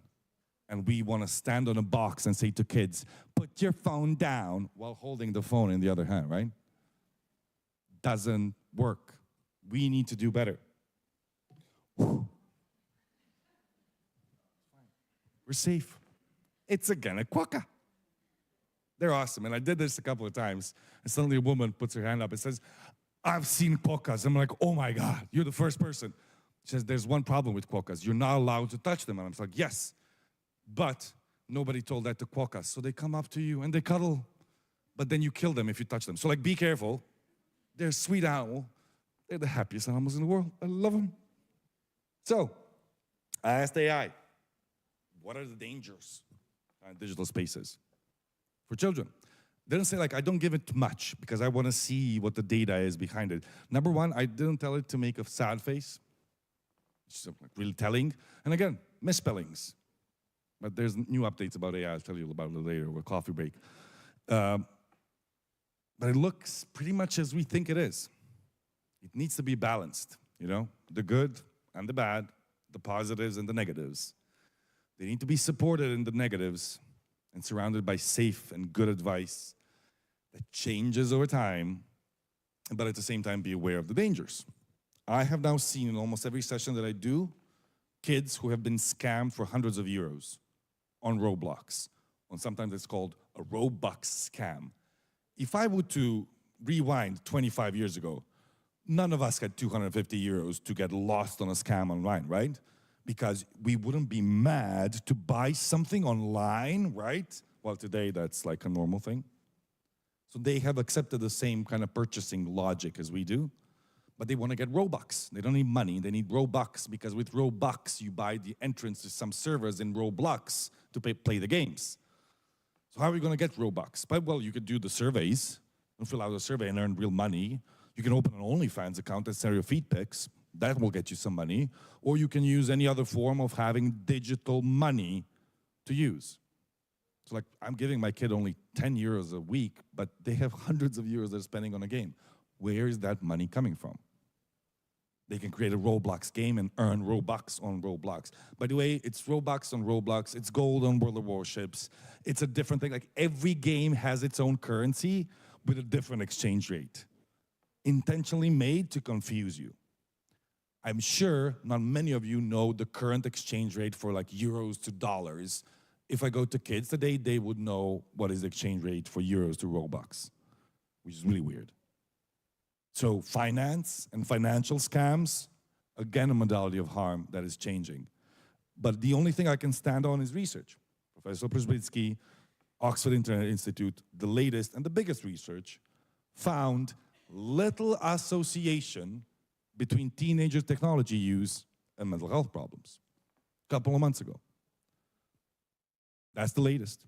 And we want to stand on a box and say to kids, put your phone down, while holding the phone in the other hand, right? Doesn't work. We need to do better. Whew. We're safe. It's again a quokka. They're awesome. And I did this a couple of times. And suddenly a woman puts her hand up and says, I've seen quokkas. I'm like, oh my God, you're the first person. She says, there's one problem with quokkas. You're not allowed to touch them. And I'm like, yes. But nobody told that to quokkas. So they come up to you and they cuddle. But then you kill them if you touch them. So like, be careful. They're a sweet animal. They're the happiest animals in the world. I love them. So I asked AI, what are the dangers in digital spaces for children? They didn't say, like, I don't give it much because I want to see what the data is behind it. Number one, I didn't tell it to make a sad face. It's really telling. And again, misspellings. But there's new updates about AI. I'll tell you about it later with coffee break. But it looks pretty much as we think it is. It needs to be balanced, you know? The good and the bad, the positives and the negatives. They need to be supported in the negatives and surrounded by safe and good advice that changes over time, but at the same time be aware of the dangers. I have now seen in almost every session that I do, kids who have been scammed for hundreds of euros on Roblox. And sometimes it's called a Robux scam. If I were to rewind 25 years ago, none of us had 250 euros to get lost on a scam online, right? Because we wouldn't be mad to buy something online, right? Well, today that's like a normal thing. So they have accepted the same kind of purchasing logic as we do, but they want to get Robux. They don't need money, they need Robux, because with Robux, you buy the entrance to some servers in Roblox to play the games. So how are we going to get Robux? But, well, you could do the surveys and fill out a survey and earn real money. You can open an OnlyFans account and sell your feed pics. That will get you some money. Or you can use any other form of having digital money to use. So, like, I'm giving my kid only 10 euros a week, but they have hundreds of euros they're spending on a game. Where is that money coming from? They can create a Roblox game and earn Robux on Roblox. By the way, it's Robux on Roblox, it's gold on World of Warships. It's a different thing. Like, every game has its own currency with a different exchange rate, intentionally made to confuse you. I'm sure not many of you know the current exchange rate for like euros to dollars. If I go to kids today, they would know what is the exchange rate for euros to Robux, which is really weird. So finance and financial scams, again, a modality of harm that is changing. But the only thing I can stand on is research. Professor Przybylski, Oxford Internet Institute, the latest and the biggest research, found little association between teenagers' technology use and mental health problems a couple of months ago. That's the latest.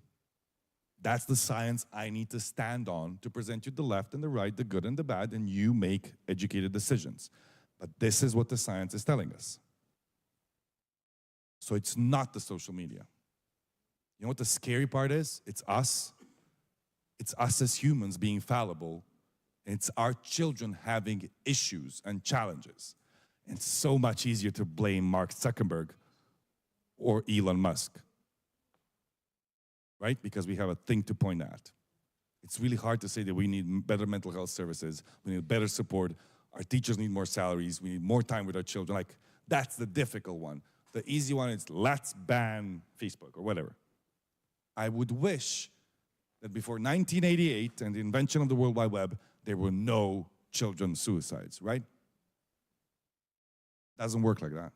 That's the science I need to stand on to present you the left and the right, the good and the bad, and you make educated decisions. But this is what the science is telling us. So it's not the social media. You know what the scary part is? It's us. It's us as humans being fallible. It's our children having issues and challenges. It's so much easier to blame Mark Zuckerberg or Elon Musk, right? Because we have a thing to point at. It's really hard to say that we need better mental health services, we need better support, our teachers need more salaries, we need more time with our children. Like, that's the difficult one. The easy one is let's ban Facebook or whatever. I would wish that before 1988 and the invention of the World Wide Web, there were no children's suicides, right? Doesn't work like that.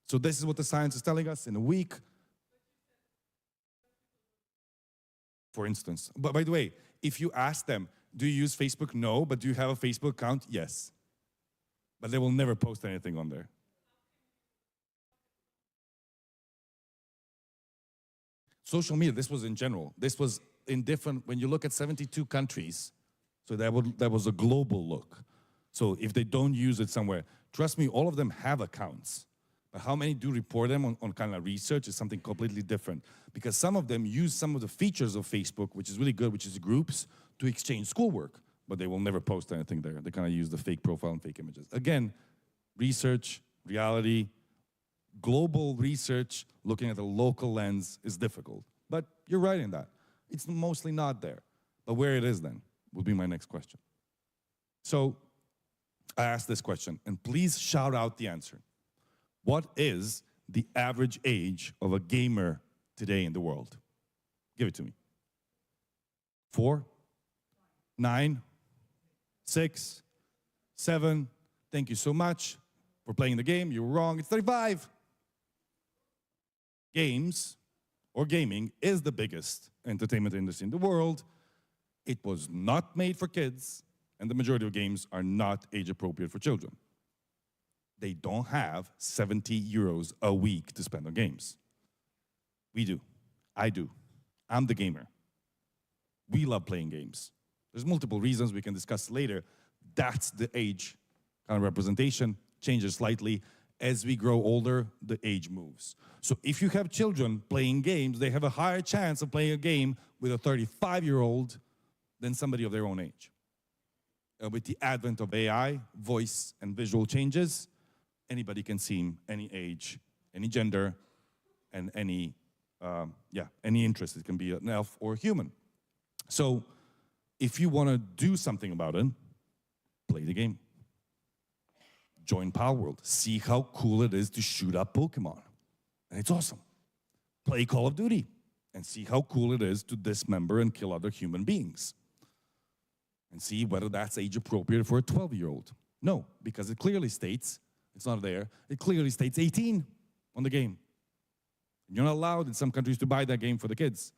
So this is what the science is telling us in a week. For instance, but by the way, if you ask them, do you use Facebook? No, but do you have a Facebook account? Yes. But they will never post anything on there. Social media, this was in general. This was in different, when you look at 72 countries, so that was a global look. So if they don't use it somewhere, trust me, all of them have accounts. But how many do report them on kind of research is something completely different. Because some of them use some of the features of Facebook, which is really good, which is groups, to exchange schoolwork. But they will never post anything there. They kind of use the fake profile and fake images. Again, research, reality, global research, looking at a local lens is difficult. But you're right in that. It's mostly not there. But where it is then would be my next question. So I asked this question, and please shout out the answer. What is the average age of a gamer today in the world? Give it to me. 4, 9, 6, 7. Thank you so much for playing the game. You were wrong. It's 35. Games or gaming is the biggest entertainment industry in the world. It was not made for kids, and the majority of games are not age appropriate for children. They don't have 70 euros a week to spend on games. We do. I do. I'm the gamer. We love playing games. There's multiple reasons we can discuss later. That's the age kind of representation, changes slightly. As we grow older, the age moves. So if you have children playing games, they have a higher chance of playing a game with a 35-year-old than somebody of their own age. With the advent of AI, voice and visual changes, anybody can seem any age, any gender, and any interest. It can be an elf or a human. So if you want to do something about it, play the game. Join Pal World. See how cool it is to shoot up Pokemon. And it's awesome. Play Call of Duty and see how cool it is to dismember and kill other human beings. And see whether that's age appropriate for a 12-year-old. No, because it clearly states, it's not there, it clearly states 18 on the game. You're not allowed in some countries to buy that game for the kids,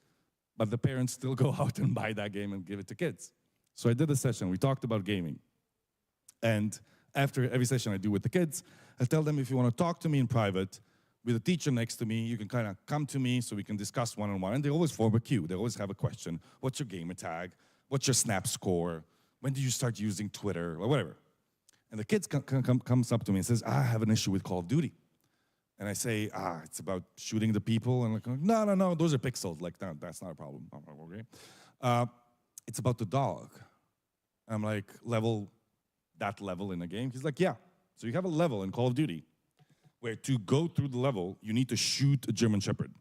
but the parents still go out and buy that game and give it to kids. So I did a session, we talked about gaming. And after every session I do with the kids, I tell them if you want to talk to me in private, with a teacher next to me, you can kind of come to me so we can discuss one-on-one. And they always form a queue. They always have a question. What's your gamer tag? What's your Snap score? When did you start using Twitter? Or whatever. And the kid comes up to me and says, I have an issue with Call of Duty. And I say, it's about shooting the people. And like, no, those are pixels. Like, no, that's not a problem. Okay. It's about the dog. I'm like, that level in a game? He's like, yeah. So you have a level in Call of Duty where to go through the level, you need to shoot a German Shepherd.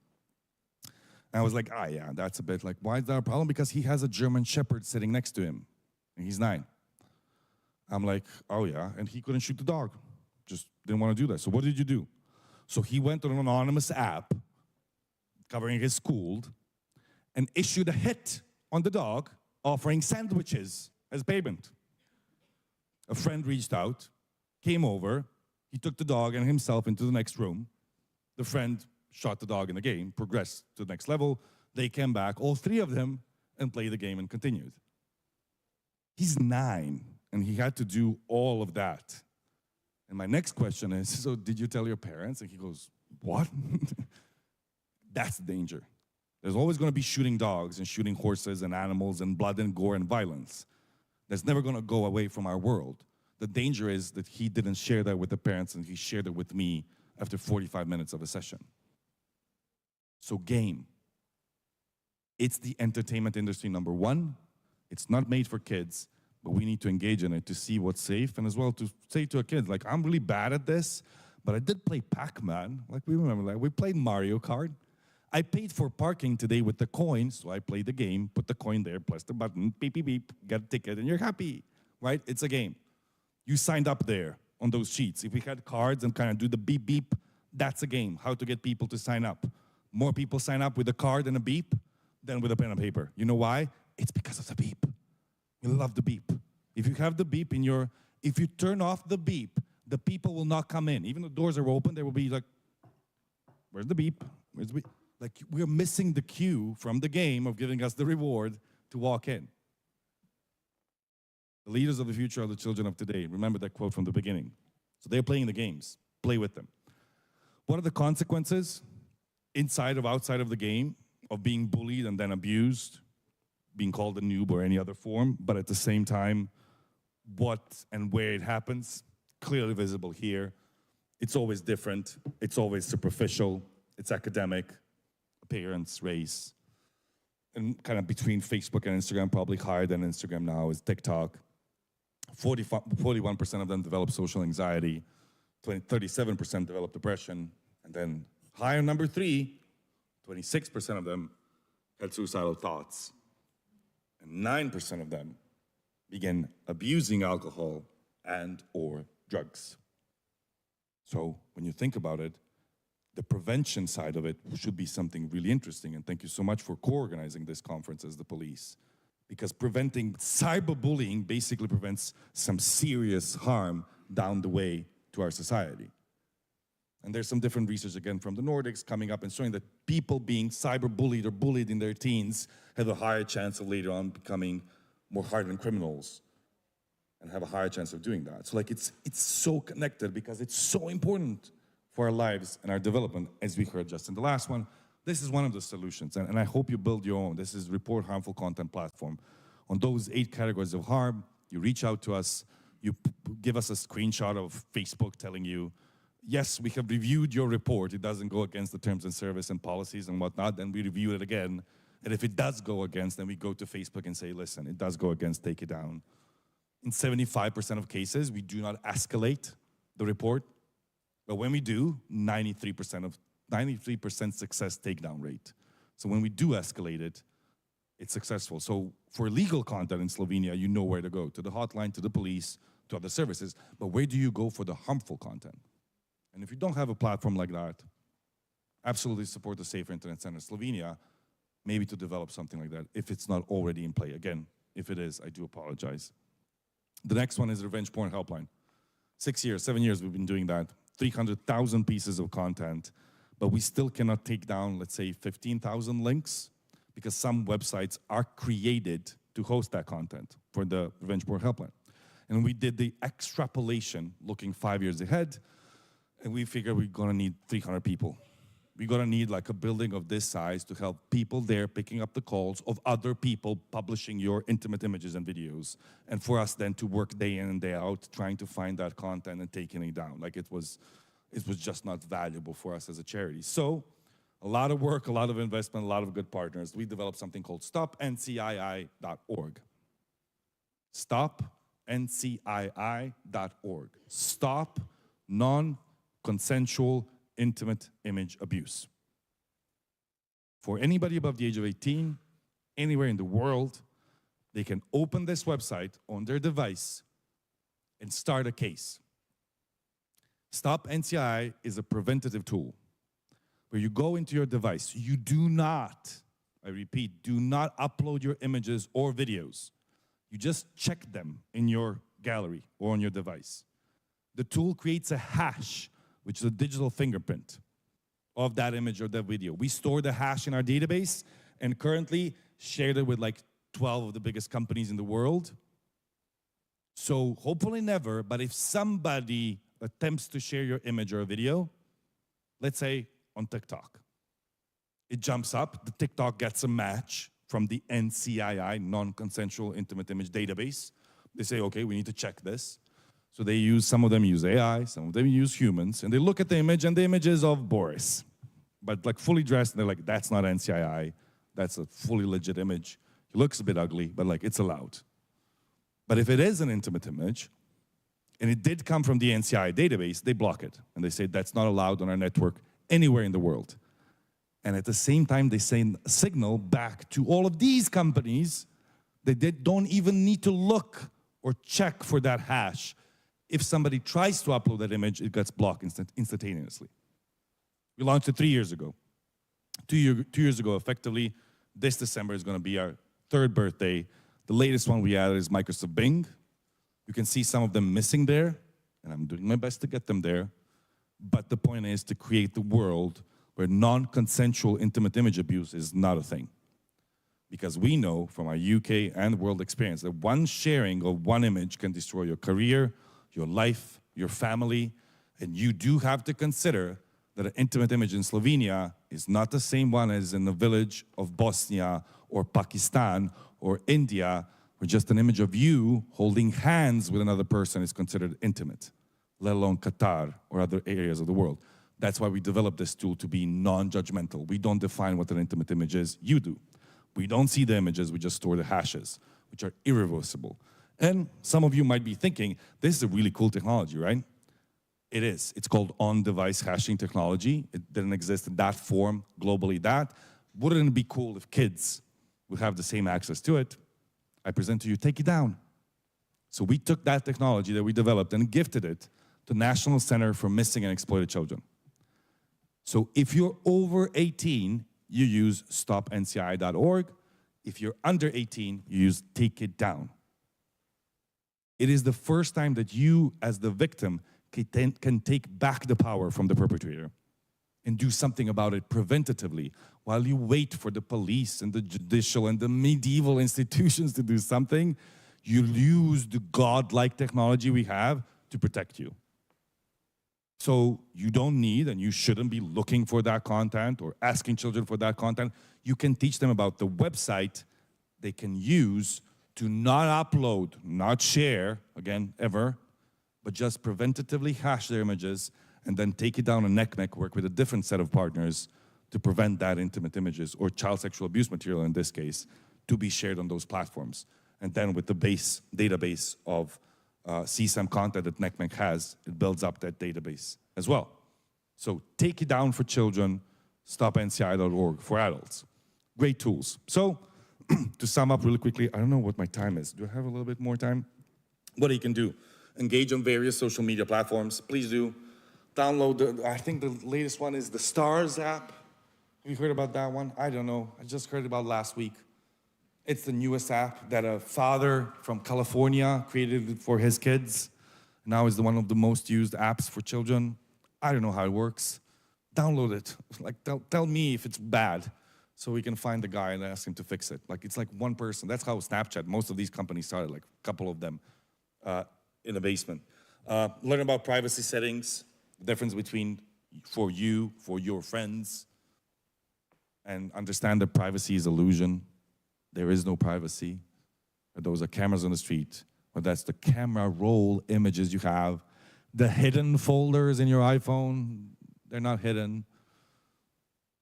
And I was like, yeah, that's a bit like, why is that a problem? Because he has a German Shepherd sitting next to him, and he's 9. I'm like, oh yeah, and he couldn't shoot the dog. Just didn't want to do that. So what did you do? So he went to an anonymous app covering his school and issued a hit on the dog offering sandwiches as payment. A friend reached out, came over, he took the dog and himself into the next room. The friend shot the dog in the game, progressed to the next level. They came back, all 3 of them, and played the game and continued. He's 9, and he had to do all of that. And my next question is, so did you tell your parents? And he goes, what? That's the danger. There's always going to be shooting dogs and shooting horses and animals and blood and gore and violence. That's never going to go away from our world. The danger is that he didn't share that with the parents and he shared it with me after 45 minutes of a session. So game. It's the entertainment industry #1. It's not made for kids, but we need to engage in it to see what's safe and as well to say to a kid, like, I'm really bad at this, but I did play Pac-Man. Like, we remember that. We played Mario Kart. I paid for parking today with the coin, so I played the game, put the coin there, press the button, beep, beep, beep, get a ticket, and you're happy, right? It's a game. You signed up there on those sheets. If we had cards and kind of do the beep, beep, that's a game, how to get people to sign up. More people sign up with a card and a beep than with a pen and paper. You know why? It's because of the beep. We love the beep. If you have the beep if you turn off the beep, the people will not come in. Even the doors are open, they will be like, where's the beep? Where's the beep? Like, we're missing the cue from the game of giving us the reward to walk in. The leaders of the future are the children of today. Remember that quote from the beginning. So they're playing the games. Play with them. What are the consequences inside or outside of the game of being bullied and then abused, being called a noob or any other form, but at the same time, what and where it happens, clearly visible here. It's always different. It's always superficial. It's academic, appearance, race. And kind of between Facebook and Instagram, probably higher than Instagram now, is TikTok. 41% of them develop social anxiety. 37% develop depression. And then higher number 3, 26% of them had suicidal thoughts. And 9% of them began abusing alcohol and or drugs. So when you think about it, the prevention side of it should be something really interesting. And thank you so much for co-organizing this conference as the police. Because preventing cyberbullying basically prevents some serious harm down the way to our society. And there's some different research, again, from the Nordics coming up and showing that people being cyberbullied or bullied in their teens have a higher chance of later on becoming more hardened criminals and have a higher chance of doing that. So like it's so connected because it's so important for our lives and our development, as we heard just in the last one. This is one of the solutions, and I hope you build your own. This is Report Harmful Content platform. On those 8 categories of harm, you reach out to us, you give us a screenshot of Facebook telling you, yes, we have reviewed your report. It doesn't go against the terms and service and policies and whatnot. Then we review it again. And if it does go against, then we go to Facebook and say, listen, it does go against, take it down. In 75% of cases, we do not escalate the report. But when we do, 93% of 93% success takedown rate. So when we do escalate it, it's successful. So for legal content in Slovenia, you know where to go, to the hotline, to the police, to other services. But where do you go for the harmful content? And if you don't have a platform like that, absolutely support the Safer Internet Center Slovenia, maybe to develop something like that, if it's not already in play. Again, if it is, I do apologize. The next one is Revenge Porn Helpline. 6 years, 7 years we've been doing that. 300,000 pieces of content, but we still cannot take down, let's say, 15,000 links, because some websites are created to host that content for the Revenge Porn Helpline. And we did the extrapolation looking 5 years ahead, and we figured we're gonna need 300 people. We're gonna need like a building of this size to help people there picking up the calls of other people publishing your intimate images and videos. And for us then to work day in and day out, trying to find that content and taking it down. Like it was just not valuable for us as a charity. So a lot of work, a lot of investment, a lot of good partners. We developed something called stopncii.org. Stopncii.org. Stop non-consensual intimate image abuse. For anybody above the age of 18, anywhere in the world, they can open this website on their device and start a case. Stop NCI is a preventative tool where you go into your device. You do not, I repeat, do not upload your images or videos. You just check them in your gallery or on your device. The tool creates a hash, which is a digital fingerprint of that image or that video. We store the hash in our database and currently shared it with like 12 of the biggest companies in the world. So hopefully never, but if somebody attempts to share your image or a video, let's say on TikTok, it jumps up, the TikTok gets a match from the NCII, non-consensual intimate image database. They say, okay, we need to check this. So they use, some of them use AI, some of them use humans, and they look at the image, and the image is of Boris, but like fully dressed, and they're like, that's not NCII, that's a fully legit image. He looks a bit ugly, but like, it's allowed. But if it is an intimate image, and it did come from the NCII database, they block it, and they say that's not allowed on our network anywhere in the world. And at the same time, they send a signal back to all of these companies that they don't even need to look or check for that hash. If somebody tries to upload that image, it gets blocked instantaneously. We launched it 3 years ago. Two years ago, effectively, this December is going to be our 3rd birthday. The latest one we added is Microsoft Bing. You can see some of them missing there, and I'm doing my best to get them there. But the point is to create the world where non-consensual intimate image abuse is not a thing. Because we know from our UK and world experience that one sharing of one image can destroy your career, your life, your family, and you do have to consider that an intimate image in Slovenia is not the same one as in the village of Bosnia or Pakistan or India, where just an image of you holding hands with another person is considered intimate, let alone Qatar or other areas of the world. That's why we developed this tool to be non-judgmental. We don't define what an intimate image is, you do. We don't see the images, we just store the hashes, which are irreversible. And some of you might be thinking, this is a really cool technology, right? It is. It's called on-device hashing technology. It didn't exist in that form globally. Wouldn't it be cool if kids would have the same access to it? I present to you, take it down. So we took that technology that we developed and gifted it to National Center for Missing and Exploited Children. So if you're over 18, you use stopnci.org. If you're under 18, you use take it down. It is the first time that you, as the victim, can take back the power from the perpetrator and do something about it preventatively while you wait for the police and the judicial and the medieval institutions to do something. You use the godlike technology we have to protect you. So you don't need and you shouldn't be looking for that content or asking children for that content. You can teach them about the website they can use to not upload, not share, again, ever, but just preventatively hash their images and then take it down a neck, work with a different set of partners to prevent that intimate images or child sexual abuse material in this case to be shared on those platforms. And then with the database of CSAM content that NECMEC has, it builds up that database as well. So take it down for children, stopnci.org for adults. Great tools. So to sum up really quickly, I don't know what my time is. Do I have a little bit more time? What you can do, engage on various social media platforms. Please do. Download, I think the latest one is the STARS app. Have you heard about that one? I don't know. I just heard about last week. It's the newest app that a father from California created for his kids. Now it's one of the most used apps for children. I don't know how it works. Download it. Like, tell me if it's bad so we can find the guy and ask him to fix it. Like, it's like one person. That's how Snapchat, most of these companies started, like a couple of them in the basement. Learn about privacy settings, the difference between for you, for your friends, and understand that privacy is illusion. There is no privacy. Those are cameras on the street, or that's the camera roll images you have. The hidden folders in your iPhone, they're not hidden.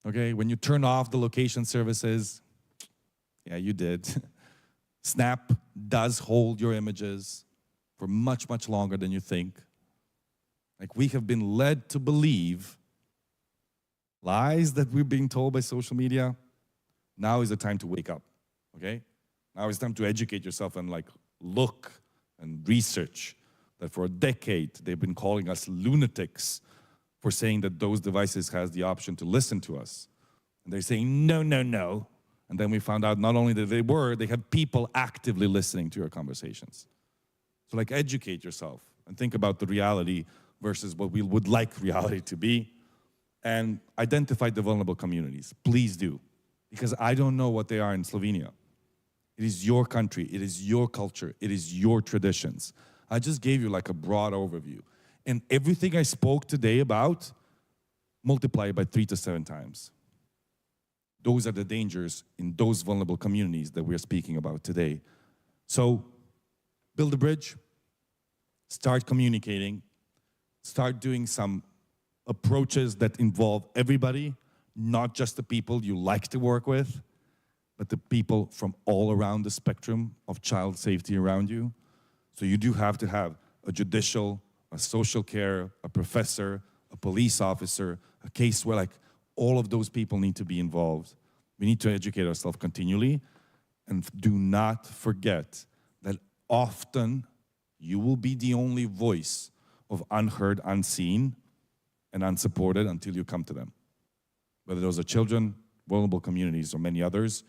Okay, when you turn off the location services, yeah, you did. Snap does hold your images for much, much longer than you think. Like, we have been led to believe lies that we're being told by social media. Now is the time to wake up, okay? Now it's time to educate yourself and like look and research that for a decade they've been calling us lunatics for saying that those devices has the option to listen to us. And they're saying, no, no, no. And then we found out not only that they have people actively listening to your conversations. So like, educate yourself and think about the reality versus what we would like reality to be, and identify the vulnerable communities. Please do, because I don't know what they are in Slovenia. It is your country, it is your culture, it is your traditions. I just gave you like a broad overview. And everything I spoke today about, multiply it by 3 to 7 times. Those are the dangers in those vulnerable communities that we're speaking about today. So, build a bridge, start communicating, start doing some approaches that involve everybody, not just the people you like to work with, but the people from all around the spectrum of child safety around you. So you do have to have a judicial, a social care, a professor, a police officer, a case where like all of those people need to be involved. We need to educate ourselves continually, and do not forget that often you will be the only voice of unheard, unseen, and unsupported until you come to them. Whether those are children, vulnerable communities, or many others,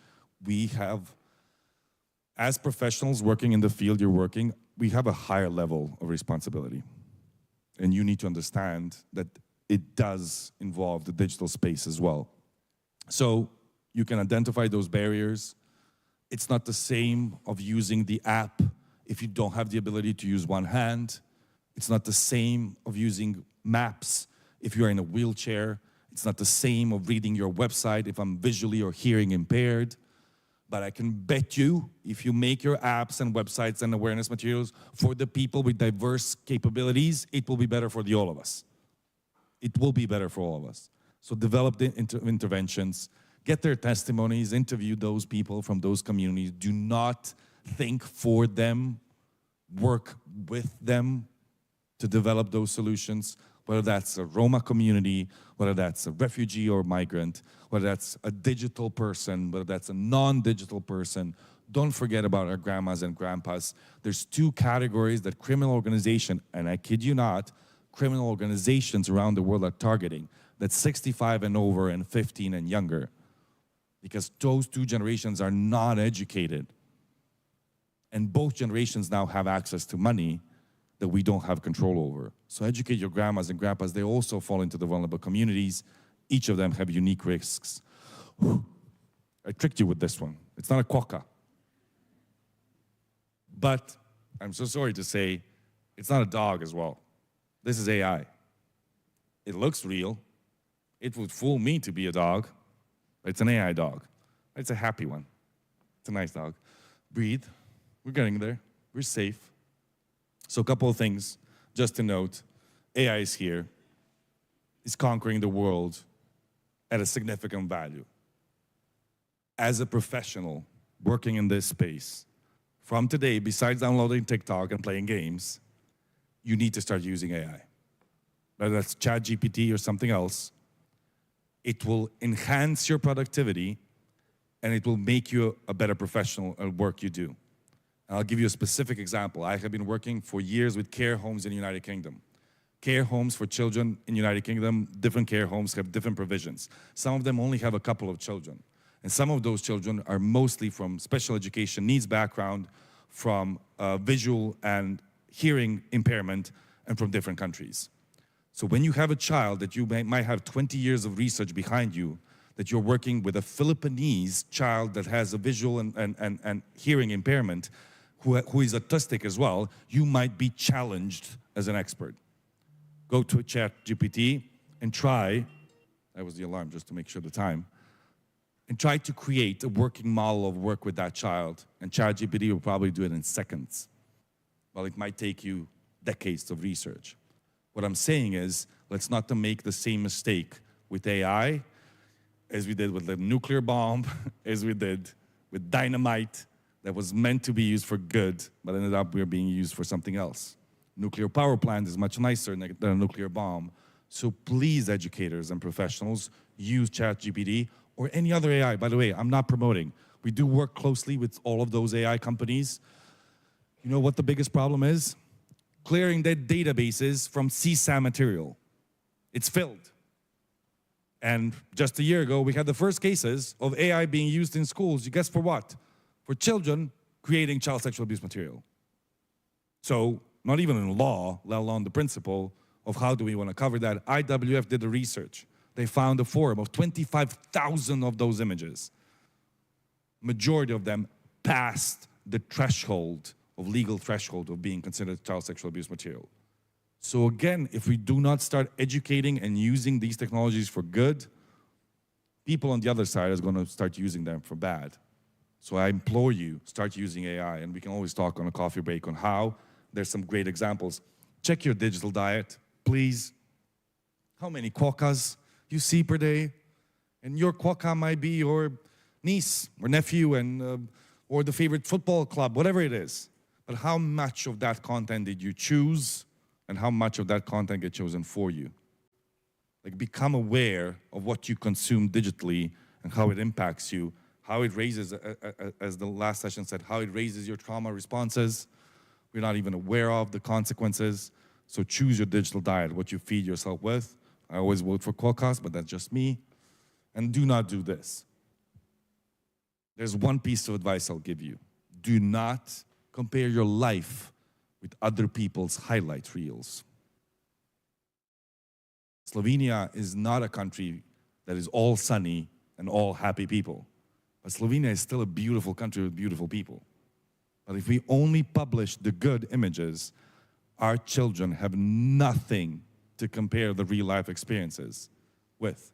we have, as professionals working in the field you're working, we have a higher level of responsibility. And you need to understand that it does involve the digital space as well. So you can identify those barriers. It's not the same of using the app if you don't have the ability to use one hand. It's not the same of using maps if you're in a wheelchair. It's not the same of reading your website if I'm visually or hearing impaired. But I can bet you, if you make your apps and websites and awareness materials for the people with diverse capabilities, it will be better for all of us. It will be better for all of us. So develop the interventions, get their testimonies, interview those people from those communities. Do not think for them, work with them to develop those solutions, whether that's a Roma community, whether that's a refugee or migrant, whether that's a digital person, whether that's a non-digital person. Don't forget about our grandmas and grandpas. There's 2 categories that criminal organization, and I kid you not, criminal organizations around the world are targeting. That's 65 and over and 15 and younger. Because those 2 generations are not educated. And both generations now have access to money that we don't have control over. So educate your grandmas and grandpas. They also fall into the vulnerable communities. Each of them have unique risks. I tricked you with this one. It's not a quokka. But I'm so sorry to say, it's not a dog as well. This is AI. It looks real. It would fool me to be a dog. It's an AI dog. It's a happy one. It's a nice dog. Breathe. We're getting there. We're safe. So a couple of things just to note. AI is here. It's conquering the world at a significant value. As a professional working in this space, from today, besides downloading TikTok and playing games, you need to start using AI. whether that's ChatGPT or something else, it will enhance your productivity and it will make you a better professional at work you do. And I'll give you a specific example. I have been working for years with care homes in the United Kingdom. Care homes for children in the United Kingdom, different care homes have different provisions. Some of them only have a couple of children. And some of those children are mostly from special education needs background, from visual and hearing impairment, and from different countries. So when you have a child that you might have 20 years of research behind you, that you're working with a Philippinese child that has a visual and hearing impairment, who is autistic as well, you might be challenged as an expert. Go to a ChatGPT and try, that was the alarm just to make sure the time, and try to create a working model of work with that child. And ChatGPT will probably do it in seconds. Well, it might take you decades of research. What I'm saying is, let's not make the same mistake with AI as we did with the nuclear bomb, as we did with dynamite that was meant to be used for good, but ended up being used for something else. Nuclear power plant is much nicer than a nuclear bomb. So please, educators and professionals, use ChatGPT or any other AI. By the way, I'm not promoting. We do work closely with all of those AI companies. You know what the biggest problem is? Clearing their databases from CSAM material. It's filled. And just a year ago, we had the first cases of AI being used in schools. You guess for what? For children creating child sexual abuse material. So, not even in law, let alone the principle of how do we want to cover that. IWF did the research. They found a forum of 25,000 of those images. Majority of them passed the threshold of legal threshold of being considered child sexual abuse material. So again, if we do not start educating and using these technologies for good, people on the other side is going to start using them for bad. So I implore you, start using AI, and we can always talk on a coffee break on how. There's some great examples. Check your digital diet, please. How many quokkas you see per day? And your quokka might be your niece or nephew and or the favorite football club, whatever it is. But how much of that content did you choose? And how much of that content get chosen for you? Like, become aware of what you consume digitally and how it impacts you, how it raises, as the last session said, how it raises your trauma responses. We're not even aware of the consequences. So choose your digital diet, what you feed yourself with. I always vote for quokkas, but that's just me. And do not do this. There's one piece of advice I'll give you. Do not compare your life with other people's highlight reels. Slovenia is not a country that is all sunny and all happy people. But Slovenia is still a beautiful country with beautiful people. But if we only publish the good images, our children have nothing to compare the real life experiences with.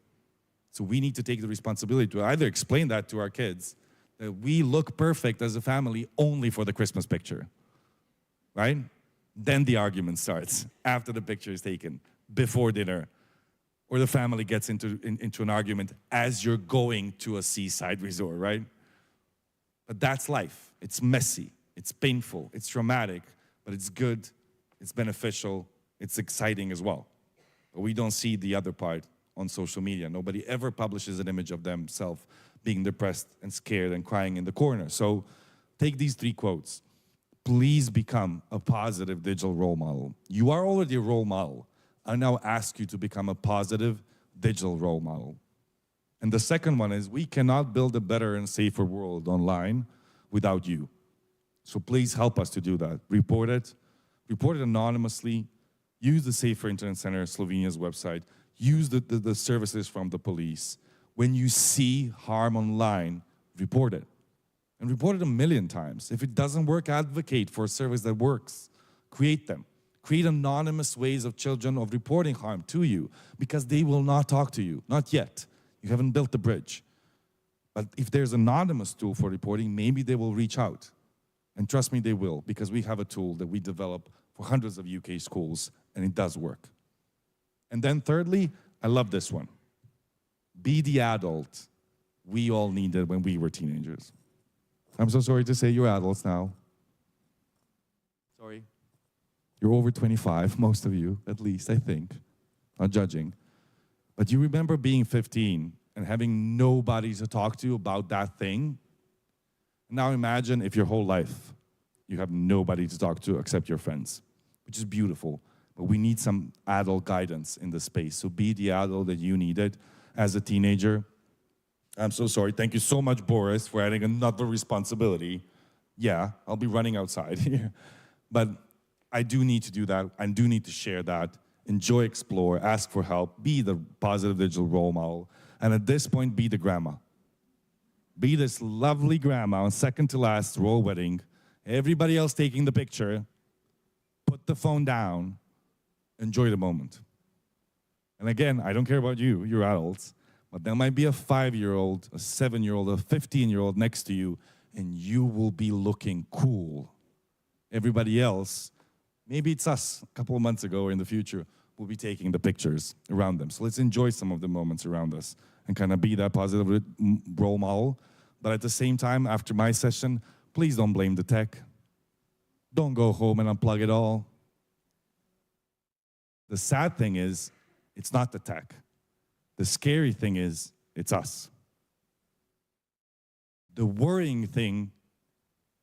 So we need to take the responsibility to either explain that to our kids, that we look perfect as a family only for the Christmas picture. Right? Then the argument starts after the picture is taken, before dinner, or the family gets into an argument as you're going to a seaside resort, right? But that's life. It's messy, it's painful, it's traumatic, but it's good, it's beneficial, it's exciting as well. But we don't see the other part on social media. Nobody ever publishes an image of themselves being depressed and scared and crying in the corner. So take these 3 quotes. Please become a positive digital role model. You are already a role model. I now ask you to become a positive digital role model. And the second one is, we cannot build a better and safer world online without you. So please help us to do that. Report it anonymously, use the Safer Internet Center, Slovenia's website, use the services from the police. When you see harm online, report it. And report it 1,000,000 times. If it doesn't work, advocate for a service that works. Create them. Create anonymous ways of children of reporting harm to you, because they will not talk to you. Not yet. You haven't built the bridge. But if there's an anonymous tool for reporting, maybe they will reach out. And trust me, they will, because we have a tool that we develop for hundreds of UK schools, and it does work. And then thirdly, I love this one. Be the adult we all needed when we were teenagers. I'm so sorry to say you're adults now. Sorry. You're over 25, most of you, at least, I think. not judging. But you remember being 15 and having nobody to talk to about that thing? Now imagine if your whole life you have nobody to talk to except your friends, which is beautiful. But we need some adult guidance in the space. So be the adult that you needed as a teenager. I'm so sorry. Thank you so much, Boris, for adding another responsibility. Yeah, I'll be running outside here. But I do need to do that. I do need to share that. Enjoy, explore, ask for help, be the positive digital role model. And at this point, be the grandma. Be this lovely grandma on second to last royal wedding. Everybody else taking the picture. Put the phone down. Enjoy the moment. And again, I don't care about you, you're adults, but there might be a 5-year-old, a 7-year-old, a 15-year-old next to you, and you will be looking cool. Everybody else, maybe it's us a couple of months ago or in the future, will be taking the pictures around them. So let's enjoy some of the moments around us and kind of be that positive role model. But at the same time, after my session, please don't blame the tech. Don't go home and unplug it all. The sad thing is, it's not the tech. The scary thing is, it's us. The worrying thing,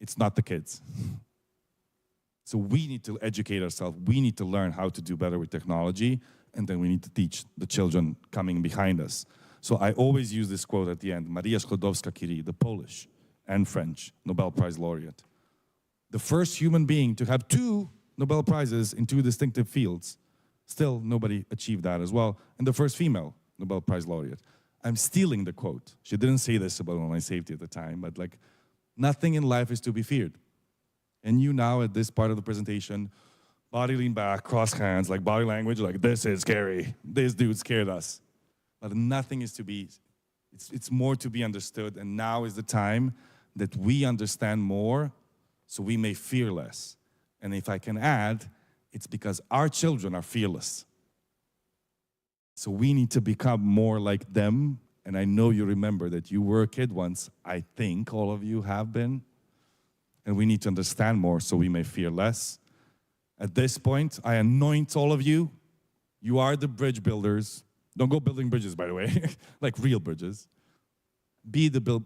it's not the kids. So we need to educate ourselves. We need to learn how to do better with technology, and then we need to teach the children coming behind us. So I always use this quote at the end, Maria Sklodowska-Curie, the Polish and French Nobel Prize laureate. The first human being to have 2 Nobel Prizes in 2 distinctive fields. Still, nobody achieved that as well. And the first female Nobel Prize laureate. I'm stealing the quote. She didn't say this about online safety at the time, but like, nothing in life is to be feared. And you now, at this part of the presentation, body lean back, cross hands, like body language, like this is scary. This dude scared us. But nothing is to be, it's more to be understood. And now is the time that we understand more so we may fear less. And if I can add, it's because our children are fearless. So we need to become more like them. And I know you remember that you were a kid once. I think all of you have been. And we need to understand more so we may fear less. At this point, I anoint all of you. You are the bridge builders. Don't go building bridges, by the way, like real bridges. Be the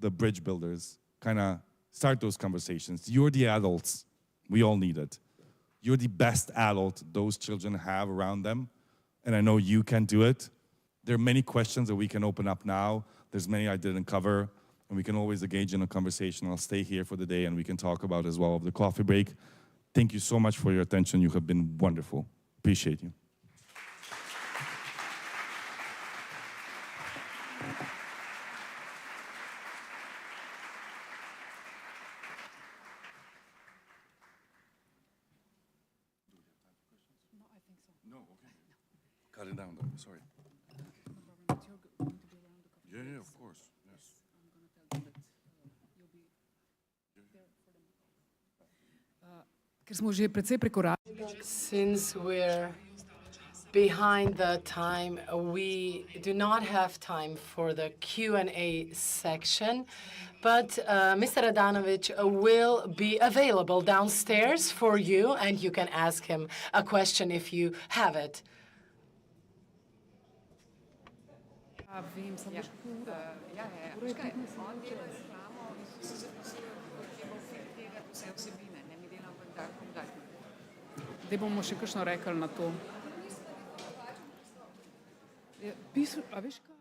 bridge builders. Kind of start those conversations. You're the adults. We all need it. You're the best adult those children have around them. And I know you can do it. There are many questions that we can open up now. There's many I didn't cover. And we can always engage in a conversation. I'll stay here for the day and we can talk about as well of the coffee break. Thank you so much for your attention. You have been wonderful. Appreciate you. Cut it down, though. Sorry. Yeah, of course. Yes. Ker smo že precej prekoračili. Since we're behind the time, we do not have time for the Q&A section, but Mr. Adanovic will be available downstairs for you, and you can ask him a question if you have it. Zdaj bomo še kakšno rekli na to. A veš kaj?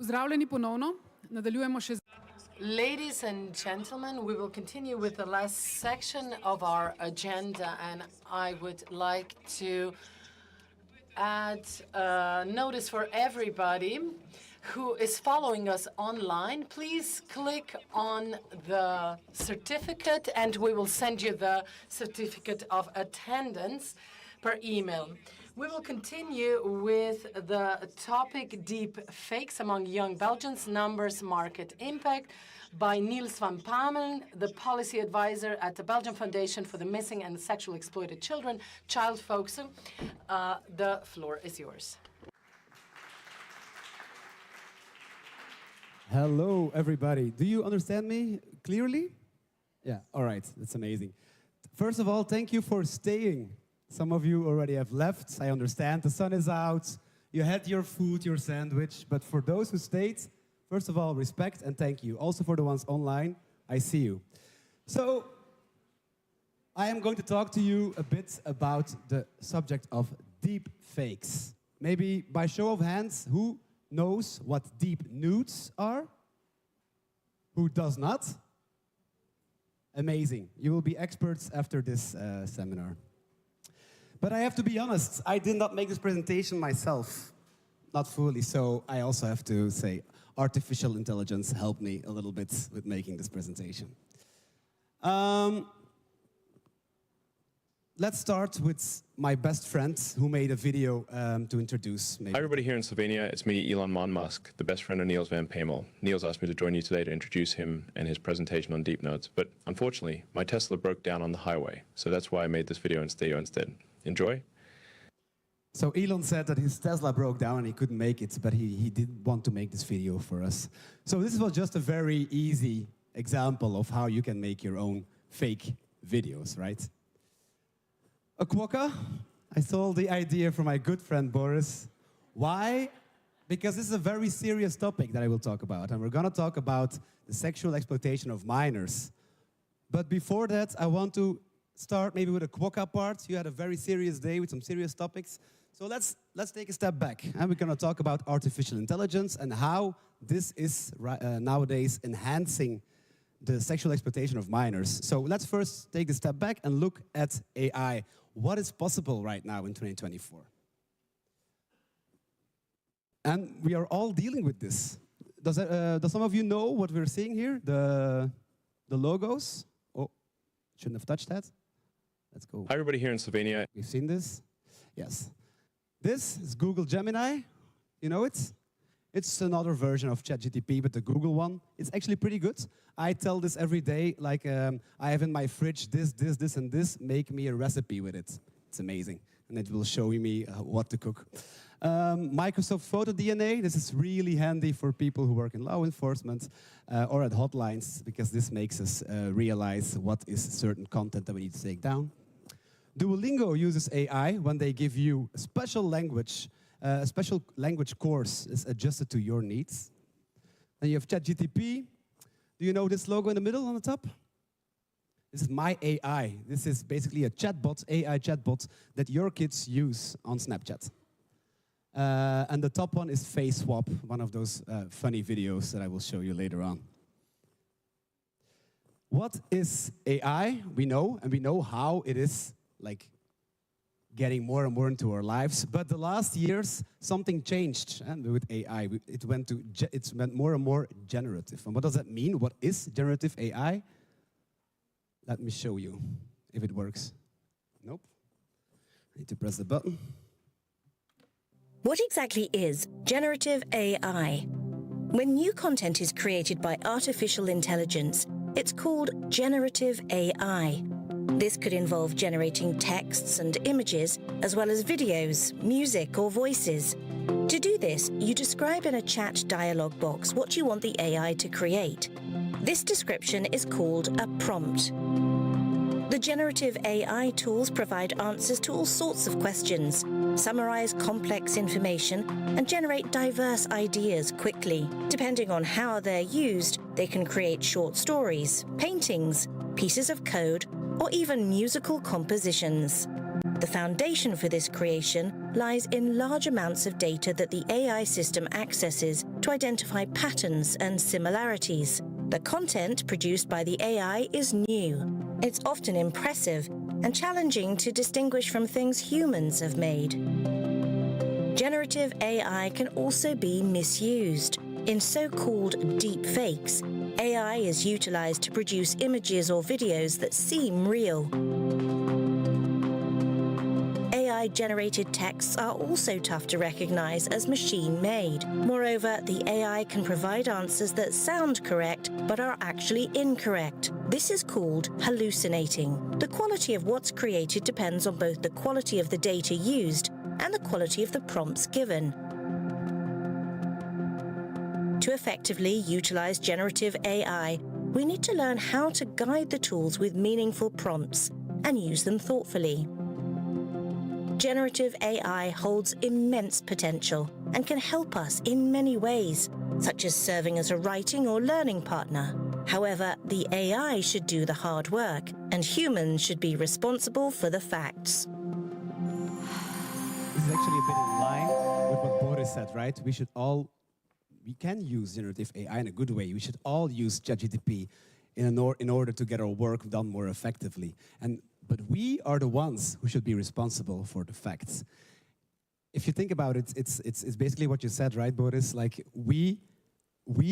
Pozdravljeni ponovno. Nadaljujemo še z... Ladies and gentlemen, we will continue with the last section of our agenda, and I would like to add a notice for everybody who is following us online. Please click on the certificate, and we will send you the certificate of attendance per email. We will continue with the topic Deep Fakes Among Young Belgians, Numbers, Market Impact by Niels van Pamelen, the policy advisor at the Belgian Foundation for the Missing and Sexually Exploited Children, Child Focussen. The floor is yours. Hello, everybody. Do you understand me clearly? Yeah, all right. That's amazing. First of all, thank you for staying. Some of you already have left. I understand the sun is out. You had your food, your sandwich. But for those who stayed, first of all, respect and thank you. Also for the ones online, I see you. So I am going to talk to you a bit about the subject of deep fakes. Maybe by show of hands, who knows what deep nudes are? Who does not? Amazing. You will be experts after this seminar. But I have to be honest, I did not make this presentation myself, not fully, so I also have to say artificial intelligence helped me a little bit with making this presentation. Let's start with my best friend who made a video to introduce me. Hi everybody here in Slovenia, it's me, Elon Musk, the best friend of Niels van Pamel. Niels asked me to join you today to introduce him and his presentation on deep nodes, but unfortunately, my Tesla broke down on the highway, so that's why I made this video instead. Enjoy. So Elon said that his Tesla broke down and he couldn't make it, but he did want to make this video for us. So this was just a very easy example of how you can make your own fake videos, right? A quokka. I stole the idea from my good friend Boris. Why? Because this is a very serious topic that I will talk about, and we're going to talk about the sexual exploitation of minors. But before that, I want to start maybe with a quokka part. You had a very serious day with some serious topics. So let's take a step back, and we're going to talk about artificial intelligence and how this is nowadays enhancing the sexual exploitation of minors. So let's first take a step back and look at AI. What is possible right now in 2024? And we are all dealing with this. Does some of you know what we're seeing here? The logos? Oh, shouldn't have touched that. Let's go. Hi everybody here in Slovenia. You've seen this? Yes. This is Google Gemini. You know it? It's another version of ChatGPT, but the Google one. It's actually pretty good. I tell this every day, like I have in my fridge this, and this. Make me a recipe with it. It's amazing. And it will show me what to cook. Microsoft Photo DNA. This is really handy for people who work in law enforcement or at hotlines, because this makes us realize what is certain content that we need to take down. Duolingo uses AI when they give you a special language course is adjusted to your needs. Then you have ChatGPT. Do you know this logo in the middle on the top? This is My AI. This is basically a chatbot, AI chatbot, that your kids use on Snapchat. And the top one is Face Swap, one of those funny videos that I will show you later on. What is AI? We know, and we know how it is like getting more and more into our lives. But the last years, something changed with AI. It went more and more generative. And what does that mean? What is generative AI? Let me show you if it works. Nope. I need to press the button. What exactly is generative AI? When new content is created by artificial intelligence, it's called generative AI. This could involve generating texts and images, as well as videos, music, or voices. To do this, you describe in a chat dialog box what you want the AI to create. This description is called a prompt. The generative AI tools provide answers to all sorts of questions, summarize complex information, and generate diverse ideas quickly. Depending on how they're used, they can create short stories, paintings, pieces of code, or even musical compositions. The foundation for this creation lies in large amounts of data that the AI system accesses to identify patterns and similarities. The content produced by the AI is new. It's often impressive and challenging to distinguish from things humans have made. Generative AI can also be misused. In so-called deep fakes, AI is utilized to produce images or videos that seem real. AI-generated texts are also tough to recognize as machine-made. Moreover, the AI can provide answers that sound correct but are actually incorrect. This is called hallucinating. The quality of what's created depends on both the quality of the data used and the quality of the prompts given. To effectively utilize generative AI, we need to learn how to guide the tools with meaningful prompts and use them thoughtfully. Generative AI holds immense potential and can help us in many ways, such as serving as a writing or learning partner. However, the AI should do the hard work, and humans should be responsible for the facts. This is actually a bit in line with what Boris said, right? We can use generative AI in a good way. We should all use ChatGPT in order to get our work done more effectively. But we are the ones who should be responsible for the facts. If you think about it, it's basically what you said, right, Boris? Like, we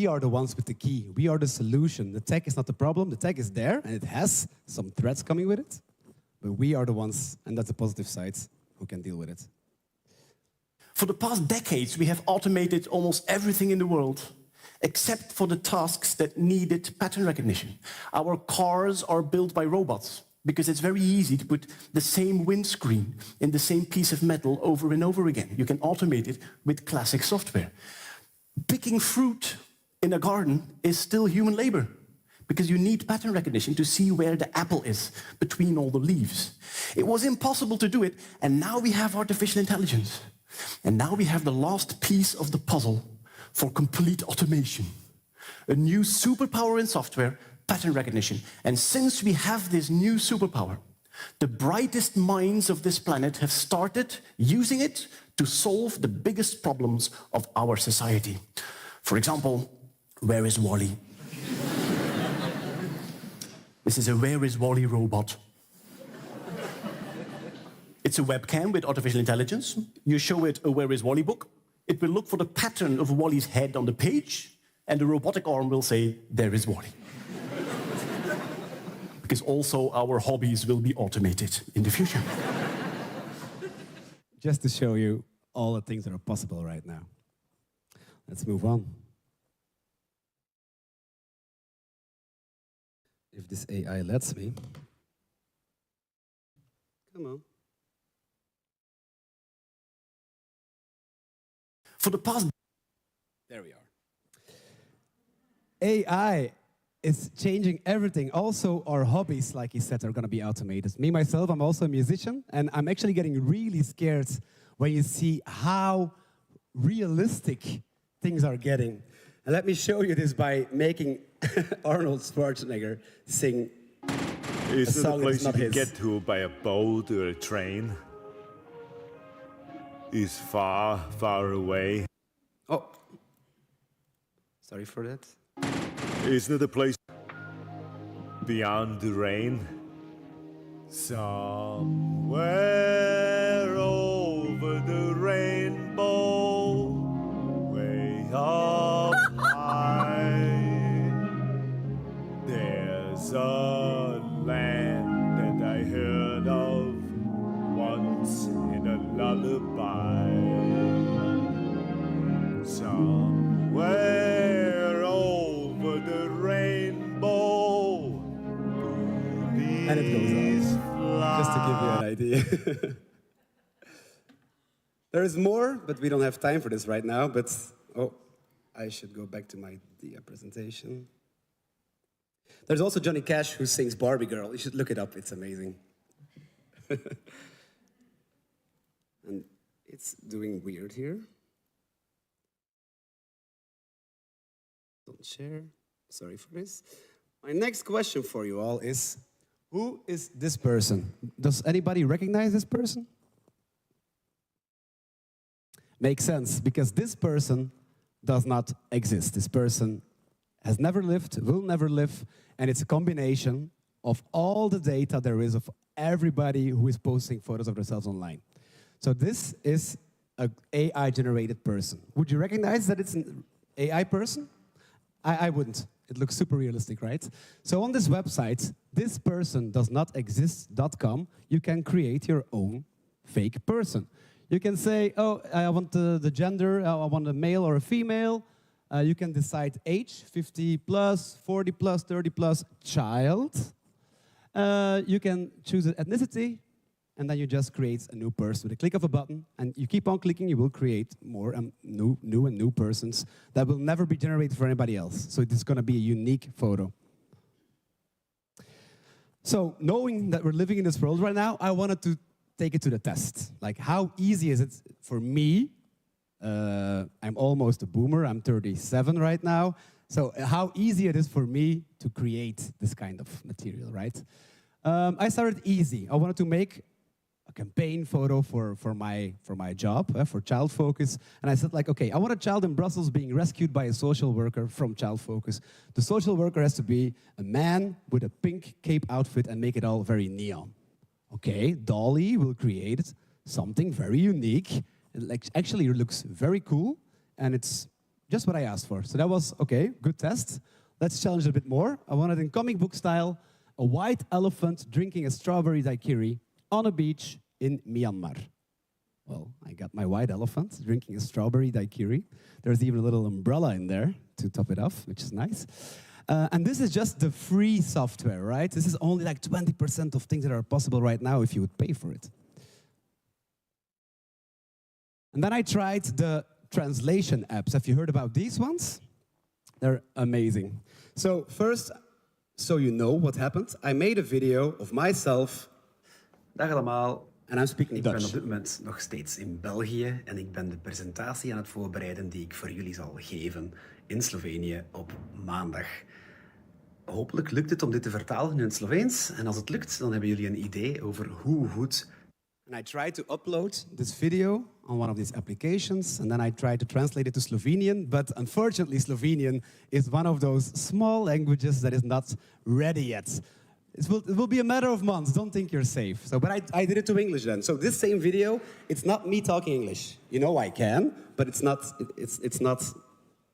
are the ones with the key. We are the solution. The tech is not the problem. The tech is there, and it has some threats coming with it. But we are the ones, and that's the positive side, who can deal with it. For the past decades, we have automated almost everything in the world, except for the tasks that needed pattern recognition. Our cars are built by robots, because it's very easy to put the same windscreen in the same piece of metal over and over again. You can automate it with classic software. Picking fruit in a garden is still human labor, because you need pattern recognition to see where the apple is between all the leaves. It was impossible to do it, and now we have artificial intelligence. And now we have the last piece of the puzzle for complete automation. A new superpower in software, pattern recognition. And since we have this new superpower, the brightest minds of this planet have started using it to solve the biggest problems of our society. For example, where is Wall-E? This is a Where is Wall-E robot. It's a webcam with artificial intelligence. You show it a Where is Wall-E book. It will look for the pattern of Wall-E's head on the page, and the robotic arm will say, there is Wall-E. Because also our hobbies will be automated in the future. Just to show you all the things that are possible right now. Let's move on. If this AI lets me. Come on. For the past... There we are. AI is changing everything. Also, our hobbies, like he said, are going to be automated. Me, myself, I'm also a musician, and I'm actually getting really scared when you see how realistic things are getting. And let me show you this by making Arnold Schwarzenegger sing a song that's not his. It's not a place you can get to by a boat or a train. It's far, far away. Oh, sorry for that. It's not a place beyond the rain. Somewhere over the rainbow, way up high, there's a land that I heard of once in a lullaby. Somewhere over the rainbow, and it goes on, just to give you an idea. There is more, but we don't have time for this right now. But, oh, I should go back to my presentation. There's also Johnny Cash who sings Barbie Girl. You should look it up, it's amazing. And it's doing weird here. Don't share. Sorry for this. My next question for you all is, Who is this person? Does anybody recognize this person? Makes sense, because this person does not exist. This person has never lived, will never live, and it's a combination of all the data there is of everybody who is posting photos of themselves online. So this is an AI-generated person. Would you recognize that it's an AI person? I wouldn't. It looks super realistic, right? So on this website, thispersondoesnotexist.com, you can create your own fake person. You can say, oh, I want the gender, I want a male or a female. You can decide age, 50 plus, 40 plus, 30 plus, child. You can choose an ethnicity, and then you just create a new person with a click of a button, and you keep on clicking, you will create more new persons that will never be generated for anybody else. So it is going to be a unique photo. So knowing that we're living in this world right now, I wanted to take it to the test. Like, how easy is it for me? I'm almost a boomer, I'm 37 right now. So how easy it is for me to create this kind of material, right? I started easy. I wanted to make a campaign photo for my job, for Child Focus. And I said, like, okay, I want a child in Brussels being rescued by a social worker from Child Focus. The social worker has to be a man with a pink cape outfit and make it all very neon. Okay, Dolly will create something very unique. It actually looks very cool, and it's just what I asked for. So that was, okay, good test. Let's challenge it a bit more. I wanted in comic book style, a white elephant drinking a strawberry daiquiri on a beach in Myanmar. Well, I got my white elephant drinking a strawberry daiquiri. There's even a little umbrella in there to top it off, which is nice. And this is just the free software, right? This is only like 20% of things that are possible right now if you would pay for it. And then I tried the translation apps. Have you heard about these ones? They're amazing. So first, so you know what happened, I made a video of myself. Dag allemaal. And I'm speaking Ik Dutch. ben op dit moment nog steeds in België en ik ben de presentatie aan het voorbereiden die ik voor jullie zal geven in Slovenië op maandag. Hopelijk lukt het om dit te vertalen in het Sloveens. En als het lukt, dan hebben jullie een idee over hoe goed. And I tried to upload this video on one of these applications, and then I tried to translate it to Slovenian, but unfortunately Slovenian is one of those small languages that is not ready yet. It will be a matter of months, don't think you're safe. So, but I did it to English then. So this same video, it's not me talking English. You know I can, but it's not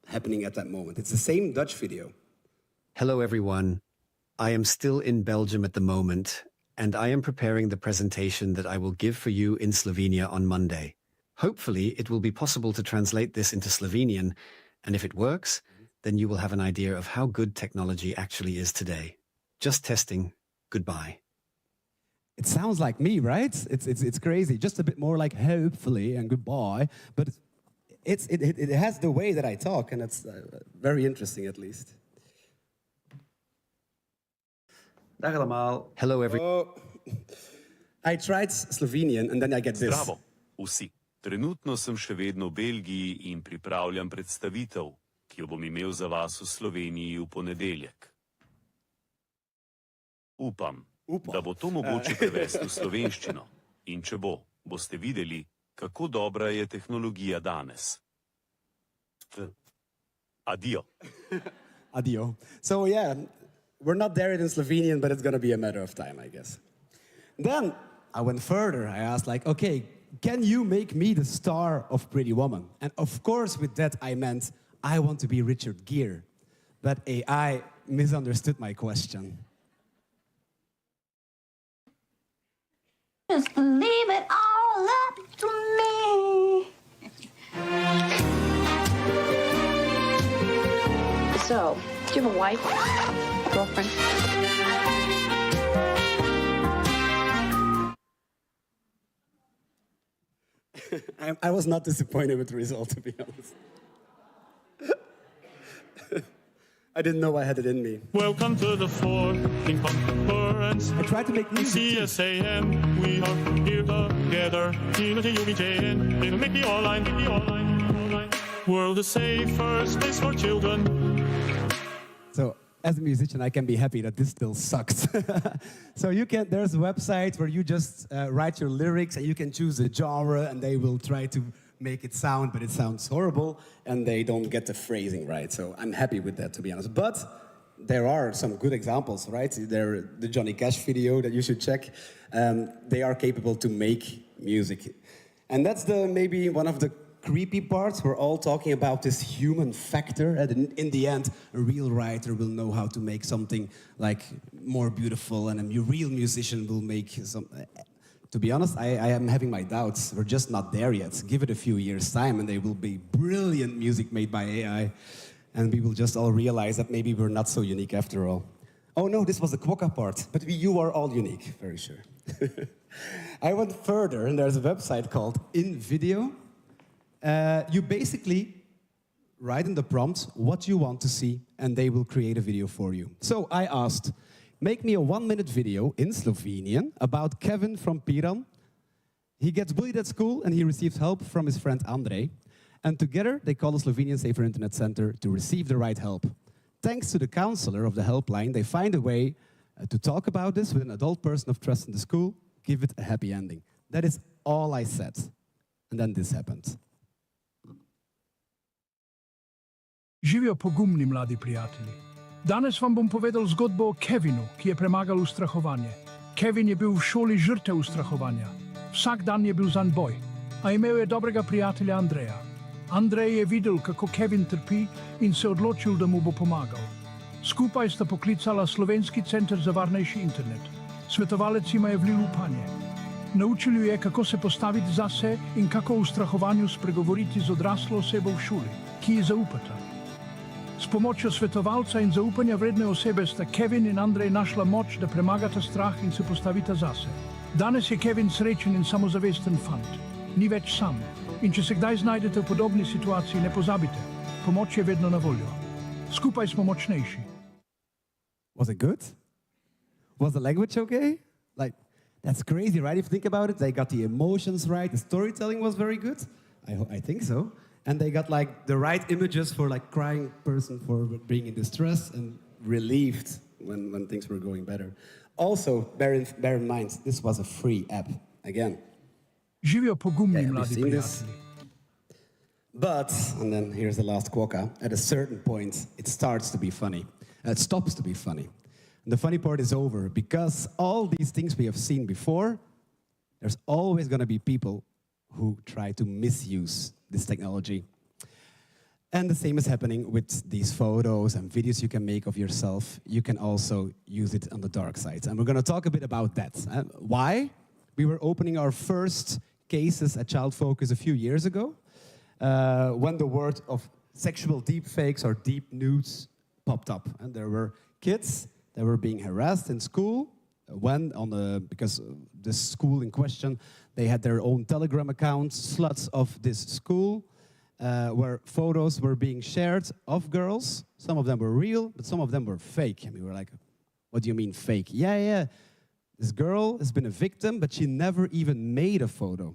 happening at that moment. It's the same Dutch video. Hello everyone. I am still in Belgium at the moment, and I am preparing the presentation that I will give for you in Slovenia on Monday. Hopefully, it will be possible to translate this into Slovenian, and if it works, then you will have an idea of how good technology actually is today. Just testing. Goodbye. It sounds like me, right? It's crazy. Just a bit more like hopefully and goodbye, but it has the way that I talk, and it's very interesting at least. Dag allemaal. Hello everyone. I tried Slovenian and then I get this. Zdravo, vsi. Trenutno sem še vedno v Belgiji in pripravljam predstavitev, ki jo bom imel za vas v Sloveniji v ponedeljek. Upam, da bo to mogoče prevesti v slovenščino. In če bo, boste videli, kako dobra je tehnologija danes. Adio. Adio. So yeah, we're not there in Slovenian, but it's going to be a matter of time, I guess. Then I went further. I asked like, okay, can you make me the star of Pretty Woman? And of course with that I meant, I want to be Richard Gere. But AI misunderstood my question. Just leave it all up to me. So, do you have a wife? Girlfriend? I was not disappointed with the result, to be honest. I didn't know I had it in me. Welcome to the Forking Conference. I tried to make music. CSAM, we are here together. UBJN, it'll make the online. World is safer space for children. So as a musician, I can be happy that this still sucks. So there's a website where you just write your lyrics and you can choose a genre and they will try to make it sound, but it sounds horrible and they don't get the phrasing right. So I'm happy with that, to be honest. But there are some good examples, right? The Johnny Cash video that you should check. They are capable to make music. And that's maybe one of the creepy parts. We're all talking about this human factor, and in the end, a real writer will know how to make something like more beautiful, and a real musician will make some. To be honest, I am having my doubts. We're just not there yet. Give it a few years' time, and there will be brilliant music made by AI, and we will just all realize that maybe we're not so unique after all. Oh no, this was the Quokka part, but you are all unique, very sure. I went further, and there's a website called InVideo. You basically write in the prompt what you want to see, and they will create a video for you. So I asked, make me a 1-minute video in Slovenian about Kevin from Piran. He gets bullied at school, and he receives help from his friend Andrej. And together, they call the Slovenian Safer Internet Center to receive the right help. Thanks to the counselor of the helpline, they find a way to talk about this with an adult person of trust in the school, give it a happy ending. That is all I said. And then this happened. Živijo pogumni mladi prijatelji. Danes vam bom povedal zgodbo o Kevinu, ki je premagal ustrahovanje. Kevin je bil v šoli žrtev ustrahovanja. Vsak dan je bil zanj boj, a imel je dobrega prijatelja Andreja. Andrej je videl, kako Kevin trpi in se odločil, da mu bo pomagal. Skupaj sta poklicala Slovenski center za varnejši internet. Svetovalec jima je vlil upanje. Naučil ju je, kako se postaviti zase in kako o ustrahovanju spregovoriti z odraslo osebo v šoli, ki ji zaupata. S pomočjo svetovalca in zaupanja vredne osebe sta Kevin in Andrej našla moč, da premagata strah in se postavita zase. Danes je Kevin srečen in samozavesten fant. Ni več sam. In če se kdaj znajdete v podobni situaciji, ne pozabite. Pomoč je vedno na voljo. Skupaj smo močnejši. Was it good? Was the language okay? Like, that's crazy, right? If you think about it, they got the emotions right. The storytelling was very good. I think so. And they got like the right images for like crying person for being in distress and relieved when things were going better. Also, bear in mind, this was a free app. Again. Živijo pogumni mladi prijatelji. But, and then here's the last quokka, at a certain point, it starts to be funny. It stops to be funny. And the funny part is over, because all these things we have seen before, there's always going to be people who try to misuse this technology. And the same is happening with these photos and videos you can make of yourself. You can also use it on the dark side. And we're going to talk a bit about that. Why? We were opening our first cases at Child Focus a few years ago, when the word of sexual deepfakes or deep nudes popped up. And there were kids that were being harassed in school because the school in question, they had their own Telegram accounts, sluts of this school, where photos were being shared of girls. Some of them were real, but some of them were fake. And we were like, what do you mean fake? Yeah. This girl has been a victim, but she never even made a photo.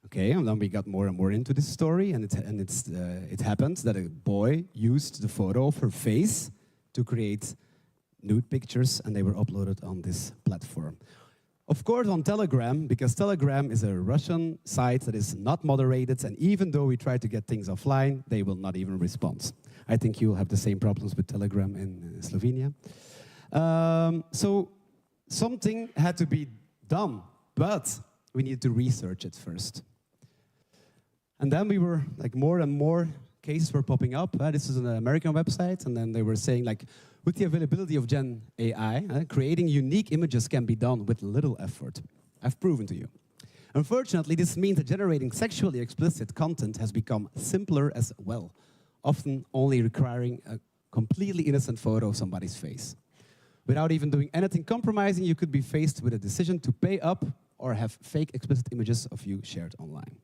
Okay, and then we got more and more into this story, and it happened that a boy used the photo of her face to create nude pictures, and they were uploaded on this platform. Of course, on Telegram, because Telegram is a Russian site that is not moderated, and even though we try to get things offline, they will not even respond. I think you'll have the same problems with Telegram in Slovenia. So something had to be done, but we needed to research it first. And then we were, like, more and more cases were popping up. This is an American website, and then they were saying, like, with the availability of Gen AI, creating unique images can be done with little effort. I've proven to you. Unfortunately, this means that generating sexually explicit content has become simpler as well, often only requiring a completely innocent photo of somebody's face. Without even doing anything compromising, you could be faced with a decision to pay up or have fake explicit images of you shared online.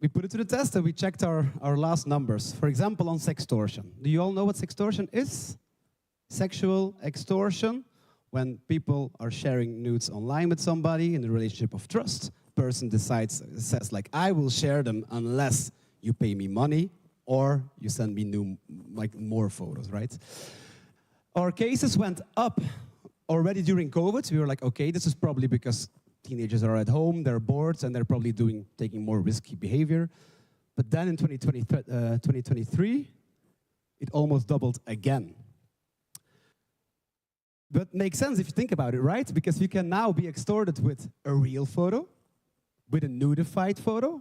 We put it to the test and we checked our last numbers. For example, on sextortion. Do you all know what sextortion is? Sexual extortion, when people are sharing nudes online with somebody in a relationship of trust. Person says like, I will share them unless you pay me money or you send me more photos, right? Our cases went up already during COVID. We were like, okay, this is probably because teenagers are at home, they're bored, and they're probably taking more risky behavior. But then in 2023, it almost doubled again. But makes sense if you think about it, right? Because you can now be extorted with a real photo, with a nudified photo,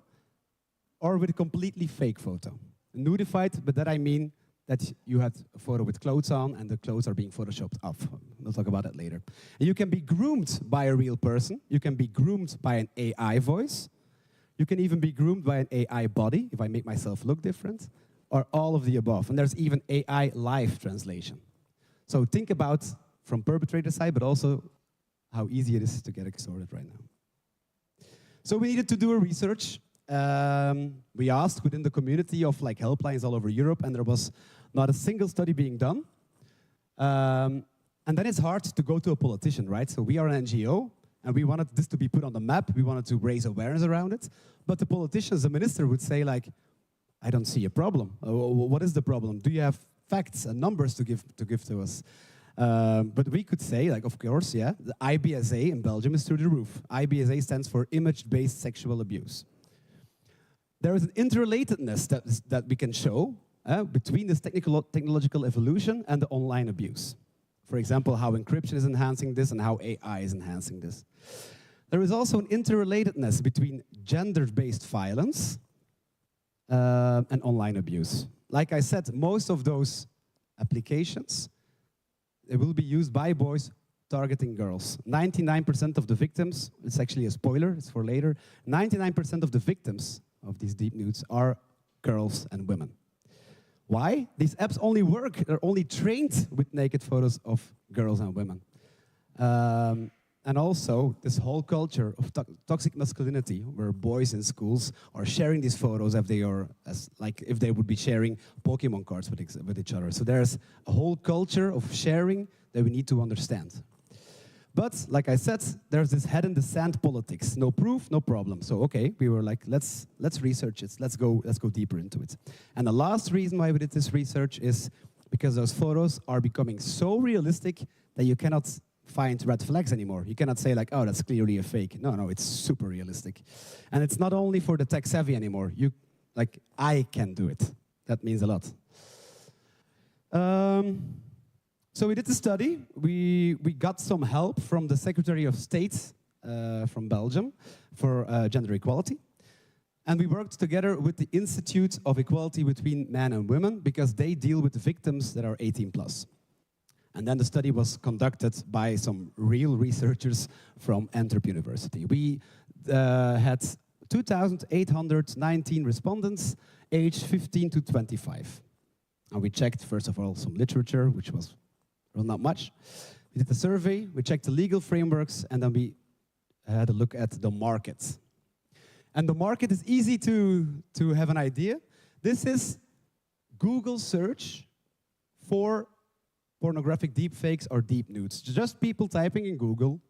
or with a completely fake photo. Nudified, but that I mean that you had a photo with clothes on and the clothes are being photoshopped off. We'll talk about that later. And you can be groomed by a real person. You can be groomed by an AI voice. You can even be groomed by an AI body, if I make myself look different, or all of the above. And there's even AI live translation. So think about from perpetrator side, but also how easy it is to get extorted right now. So we needed to do a research. We asked within the community of like helplines all over Europe, and there was not a single study being done. And then it's hard to go to a politician, right? So we are an NGO, and we wanted this to be put on the map. We wanted to raise awareness around it. But the politicians, the minister would say like, I don't see a problem. What is the problem? Do you have facts and numbers to give to us? But we could say, like, of course, yeah, the IBSA in Belgium is through the roof. IBSA stands for image-based sexual abuse. There is an interrelatedness that we can show between this technological evolution and the online abuse. For example, how encryption is enhancing this and how AI is enhancing this. There is also an interrelatedness between gender-based violence and online abuse. Like I said, most of those applications, they will be used by boys targeting girls. 99% of the victims, it's actually a spoiler, it's for later, 99% of the victims of these deep nudes are girls and women. Why? These apps only work, they're only trained with naked photos of girls and women. And also, this whole culture of toxic masculinity, where boys in schools are sharing these photos if they would be sharing Pokemon cards with each other. So there's a whole culture of sharing that we need to understand. But, like I said, there's this head in the sand politics. No proof, no problem. So, okay, we were like, let's research it. Let's go deeper into it. And the last reason why we did this research is because those photos are becoming so realistic that you cannot find red flags anymore. You cannot say like, oh, that's clearly a fake. No, it's super realistic. And it's not only for the tech savvy anymore. I can do it. That means a lot. So we did the study. We got some help from the Secretary of State from Belgium for gender equality. And we worked together with the Institute of Equality Between Men and Women because they deal with the victims that are 18+. And then the study was conducted by some real researchers from Antwerp University. We had 2,819 respondents, aged 15 to 25. And we checked, first of all, some literature, which was not much. We did a survey, we checked the legal frameworks, and then we had a look at the market. And the market is easy to have an idea. This is Google search for pornographic deepfakes or deep nudes. Just people typing in Google,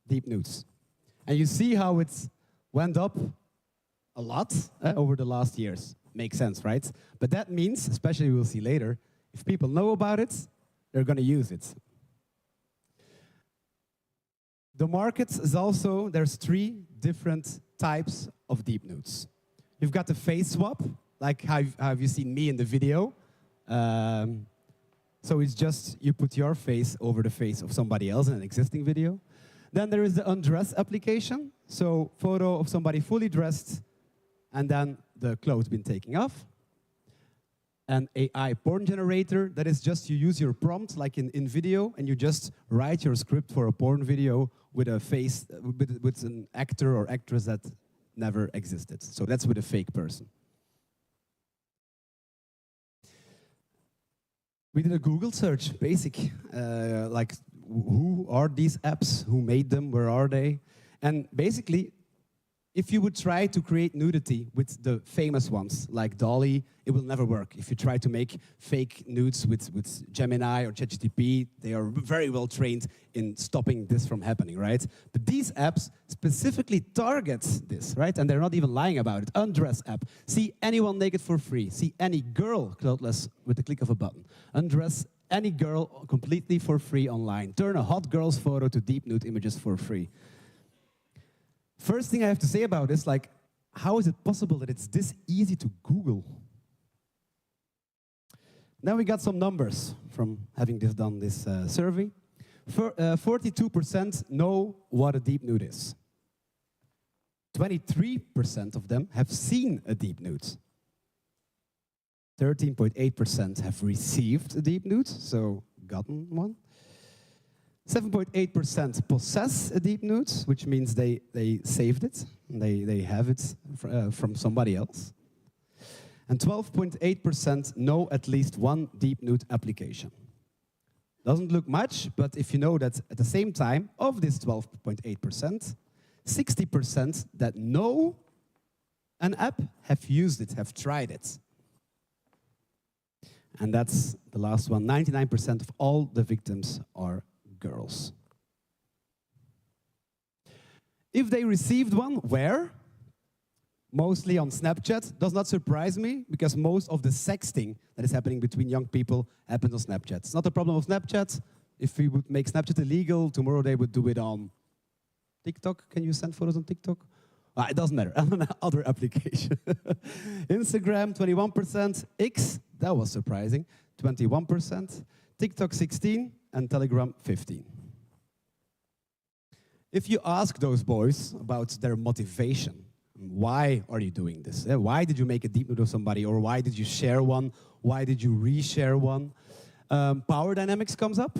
deep nudes. And you see how it's went up a lot over the last years. Makes sense, right? But that means, especially we'll see later, if people know about it, they're going to use it. The market is also, there's 3 different types of deep nudes. You've got the face swap, like how have you seen me in the video? So it's just you put your face over the face of somebody else in an existing video. Then there is the undress application. So photo of somebody fully dressed and then the clothes been taken off. An AI porn generator, that is just you use your prompt like in video and you just write your script for a porn video with a face, with an actor or actress that never existed. So that's with a fake person. We did a Google search, basic, like who are these apps, who made them, where are they? And basically, If you would try to create nudity with the famous ones, like Dolly, it will never work. If you try to make fake nudes with Gemini or ChatGPT, they are very well trained in stopping this from happening, right? But these apps specifically target this, right? And they're not even lying about it. Undress app. See anyone naked for free. See any girl clothless with the click of a button. Undress any girl completely for free online. Turn a hot girl's photo to deep nude images for free. First thing I have to say about this, like, how is it possible that it's this easy to Google? Now we got some numbers from having done this survey. 42% know what a deep nude is. 23% of them have seen a deep nude. 13.8% have received a deep nude, so gotten one. 7.8% possess a deep nude, which means they saved it, they have it from somebody else. And 12.8% know at least one deep nude application. Doesn't look much, but if you know that at the same time, of this 12.8%, 60% that know an app have used it, have tried it. And that's the last one. 99% of all the victims are girls. If they received one, where? Mostly on Snapchat. Does not surprise me, because most of the sexting that is happening between young people happens on Snapchat. It's not a problem of Snapchat. If we would make Snapchat illegal, tomorrow they would do it on TikTok. Can you send photos on TikTok? It doesn't matter. Other application. Instagram, 21%. X, that was surprising, 21%. TikTok, 16%. And Telegram, 15%. If you ask those boys about their motivation, why are you doing this? Why did you make a deep nude of somebody? Or why did you share one? Why did you reshare one? Power dynamics comes up.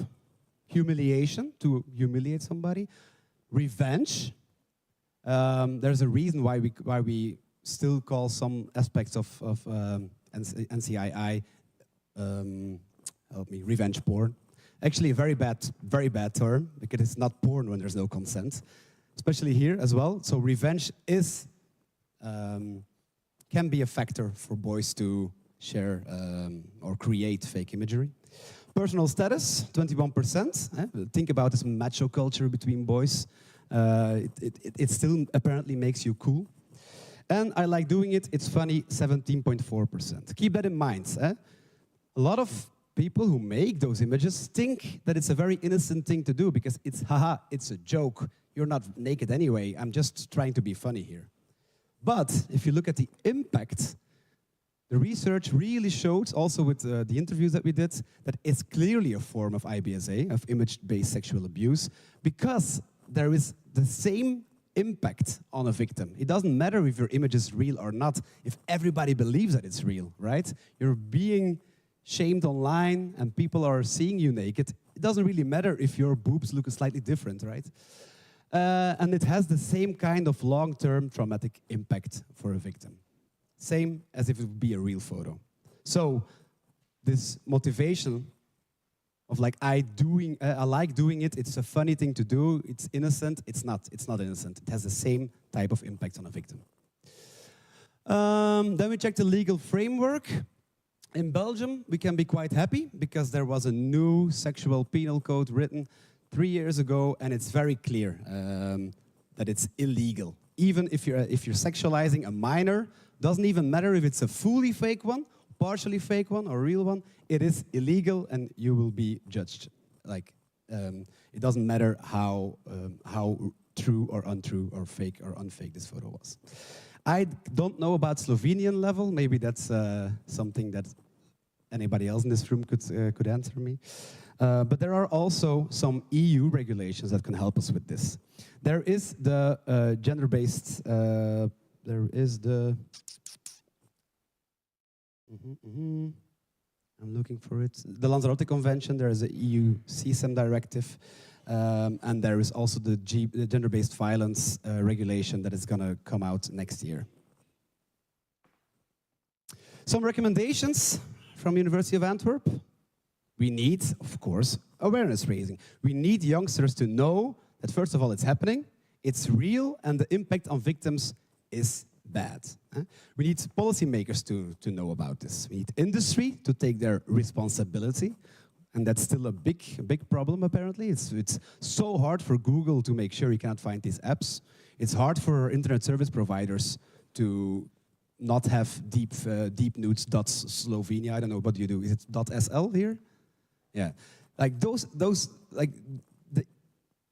Humiliation, to humiliate somebody. Revenge. There's a reason why we still call some aspects of NCII, help me, revenge porn. Actually, a very bad term, because it's not porn when there's no consent, especially here as well. So revenge is can be a factor for boys to share or create fake imagery. Personal status, 21%. Think about this macho culture between boys. It still apparently makes you cool. And I like doing it, it's funny, 17.4%. Keep that in mind. A lot of people who make those images think that it's a very innocent thing to do, because it's, haha, it's a joke. You're not naked anyway. I'm just trying to be funny here. But if you look at the impact, the research really showed, also with the interviews that we did, that it's clearly a form of IBSA, of image-based sexual abuse, because there is the same impact on a victim. It doesn't matter if your image is real or not, if everybody believes that it's real, right? You're being shamed online and people are seeing you naked. It doesn't really matter if your boobs look slightly different, right? And it has the same kind of long-term traumatic impact for a victim. Same as if it would be a real photo. So this motivation of like, I like doing it, it's a funny thing to do, it's innocent, it's not innocent. It has the same type of impact on a victim. Then we check the legal framework. In Belgium, we can be quite happy because there was a new sexual penal code written 3 years ago, and it's very clear that it's illegal. Even if you're sexualizing a minor, doesn't even matter if it's a fully fake one, partially fake one, or real one, it is illegal and you will be judged. Like, it doesn't matter how true or untrue or fake or unfake this photo was. I don't know about Slovenian level. Maybe that's something that anybody else in this room could answer me. But there are also some EU regulations that can help us with this. There is the gender-based, there is the, I'm looking for it, the Lanzarote Convention, there is a EU CSAM directive, and there is also the gender-based violence regulation that is going to come out next year. Some recommendations from University of Antwerp. We need, of course, awareness raising. We need youngsters to know that, first of all, it's happening, it's real, and the impact on victims is bad. We need policymakers to know about this. We need industry to take their responsibility. And that's still a big problem, apparently. It's so hard for Google to make sure you cannot find these apps. It's hard for internet service providers to not have deep nudes .Slovenia. I don't know, what do you do? Is it .sl here? Yeah. Like those like,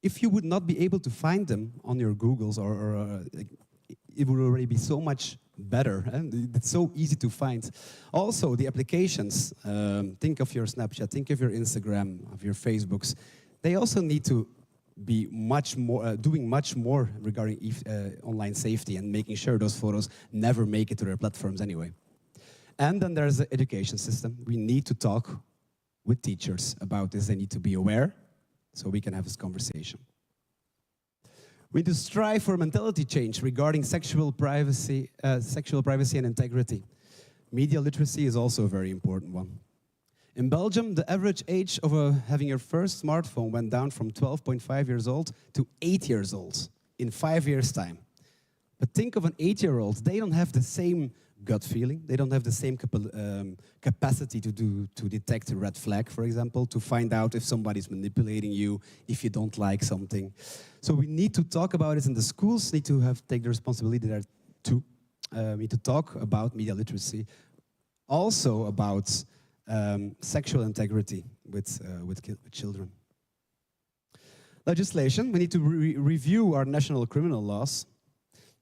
if you would not be able to find them on your Googles like, it would already be so much better. It's so easy to find. Also, the applications, think of your Snapchat, think of your Instagram, of your Facebooks. They also need to be much more, doing much more regarding online safety and making sure those photos never make it to their platforms anyway. And then there's the education system. We need to talk with teachers about this. They need to be aware so we can have this conversation. We need to strive for mentality change regarding sexual privacy and integrity. Media literacy is also a very important one. In Belgium, the average age of having your first smartphone went down from 12.5 years old to 8 years old in 5 years' time. But think of an 8-year-old, they don't have the same gut feeling, they don't have the same capacity to detect a red flag, for example, to find out if somebody's manipulating you, if you don't like something. So we need to talk about it, and the schools need to take the responsibility there too. We need to talk about media literacy, also about sexual integrity with children. Legislation, we need to review our national criminal laws.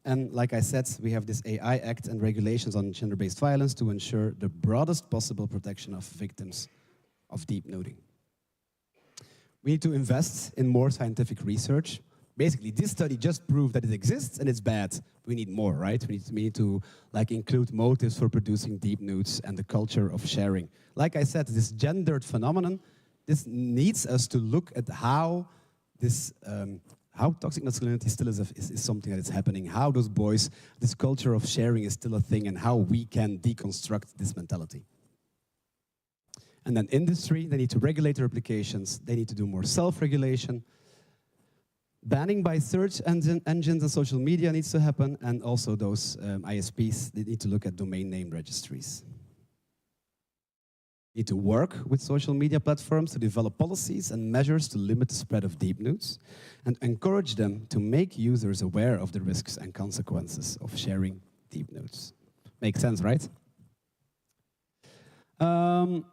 And like I said, we have this AI Act and regulations on gender-based violence to ensure the broadest possible protection of victims of deep nuding. We need to invest in more scientific research. Basically, this study just proved that it exists and it's bad. We need more, right? We need to like include motives for producing deep nudes and the culture of sharing. Like I said, this gendered phenomenon, this needs us to look at how this how toxic masculinity still is something that is happening, how those boys, this culture of sharing is still a thing, and how we can deconstruct this mentality. And then industry, they need to regulate their applications, they need to do more self-regulation. Banning by search engines and social media needs to happen, and also those ISPs, they need to look at domain name registries. Need to work with social media platforms to develop policies and measures to limit the spread of deep nudes and encourage them to make users aware of the risks and consequences of sharing deep nudes. Makes sense, right?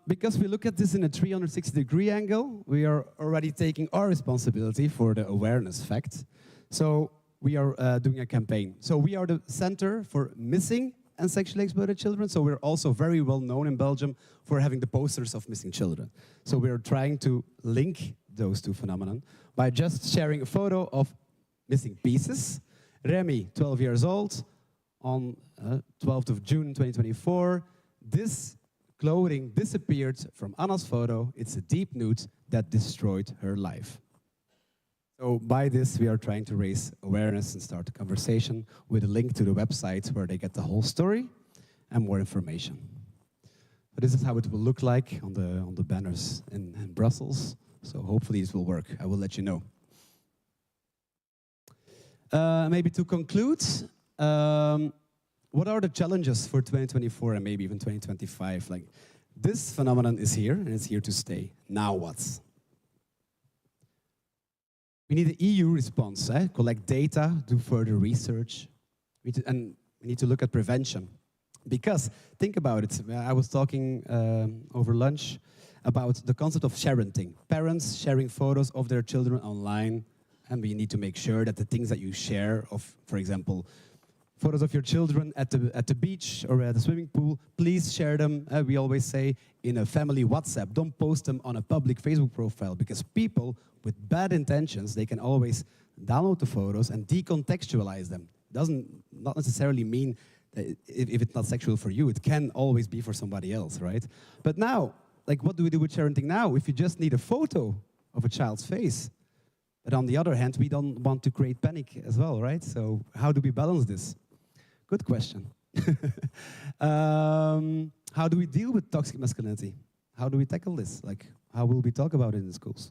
Because we look at this in a 360-degree angle, we are already taking our responsibility for the awareness fact. So we are doing a campaign. So we are the Center for Missing and Sexually Exploited Children. So we're also very well known in Belgium for having the posters of missing children. So we're trying to link those two phenomena by just sharing a photo of missing pieces. Remy, 12 years old, on 12th of June 2024, this clothing disappeared from Anna's photo. It's a deep nude that destroyed her life. So by this, we are trying to raise awareness and start a conversation with a link to the website where they get the whole story and more information. But this is how it will look like on the banners in Brussels. So hopefully this will work. I will let you know. Maybe to conclude, what are the challenges for 2024 and maybe even 2025? Like, this phenomenon is here and it's here to stay. Now what? We need an EU response, collect data, do further research, and we need to look at prevention. Because, think about it, I was talking over lunch about the concept of sharenting. Parents sharing photos of their children online, and we need to make sure that the things that you share of, for example, photos of your children at the beach or at the swimming pool, please share them, we always say, in a family WhatsApp. Don't post them on a public Facebook profile, because people with bad intentions, they can always download the photos and decontextualize them. Not necessarily mean that if it's not sexual for you, it can always be for somebody else, right? But now, like, what do we do with sharenting now if you just need a photo of a child's face? But on the other hand, we don't want to create panic as well, right? So how do we balance this? Good question. How do we deal with toxic masculinity? How do we tackle this? Like, how will we talk about it in schools?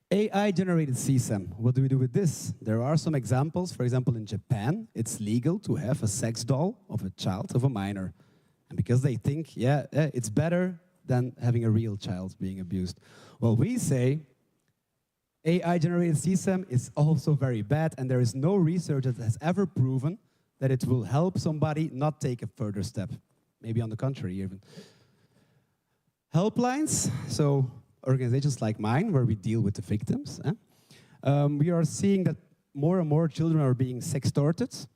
AI-generated CSAM. What do we do with this? There are some examples. For example, in Japan, it's legal to have a sex doll of a child, of a minor. And because they think, it's better than having a real child being abused. Well, we say AI-generated CSAM is also very bad, and there is no research that has ever proven that it will help somebody not take a further step. Maybe on the contrary, even. Helplines, so organizations like mine, where we deal with the victims. We are seeing that more and more children are being sextorted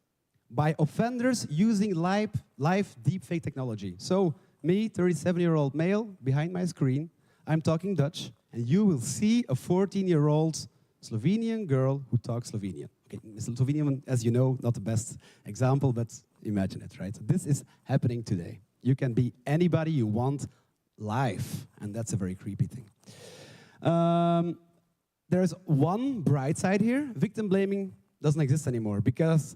by offenders using live deepfake technology. So me, 37-year-old male, behind my screen, I'm talking Dutch, and you will see a 14-year-old Slovenian girl who talks Slovenian. Okay, Slovenian, as you know, not the best example, but imagine it, right? This is happening today. You can be anybody you want live, and that's a very creepy thing. There's one bright side here. Victim blaming doesn't exist anymore, because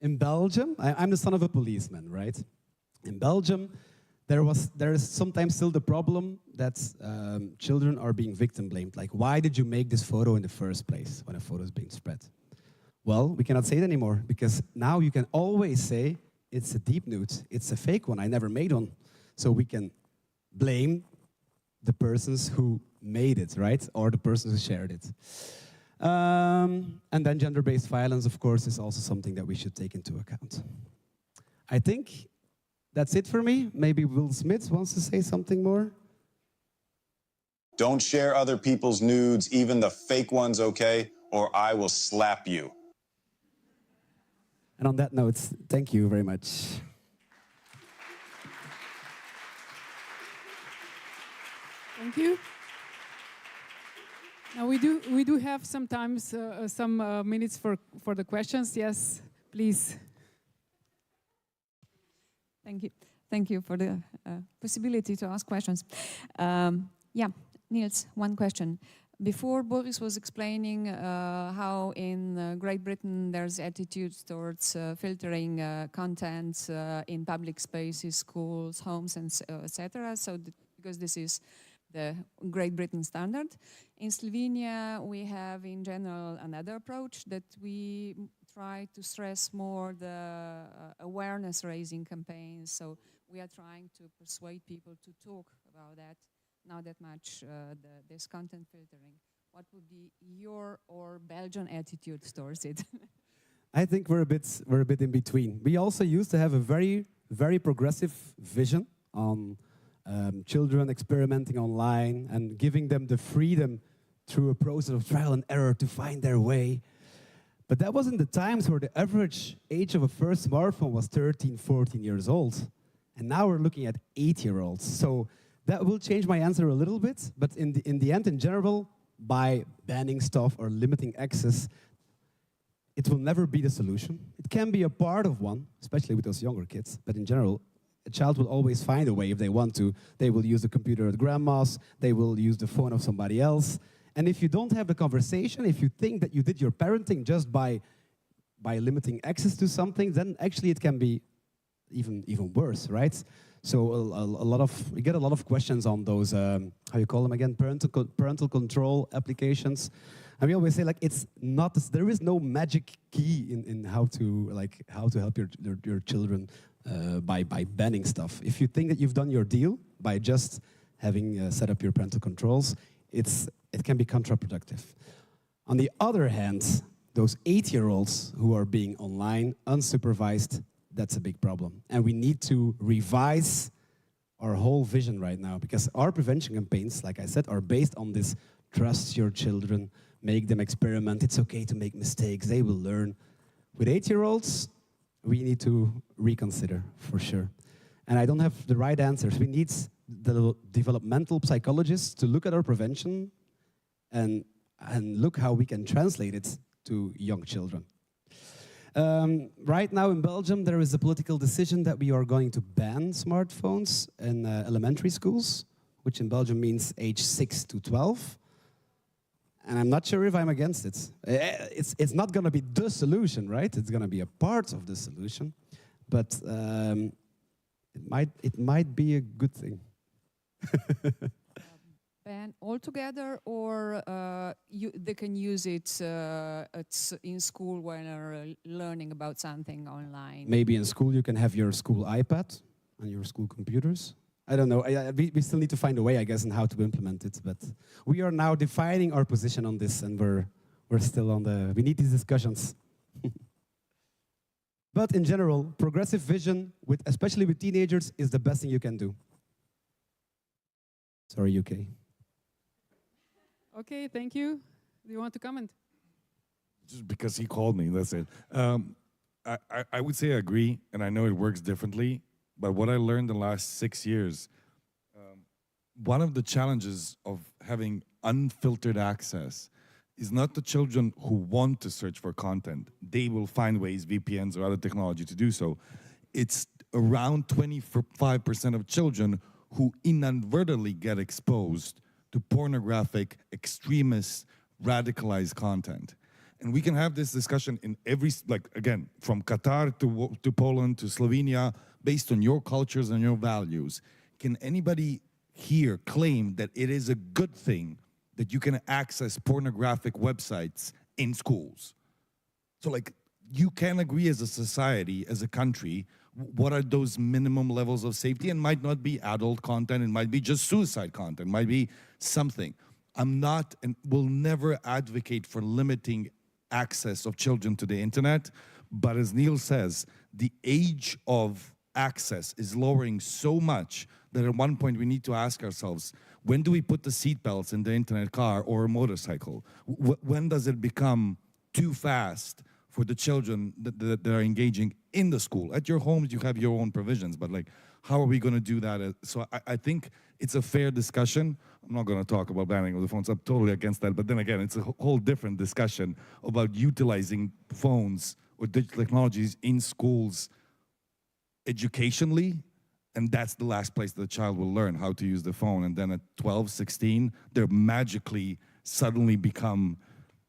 in Belgium, I'm the son of a policeman, right? In Belgium, there is sometimes still the problem that children are being victim blamed. Like, why did you make this photo in the first place when a photo is being spread? Well, we cannot say it anymore, because now you can always say, it's a deep nude, it's a fake one, I never made one. So we can blame the persons who made it, right? Or the persons who shared it. And then gender-based violence, of course, is also something that we should take into account. I think that's it for me. Maybe Will Smith wants to say something more. Don't share other people's nudes, even the fake ones, okay? Or I will slap you. And on that note, thank you very much. Thank you. Now we do have sometimes some minutes for the questions. Yes, please. Thank you. Thank you for the possibility to ask questions. Yeah, Niels, one question. Before, Boris was explaining how in Great Britain there's attitudes towards filtering content in public spaces, schools, homes, and etc. So because this is the Great Britain standard. In Slovenia, we have in general another approach, that we try to stress more the awareness-raising campaigns. So we are trying to persuade people to talk about that, not that much this content filtering. What would be your or Belgian attitude towards it? I think we're a bit in between. We also used to have a very progressive vision on children experimenting online and giving them the freedom through a process of trial and error to find their way. But that was in the times where the average age of a first smartphone was 13, 14 years old. And now we're looking at 8-year-olds. So that will change my answer a little bit. But in the end, in general, by banning stuff or limiting access, it will never be the solution. It can be a part of one, especially with those younger kids. But in general, a child will always find a way if they want to. They will use the computer at grandma's, they will use the phone of somebody else. And if you don't have the conversation, if you think that you did your parenting just by limiting access to something, then actually it can be even worse, right? So we get a lot of questions on those, how you call them again, parental control applications. And we always say, like, it's not, there is no magic key in how to help your children by banning stuff. If you think that you've done your deal by just having set up your parental controls, it can be counterproductive. On the other hand, those 8-year-olds who are being online, unsupervised, that's a big problem. And we need to revise our whole vision right now, because our prevention campaigns, like I said, are based on this: trust your children, make them experiment, it's okay to make mistakes, they will learn. With 8-year-olds, we need to reconsider, for sure. And I don't have the right answers. We need the developmental psychologists to look at our prevention and look how we can translate it to young children. Right now in Belgium, there is a political decision that we are going to ban smartphones in elementary schools, which in Belgium means age 6 to 12. And I'm not sure if I'm against it. It's not going to be the solution, right? It's going to be a part of the solution, but it might be a good thing. ban altogether, or they can use it in school when they're learning about something online? Maybe in school you can have your school iPad and your school computers. I don't know. We still need to find a way, I guess, on how to implement it. But we are now defining our position on this, and we're still on the. We need these discussions. But in general, progressive vision, especially with teenagers, is the best thing you can do. Sorry, UK. Okay, thank you. Do you want to comment? Just because he called me, that's it. I would say I agree, and I know it works differently, but what I learned the last 6 years, one of the challenges of having unfiltered access is not the children who want to search for content. They will find ways, VPNs or other technology, to do so. It's around 25% of children who inadvertently get exposed to pornographic, extremist, radicalized content. And we can have this discussion in every, like, again, from Qatar to Poland to Slovenia, based on your cultures and your values. Can anybody here claim that it is a good thing that you can access pornographic websites in schools? So, like, you can agree as a society, as a country, what are those minimum levels of safety? And might not be adult content, it might be just suicide content, it might be something. I'm not and will never advocate for limiting access of children to the internet, but as Neil says, the age of access is lowering so much that at one point we need to ask ourselves, when do we put the seatbelts in the internet car or a motorcycle? When does it become too fast for the children that are engaging in the school? At your homes, you have your own provisions, but like, how are we going to do that? So I think it's a fair discussion. I'm not going to talk about banning of the phones. I'm totally against that. But then again, it's a whole different discussion about utilizing phones or digital technologies in schools educationally. And that's the last place the child will learn how to use the phone. And then at 12, 16, they're magically suddenly become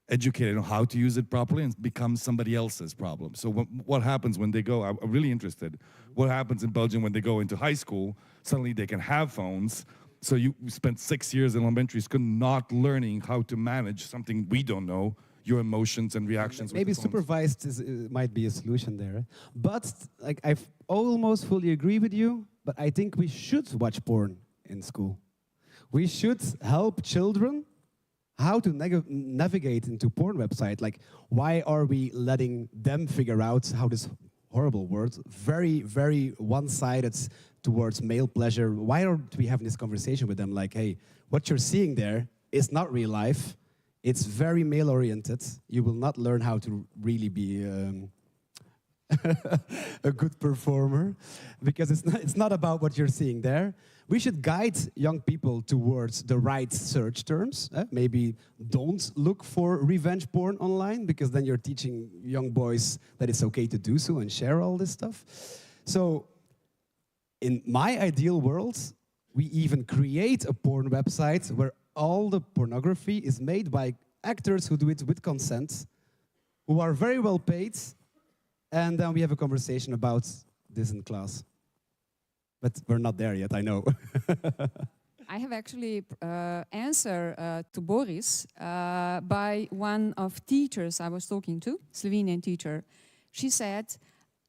educated on how to use it properly and become somebody else's problem. So what happens when they go, I'm really interested, what happens in Belgium when they go into high school, suddenly they can have phones. So you spent 6 years in elementary school not learning how to manage something we don't know, your emotions and reactions. Maybe supervised might be a solution there. But like, I almost fully agree with you, but I think we should watch porn in school. We should help children how to navigate into porn website. Like, why are we letting them figure out how this horrible word, very, very one-sided towards male pleasure? Why aren't we having this conversation with them? Like, hey, what you're seeing there is not real life. It's very male-oriented. You will not learn how to really be a good performer, because it's not about what you're seeing there. We should guide young people towards the right search terms. Maybe don't look for revenge porn online, because then you're teaching young boys that it's okay to do so and share all this stuff. So in my ideal world, we even create a porn website where all the pornography is made by actors who do it with consent, who are very well paid, and then we have a conversation about this in class. But we're not there yet, I know. I have actually answer to Boris by one of teachers I was talking to, Slovenian teacher. She said,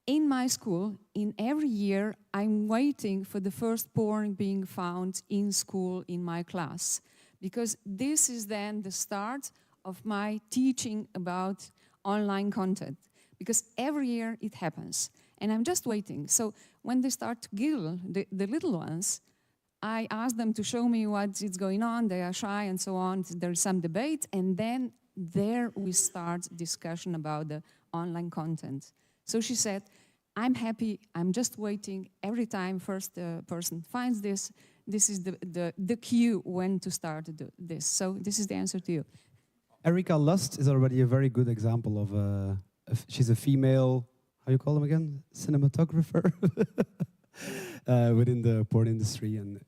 in my school, in every year, I'm waiting for the first porn being found in school in my class, because this is then the start of my teaching about online content, because every year it happens. And I'm just waiting. So when they start to giggle, the little ones, I ask them to show me what is going on. They are shy and so on. There's some debate. And then there we start discussion about the online content. So she said, I'm happy. I'm just waiting. Every time first person finds this, this is the cue when to start this. So this is the answer to you. Erika Lust is already a very good example of she's a female, how you call them again? Cinematographer within the porn industry, and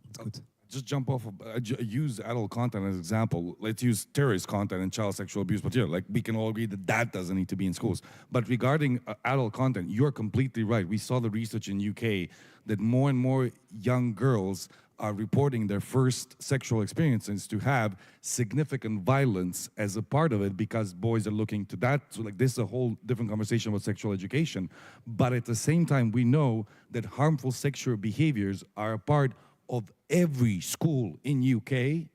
it's good. Just jump off of, use adult content as an example. Let's use terrorist content and child sexual abuse material. Like, we can all agree that that doesn't need to be in schools. But regarding adult content, you're completely right. We saw the research in UK that more and more young girls are reporting their first sexual experiences to have significant violence as a part of it, because boys are looking to that. So like this is a whole different conversation about sexual education. But at the same time, we know that harmful sexual behaviors are a part of every school in UK,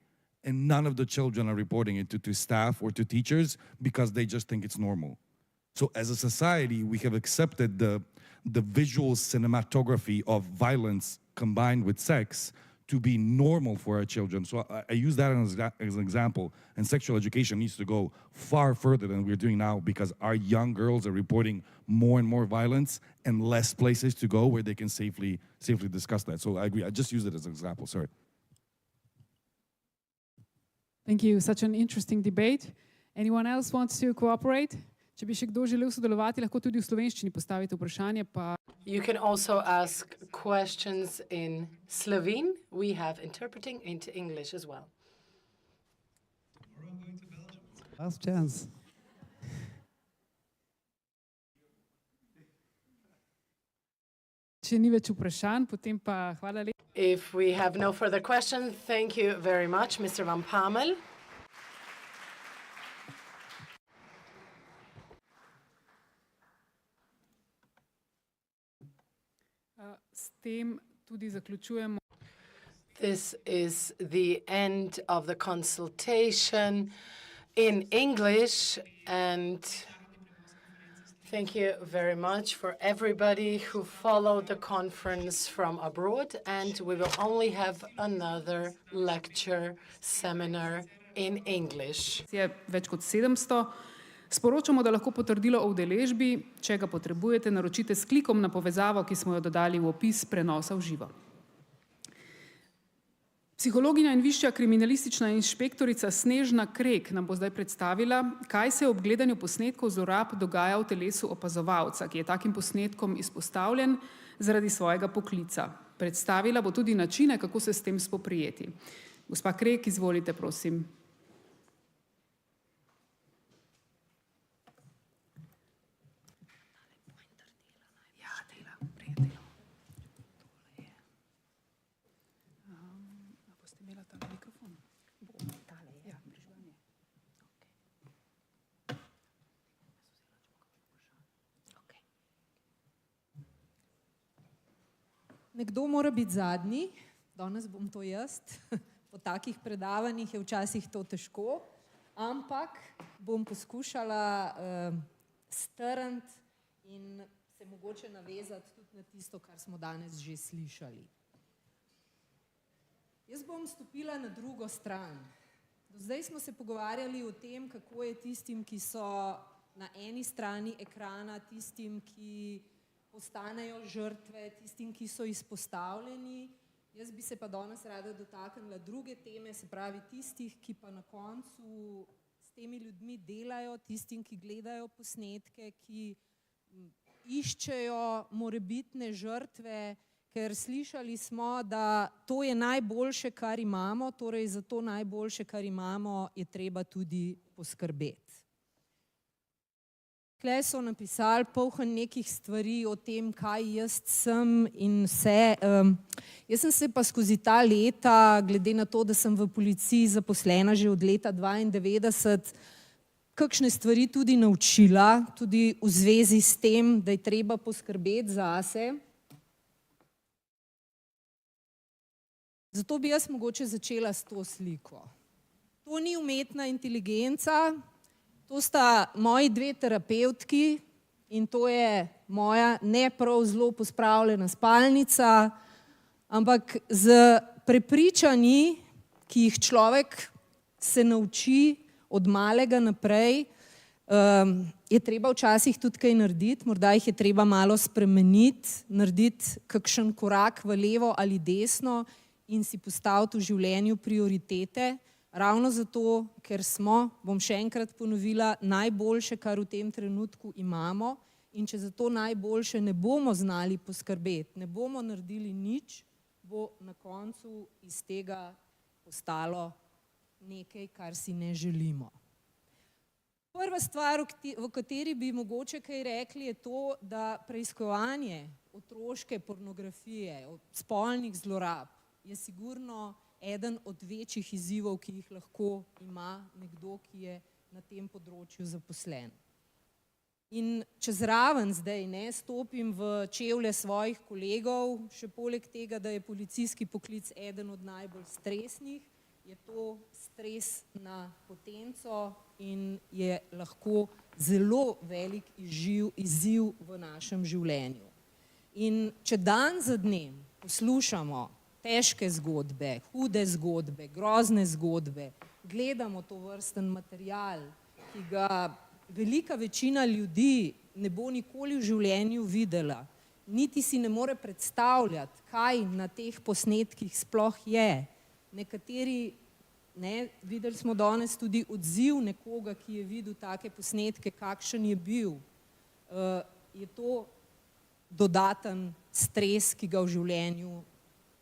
and none of the children are reporting it to staff or to teachers because they just think it's normal. So as a society, we have accepted the visual cinematography of violence combined with sex to be normal for our children. So I use that as an example. And sexual education needs to go far further than we're doing now, because our young girls are reporting more and more violence and less places to go where they can safely discuss that. So I agree. I just use it as an example. Sorry. Thank you. Such an interesting debate. Anyone else wants to cooperate? Če bi še kdo želel sodelovati, lahko tudi v slovenščini postavite vprašanje. You can also ask questions in Slovene. We have interpreting into English as well. Last chance. Če ni več vprašanj, potem pa hvala lepa. If we have no further questions, thank you very much, Mr. Van Pamel. S tem tudi zaključujemo. This is the end of the consultation in English, and thank you very much for everybody who followed the conference from abroad, and we will only have another lecture seminar in English. Je več kot 700. Sporočamo, da lahko potrdilo o udeležbi, če ga potrebujete, naročite s klikom na povezavo, ki smo jo dodali v opis prenosa v živo. Psihologinja in višja kriminalistična inšpektorica Snežna Krek nam bo zdaj predstavila, kaj se ob gledanju posnetkov zlorab dogaja v telesu opazovalca, ki je takim posnetkom izpostavljen zaradi svojega poklica. Predstavila bo tudi načine, kako se s tem spoprijeti. Gospa Krek, izvolite, prosim. Nekdo mora biti zadnji, danes bom to jaz. Po takih predavanjih je včasih to težko, ampak bom poskušala strniti in se mogoče navezati tudi na tisto, kar smo danes že slišali. Jaz bom stopila na drugo stran. Do zdaj smo se pogovarjali o tem, kako je tistim, ki so na eni strani ekrana, tistim, ki postanejo žrtve, tistim, ki so izpostavljeni. Jaz bi se pa danes rada dotaknila druge teme, se pravi tistih, ki pa na koncu s temi ljudmi delajo, tistim, ki gledajo posnetke, ki iščejo morebitne žrtve, ker slišali smo, da to je najboljše, kar imamo, torej za to najboljše, kar imamo, je treba tudi poskrbeti. Tukaj so napisali polno nekih stvari o tem, kaj jaz sem in vse. Jaz sem se pa skozi ta leta, glede na to, da sem v policiji zaposlena že od leta 1992, kakšne stvari tudi naučila, tudi v zvezi s tem, da je treba poskrbeti zase. Zato bi jaz mogoče začela s to sliko. To ni umetna inteligenca, to sta moji dve terapevtki in to je moja ne prav zelo pospravljena spalnica, ampak z prepričanji, ki jih človek se nauči od malega naprej, je treba včasih tudi kaj narediti, morda jih je treba malo spremeniti, narediti kakšen korak v levo ali desno in si postaviti v življenju prioritete. Ravno zato, ker smo, bom še enkrat ponovila, najboljše, kar v tem trenutku imamo, in če za to najboljše ne bomo znali poskrbeti, ne bomo naredili nič, bo na koncu iz tega postalo nekaj, kar si ne želimo. Prva stvar, v kateri bi mogoče kaj rekli, je to, da preiskovanje otroške pornografije, spolnih zlorab, je sigurno eden od večjih izzivov, ki jih lahko ima nekdo, ki je na tem področju zaposlen. In če zraven zdaj stopim v čevlje svojih kolegov, še poleg tega, da je policijski poklic eden od najbolj stresnih, je to stres na potenco in je lahko zelo velik izziv v našem življenju. In če dan za dnem poslušamo težke zgodbe, hude zgodbe, grozne zgodbe, gledamo to vrsten material, ki ga velika večina ljudi ne bo nikoli v življenju videla, niti si ne more predstavljati, kaj na teh posnetkih sploh je. Nekateri, videli smo danes tudi odziv nekoga, ki je videl take posnetke, kakšen je bil, je to dodaten stres, ki ga v življenju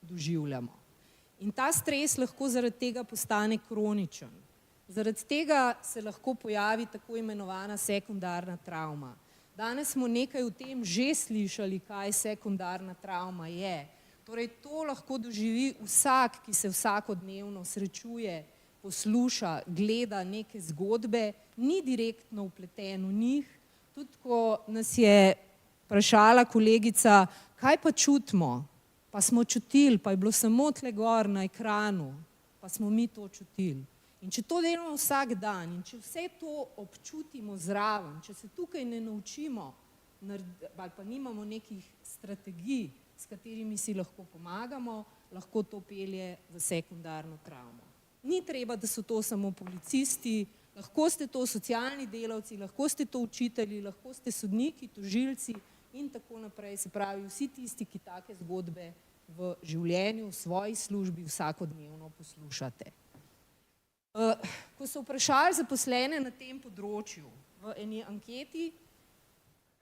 doživljamo. In ta stres lahko zaradi tega postane kroničen. Zaradi tega se lahko pojavi tako imenovana sekundarna travma. Danes smo nekaj o tem že slišali, kaj sekundarna travma je. Torej, to lahko doživi vsak, ki se vsakodnevno srečuje, posluša, gleda neke zgodbe, ni direktno vpleten v njih. Tudi ko nas je vprašala kolegica, kaj pa čutimo, pa smo čutili, pa je bilo samo tle gor na ekranu, pa smo mi to čutili. In če to delamo vsak dan in če vse to občutimo zraven, če se tukaj ne naučimo ali pa nimamo nekih strategij, s katerimi si lahko pomagamo, lahko to pelje v sekundarno travmo. Ni treba, da so to samo policisti, lahko ste to socialni delavci, lahko ste to učitelji, lahko ste sodniki, tožilci in tako naprej. Se pravi, vsi tisti, ki take zgodbe v življenju, v svoji službi vsakodnevno poslušate. Ko so vprašali zaposlene na tem področju v eni anketi,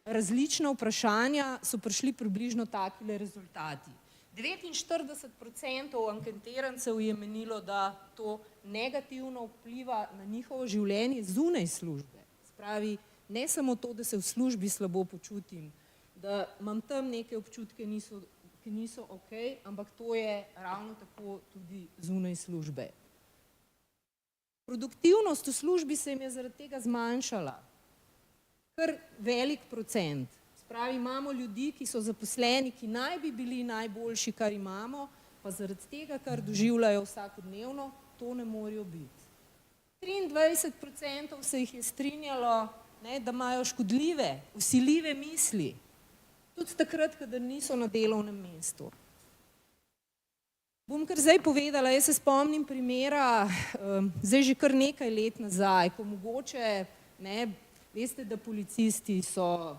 različna vprašanja, so prišli približno takile rezultati. 49% anketirancev je menilo, da to negativno vpliva na njihovo življenje zunaj službe. Spravi, ne samo to, da se v službi slabo počutim, da imam tam neke občutke, ki niso ok, ampak to je ravno tako tudi zunaj službe. Produktivnost v službi se jim je zaradi tega zmanjšala. Kar velik procent. Spravi, imamo ljudi, ki so zaposleni, ki naj bi bili najboljši, kar imamo, pa zaradi tega, kar doživljajo vsakodnevno, to ne morejo biti. 23% se jih je strinjalo, da imajo škodljive, vsiljive misli. Tudi takrat, kadar niso na delovnem mestu. Bom kar zdaj povedala, jaz se spomnim primera, zdaj že kar nekaj let nazaj, ko mogoče, veste, da policisti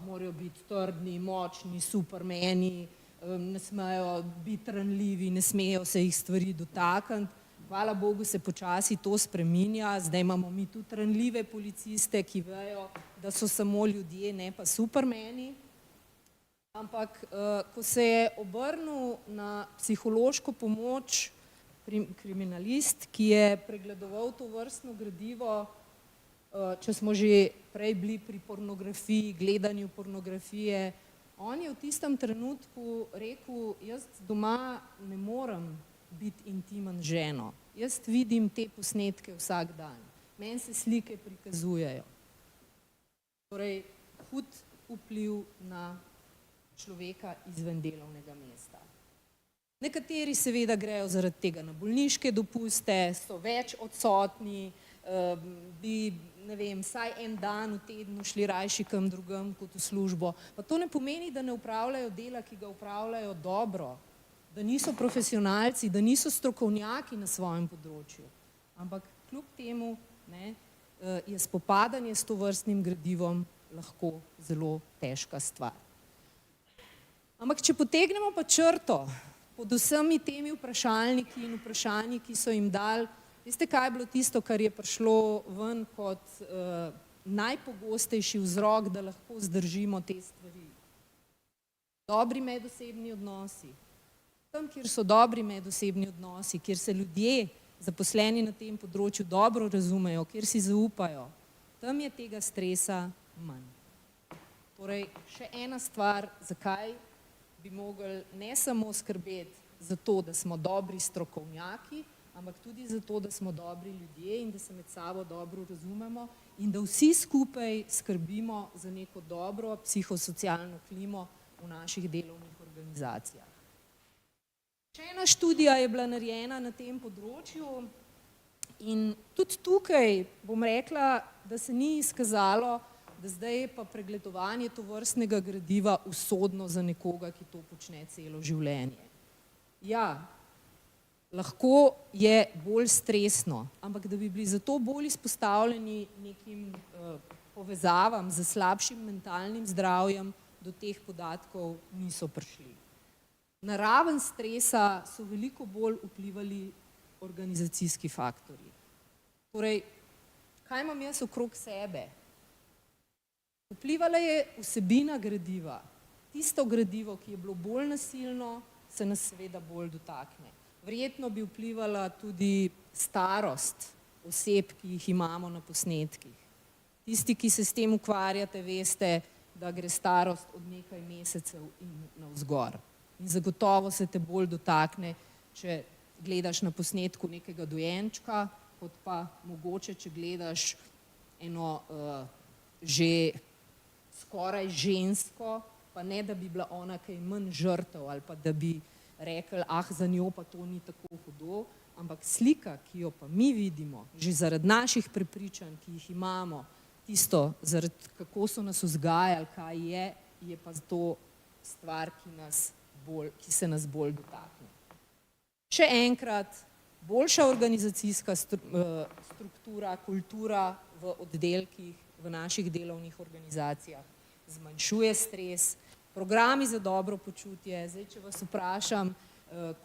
morajo biti trdni, močni, supermeni, ne smejo biti ranljivi, ne smejo se jih stvari dotakniti. Hvala Bogu se počasi to spreminja, zdaj imamo mi tudi ranljive policiste, ki vejo, da so samo ljudje, ne pa supermeni. Ampak, ko se je obrnil na psihološko pomoč kriminalist, ki je pregledoval to vrstno gradivo, če smo že prej bili pri pornografiji, gledanju pornografije, on je v tistem trenutku rekel, jaz doma ne morem biti intimen z ženo. Jaz vidim te posnetke vsak dan. Meni se slike prikazujejo. Torej, hud vpliv na človeka izven delovnega mesta. Nekateri seveda grejo zaradi tega na bolniške dopuste, so več odsotni, bi, ne vem, vsaj en dan v tednu šli rajši kam drugam kot v službo. Pa to ne pomeni, da ne opravljajo dela, ki ga opravljajo dobro, da niso profesionalci, da niso strokovnjaki na svojem področju. Ampak kljub temu je spopadanje s tovrstnim gradivom lahko zelo težka stvar. Ampak če potegnemo pa črto pod vsemi temi vprašalniki in vprašanji, ki so jim dali, veste, kaj je bilo tisto, kar je prišlo ven kot najpogostejši vzrok, da lahko zdržimo te stvari? Dobri medosebni odnosi. Tam, kjer so dobri medosebni odnosi, kjer se ljudje, zaposleni na tem področju, dobro razumejo, kjer si zaupajo, tam je tega stresa manj. Torej, še ena stvar, zakaj bi mogli ne samo skrbeti zato, da smo dobri strokovnjaki, ampak tudi zato, da smo dobri ljudje in da se med sabo dobro razumemo in da vsi skupaj skrbimo za neko dobro psihosocialno klimo v naših delovnih organizacijah. Še ena študija je bila narejena na tem področju in tudi tukaj bom rekla, da se ni izkazalo, da zdaj je pa pregledovanje tovrstnega gradiva usodno za nekoga, ki to počne celo življenje. Ja, lahko je bolj stresno, ampak da bi bili zato bolj izpostavljeni nekim povezavam z slabšim mentalnim zdravjem, do teh podatkov niso prišli. Na raven stresa so veliko bolj vplivali organizacijski faktorji. Torej, kaj imam jaz okrog sebe? Vplivala je vsebina gradiva. Tisto gradivo, ki je bilo bolj nasilno, se nas seveda bolj dotakne. Verjetno bi vplivala tudi starost oseb, ki jih imamo na posnetkih. Tisti, ki se s tem ukvarjate, veste, da gre starost od nekaj mesecev in navzgor. In zagotovo se te bolj dotakne, če gledaš na posnetku nekega dojenčka, kot pa mogoče, če gledaš eno že skoraj žensko, pa ne, da bi bila ona kaj manj žrtev ali pa da bi rekli, za njo pa to ni tako hudo, ampak slika, ki jo pa mi vidimo, že zaradi naših prepričanj, ki jih imamo, tisto, zaradi kako so nas vzgajali, kaj je pa to stvar, ki se nas bolj dotakne. Še enkrat, boljša organizacijska struktura, kultura v oddelkih, v naših delovnih organizacijah zmanjšuje stres, programi za dobro počutje. Zdaj, če vas vprašam,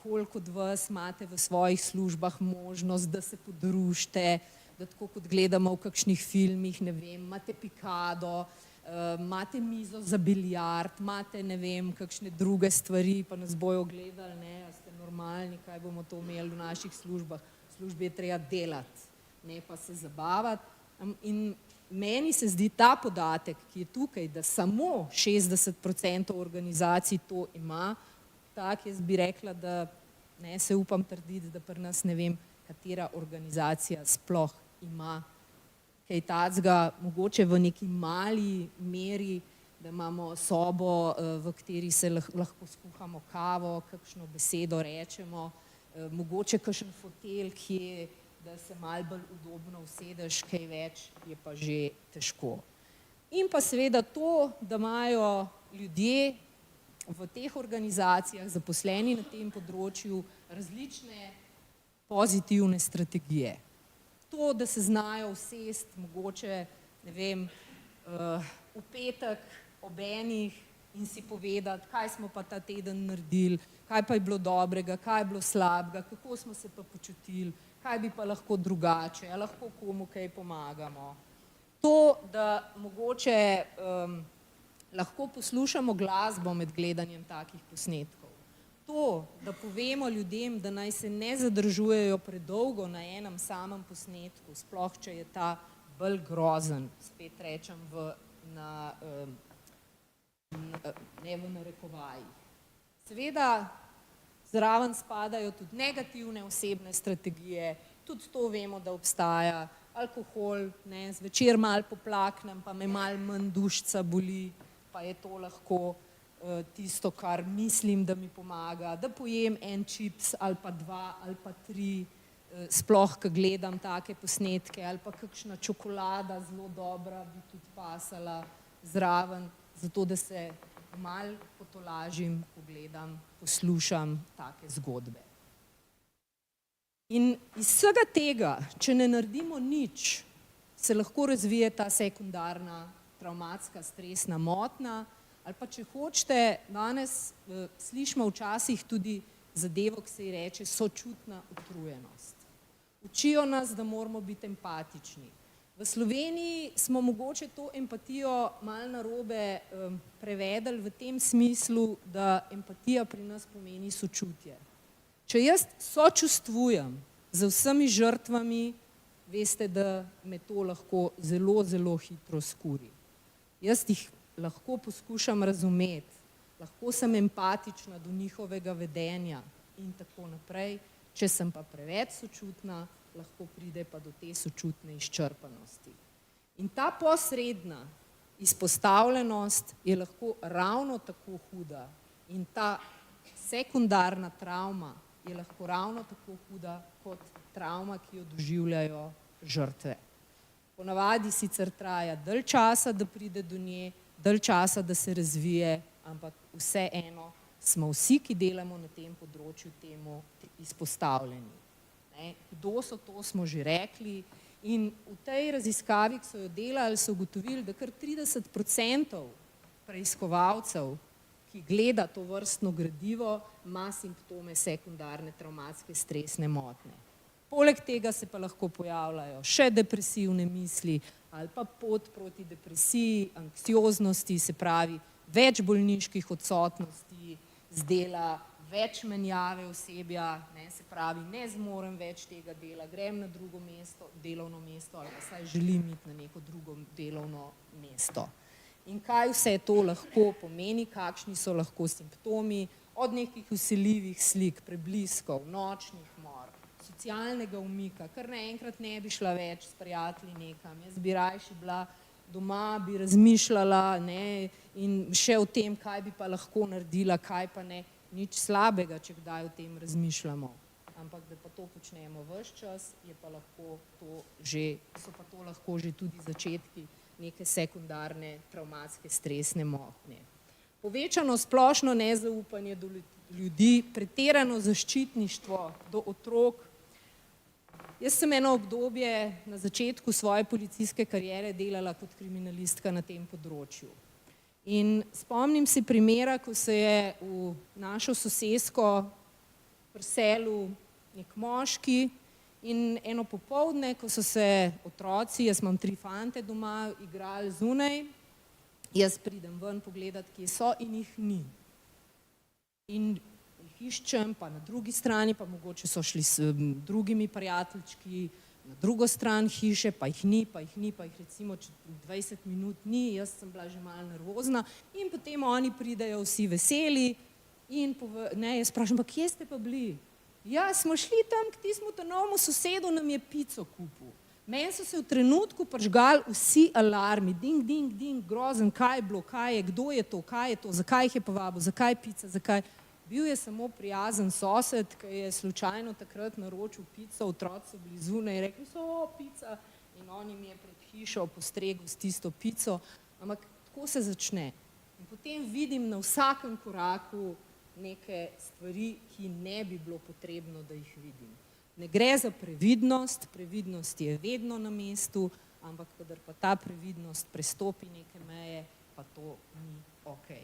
koliko od vas imate v svojih službah možnost, da se podružite, da tako kot gledamo v kakšnih filmih, ne vem, imate pikado, imate mizo za biljard, imate, ne vem, kakšne druge stvari, pa nas bojo gledali, ne, a ste normalni, kaj bomo to imeli v naših službah. V službi je treba delati, ne pa se zabavati. In meni se zdi ta podatek, ki je tukaj, da samo 60% organizacij to ima, tak jaz bi rekla, da ne se upam trditi, da pri nas ne vem, katera organizacija sploh ima kaj takega, mogoče v neki mali meri, da imamo sobo, v kateri se lahko skuhamo kavo, kakšno besedo rečemo, mogoče kakšen fotelj, kje da se malo bolj udobno usedeš, kaj več je pa že težko. In pa seveda to, da imajo ljudje v teh organizacijah, zaposleni na tem področju, različne pozitivne strategije. To, da se znajo usesti, mogoče, ne vem, v petek ob enih in si povedati, kaj smo pa ta teden naredili, kaj pa je bilo dobrega, kaj je bilo slabega, kako smo se pa počutili, kaj bi pa lahko drugače, a lahko komu kaj pomagamo. To, da mogoče lahko poslušamo glasbo med gledanjem takih posnetkov. To, da povemo ljudem, da naj se ne zadržujejo predolgo na enem samem posnetku, sploh če je ta bolj grozen, spet rečem ne v narekovajih. Seveda zraven spadajo tudi negativne osebne strategije, tudi to vemo, da obstaja. Alkohol, zvečer malo poplaknem, pa me malo manj dušica boli, pa je to lahko tisto, kar mislim, da mi pomaga, da pojem en čips ali pa dva ali pa tri, sploh, ko gledam take posnetke, ali pa kakšna čokolada zelo dobra bi tudi pasala zraven, zato da se malo potolažim, ko gledam, poslušam take zgodbe. In iz vsega tega, če ne naredimo nič, se lahko razvije ta sekundarna travmatska stresna motnja, ali pa če hočete, danes slišimo včasih tudi zadevo, ki se ji reče sočutna utrujenost. Učijo nas, da moramo biti empatični. V Sloveniji smo mogoče to empatijo malo narobe prevedli v tem smislu, da empatija pri nas pomeni sočutje. Če jaz sočustvujem z vsemi žrtvami, veste, da me to lahko zelo, zelo hitro skuri. Jaz jih lahko poskušam razumeti, lahko sem empatična do njihovega vedenja, in tako naprej. Če sem pa preveč sočutna, lahko pride pa do te sočutne izčrpanosti. In ta posredna izpostavljenost je lahko ravno tako huda in ta sekundarna travma je lahko ravno tako huda kot travma, ki jo doživljajo žrtve. Ponavadi sicer traja dalj časa, da pride do nje, dalj časa, da se razvije, ampak vseeno smo vsi, ki delamo na tem področju, temu izpostavljeni. Kdo so to, smo že rekli. In v tej raziskavi, ki so jo delali, so ugotovili, da kar 30% preiskovalcev, ki gleda to vrstno gradivo, ima simptome sekundarne travmatske stresne motnje. Poleg tega se pa lahko pojavljajo še depresivne misli ali pa pot proti depresiji, anksioznosti, se pravi več bolniških odsotnosti z dela, več menjave osebja, se pravi ne zmorem več tega dela, grem na drugo mesto, delovno mesto ali pa saj želim iti na neko drugo delovno mesto. In kaj vse to lahko pomeni, kakšni so lahko simptomi, od nekih vsiljivih slik, prebliskov, nočnih mor, socialnega umika, kar naenkrat ne bi šla več s prijatelji nekam, jaz bi rajši bila doma, bi razmišljala in še o tem, kaj bi pa lahko naredila, kaj pa ne. Nič slabega, če kdaj o tem razmišljamo, ampak da pa to počnemo ves čas, so pa to lahko že tudi začetki neke sekundarne travmatske stresne motnje. Povečano splošno nezaupanje do ljudi, pretirano zaščitništvo do otrok. Jaz sem eno obdobje na začetku svoje policijske kariere delala kot kriminalistka na tem področju. In spomnim se primera, ko se je v našo sosesko priselil nek moški in eno popoldne, ko so se otroci, jaz imam 3 fante doma, igrali zunaj, jaz pridem ven pogledati, kje so in jih ni. In jih iščem, pa na drugi strani, pa mogoče so šli s drugimi prijateljčki, na drugo stran hiše, pa jih ni, pa jih recimo 20 minut ni, jaz sem bila že malo nervozna in potem oni pridejo vsi veseli in jaz vprašam, pa kje ste pa bili? Ja, smo šli tam k tistemu novemu sosedu, nam je pico kupil. Meni so se v trenutku prižgali vsi alarmi, ding, ding, ding, grozen, kaj je bilo, kaj je, kdo je to, zakaj jih je povabil, zakaj pica, zakaj... Bil je samo prijazen sosed, ki je slučajno takrat naročil pico, otroci so bili zunaj in rekli so, pica, in on jim je pred hišo postregel s tisto pico, ampak tako se začne. In potem vidim na vsakem koraku neke stvari, ki ne bi bilo potrebno, da jih vidim. Ne gre za previdnost, previdnost je vedno na mestu, ampak kadar pa ta previdnost prestopi neke meje, pa to ni okej.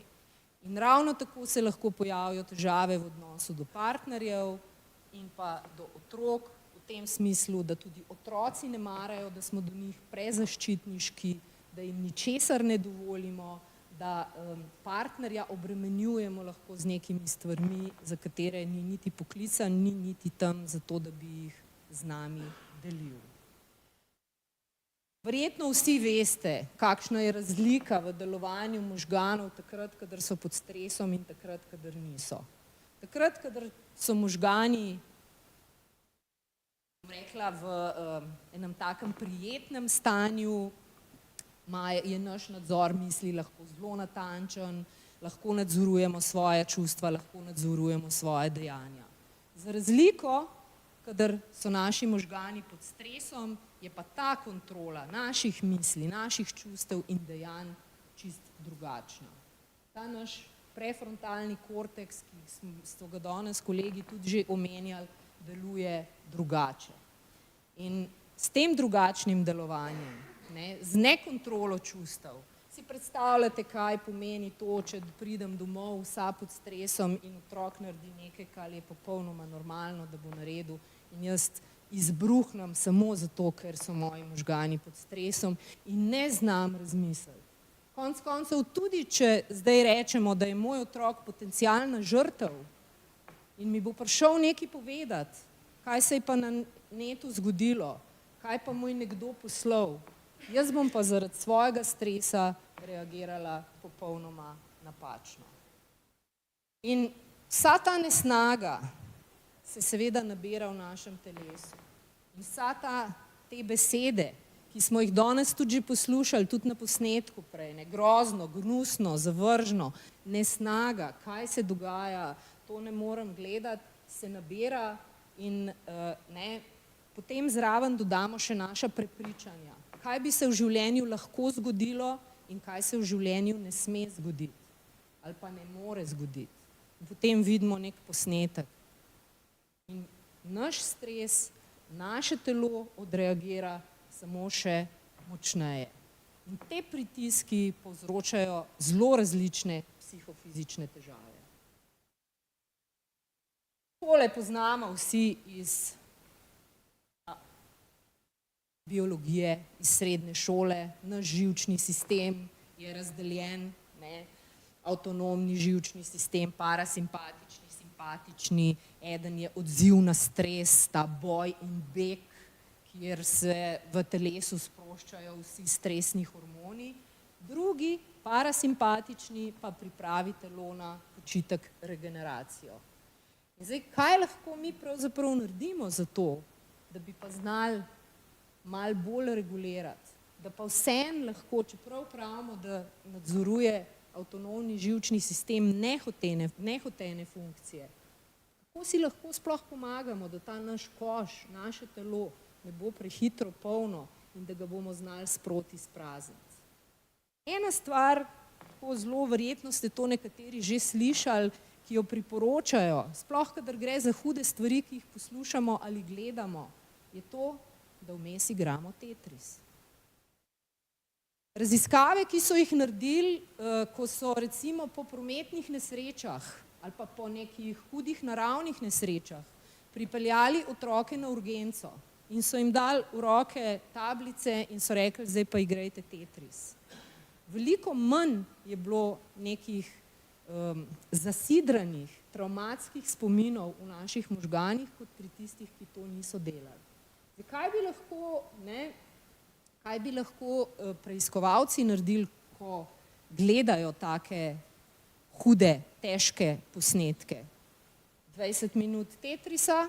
In ravno tako se lahko pojavijo težave v odnosu do partnerjev in pa do otrok, v tem smislu, da tudi otroci ne marajo, da smo do njih prezaščitniški, da jim ničesar ne dovolimo, da partnerja obremenjujemo lahko z nekimi stvarmi, za katere ni niti poklican, ni niti tam zato, da bi jih z nami delil. Verjetno vsi veste, kakšna je razlika v delovanju možganov takrat, kadar so pod stresom in takrat, kadar niso. Takrat, kadar so možgani, bom rekla, v enem takem prijetnem stanju, je naš nadzor misli lahko zelo natančen, lahko nadzorujemo svoje čustva, lahko nadzorujemo svoje dejanja. Za razliko, kadar so naši možgani pod stresom, je pa ta kontrola naših misli, naših čustev in dejanj čist drugačna. Ta naš prefrontalni korteks, ki so ga danes kolegi tudi že omenjali, deluje drugače. In s tem drugačnim delovanjem, z nekontrolo čustev, si predstavljate, kaj pomeni to, če pridem domov vsa pod stresom in otrok naredi nekaj, kar je popolnoma normalno, da bo naredil in jaz izbruhnem samo zato, ker so moji možgani pod stresom in ne znam razmisliti. Konec koncev, tudi če zdaj rečemo, da je moj otrok potencialna žrtev in mi bo prišel nekaj povedati, kaj se je pa na netu zgodilo, kaj pa mu je nekdo poslal, jaz bom pa zaradi svojega stresa reagirala popolnoma napačno. In vsa ta nesnaga se seveda nabira v našem telesu. In te besede, ki smo jih danes tudi že poslušali, tudi na posnetku prej, ne, grozno, gnusno, zavržno, nesnaga, kaj se dogaja, to ne morem gledati, se nabira in potem zraven dodamo še naša prepričanja. Kaj bi se v življenju lahko zgodilo in kaj se v življenju ne sme zgoditi ali pa ne more zgoditi. In potem vidimo nek posnetek. In naš stres, naše telo odreagira samo še močneje. In te pritiski povzročajo zelo različne psihofizične težave. Tole poznamo vsi iz biologije, iz srednje šole. Naš živčni sistem je razdeljen, avtonomni živčni sistem, parasimpatični, simpatični, eden je odziv na stres, ta boj in beg, kjer se v telesu sproščajo vsi stresni hormoni. Drugi, parasimpatični, pa pripravi telo na počitek, regeneracijo. In zdaj, kaj lahko mi pravzaprav naredimo za to, da bi pa znali malo bolj regulirati, da pa vseeno lahko, čeprav pravimo, da nadzoruje avtonomni živčni sistem nehotene funkcije. Kako si lahko sploh pomagamo, da ta naš koš, naše telo ne bo prehitro polno in da ga bomo znali sproti sprazniti. Ena stvar, tako zelo verjetno ste to nekateri že slišali, ki jo priporočajo, sploh kadar gre za hude stvari, ki jih poslušamo ali gledamo, je to, da vmes igramo Tetris. Raziskave, ki so jih naredili, ko so recimo po prometnih nesrečah ali pa po nekih hudih naravnih nesrečah pripeljali otroke na urgenco in so jim dali v roke tablice in so rekli, zdaj pa igrajte Tetris. Veliko manj je bilo nekih zasidranih, travmatskih spominov v naših možganih, kot pri tistih, ki to niso delali. Kaj bi lahko preiskovalci naredili, ko gledajo take hude, težke posnetke? 20 minut Tetrisa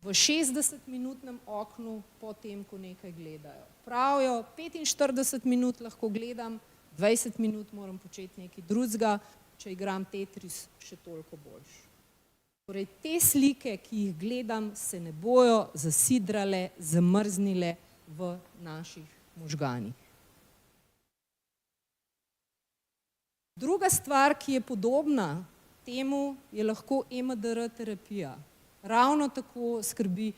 v 60-minutnem oknu potem, ko nekaj gledajo. Pravijo, 45 minut lahko gledam, 20 minut moram početi nekaj drugega, če igram Tetris, še toliko boljš. Torej, te slike, ki jih gledam, se ne bojo zasidrale, zamrznile v naših možganih. Druga stvar, ki je podobna temu, je lahko EMDR terapija. Ravno tako skrbi,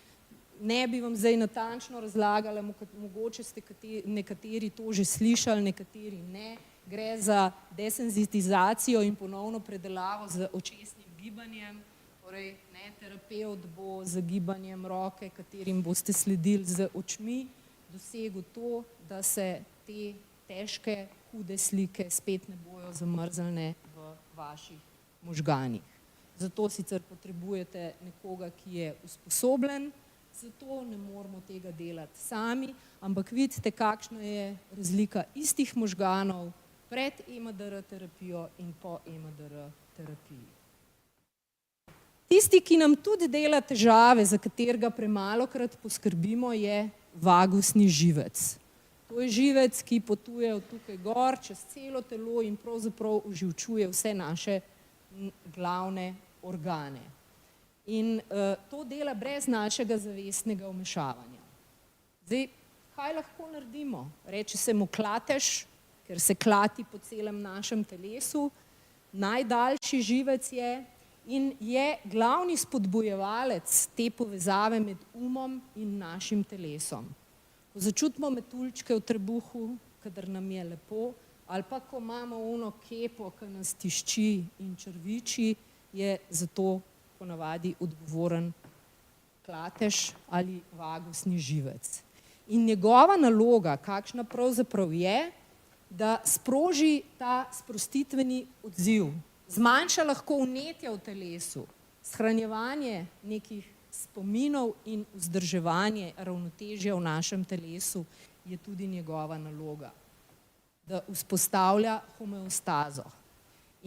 ne bi vam zdaj natančno razlagala, mogoče ste nekateri to že slišali, nekateri ne. Gre za desenzitizacijo in ponovno predelavo z očesnim gibanjem. Torej, terapevt bo z gibanjem roke, katerim boste sledili z očmi, dosegel to, da se te težke, hude slike spet ne bojo zamrznjene v vaših možganih. Zato sicer potrebujete nekoga, ki je usposobljen, zato ne moramo tega delati sami, ampak vidite, kakšna je razlika istih možganov pred EMDR terapijo in po EMDR terapiji. Tisti, ki nam tudi dela težave, za katerega premalokrat poskrbimo, je vagusni živec. To je živec, ki potuje od tukaj gor, čez celo telo in pravzaprav oživčuje vse naše glavne organe. In to dela brez našega zavestnega vmešavanja. Zdaj, kaj lahko naredimo? Reče se mu klatež, ker se klati po celem našem telesu. Najdaljši živec je in je glavni spodbujevalec te povezave med umom in našim telesom. Ko začutimo metuljčke v trebuhu, kadar nam je lepo, ali pa ko imamo ono kepo, ki nas tišči in črviči, je za to ponavadi odgovoren klatež ali vagusni živec. In njegova naloga, kakšna pravzaprav je, da sproži ta sprostitveni odziv. Zmanjša lahko vnetja v telesu, shranjevanje nekih spominov in vzdrževanje ravnotežja v našem telesu je tudi njegova naloga, da vzpostavlja homeostazo.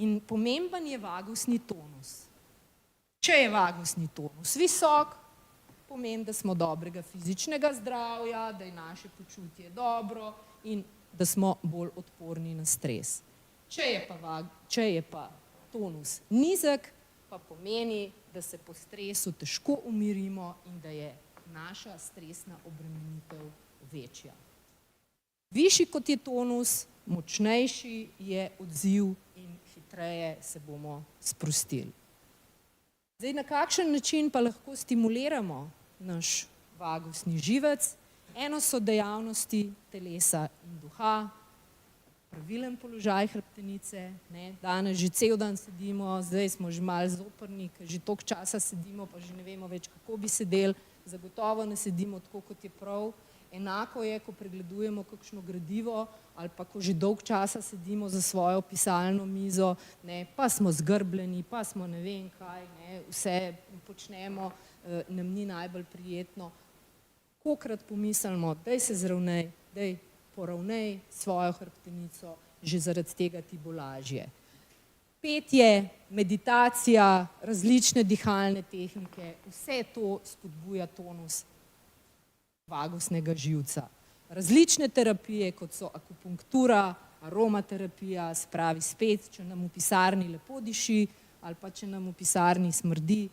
In pomemben je vagusni tonus. Če je vagusni tonus visok, pomeni, da smo dobrega fizičnega zdravja, da je naše počutje dobro in da smo bolj odporni na stres. Če je pa tonus nizek, pa pomeni, da se po stresu težko umirimo in da je naša stresna obremenitev večja. Višji kot je tonus, močnejši je odziv in hitreje se bomo sprostili. Zdaj, na kakšen način pa lahko stimuliramo naš vagusni živec? Eno so dejavnosti telesa in duha, pravilen položaj hrbtenice, danes že cel dan sedimo, zdaj smo že malo zoprni, ker že toliko časa sedimo, pa že ne vemo več, kako bi sedeli, zagotovo ne sedimo tako, kot je prav. Enako je, ko pregledujemo kakšno gradivo ali pa ko že dolg časa sedimo za svojo pisalno mizo, pa smo zgrbljeni, pa smo ne vem kaj, vse počnemo, nam ni najbolj prijetno. Kolikrat pomislimo, daj se zravnej, daj poravnej svojo hrbtenico, že zaradi tega ti bo lažje. Petje, meditacija, različne dihalne tehnike, vse to spodbuja tonus vagusnega živca. Različne terapije, kot so akupunktura, aromaterapija, spravi spet, če nam v pisarni lepo diši ali pa če nam v pisarni smrdi,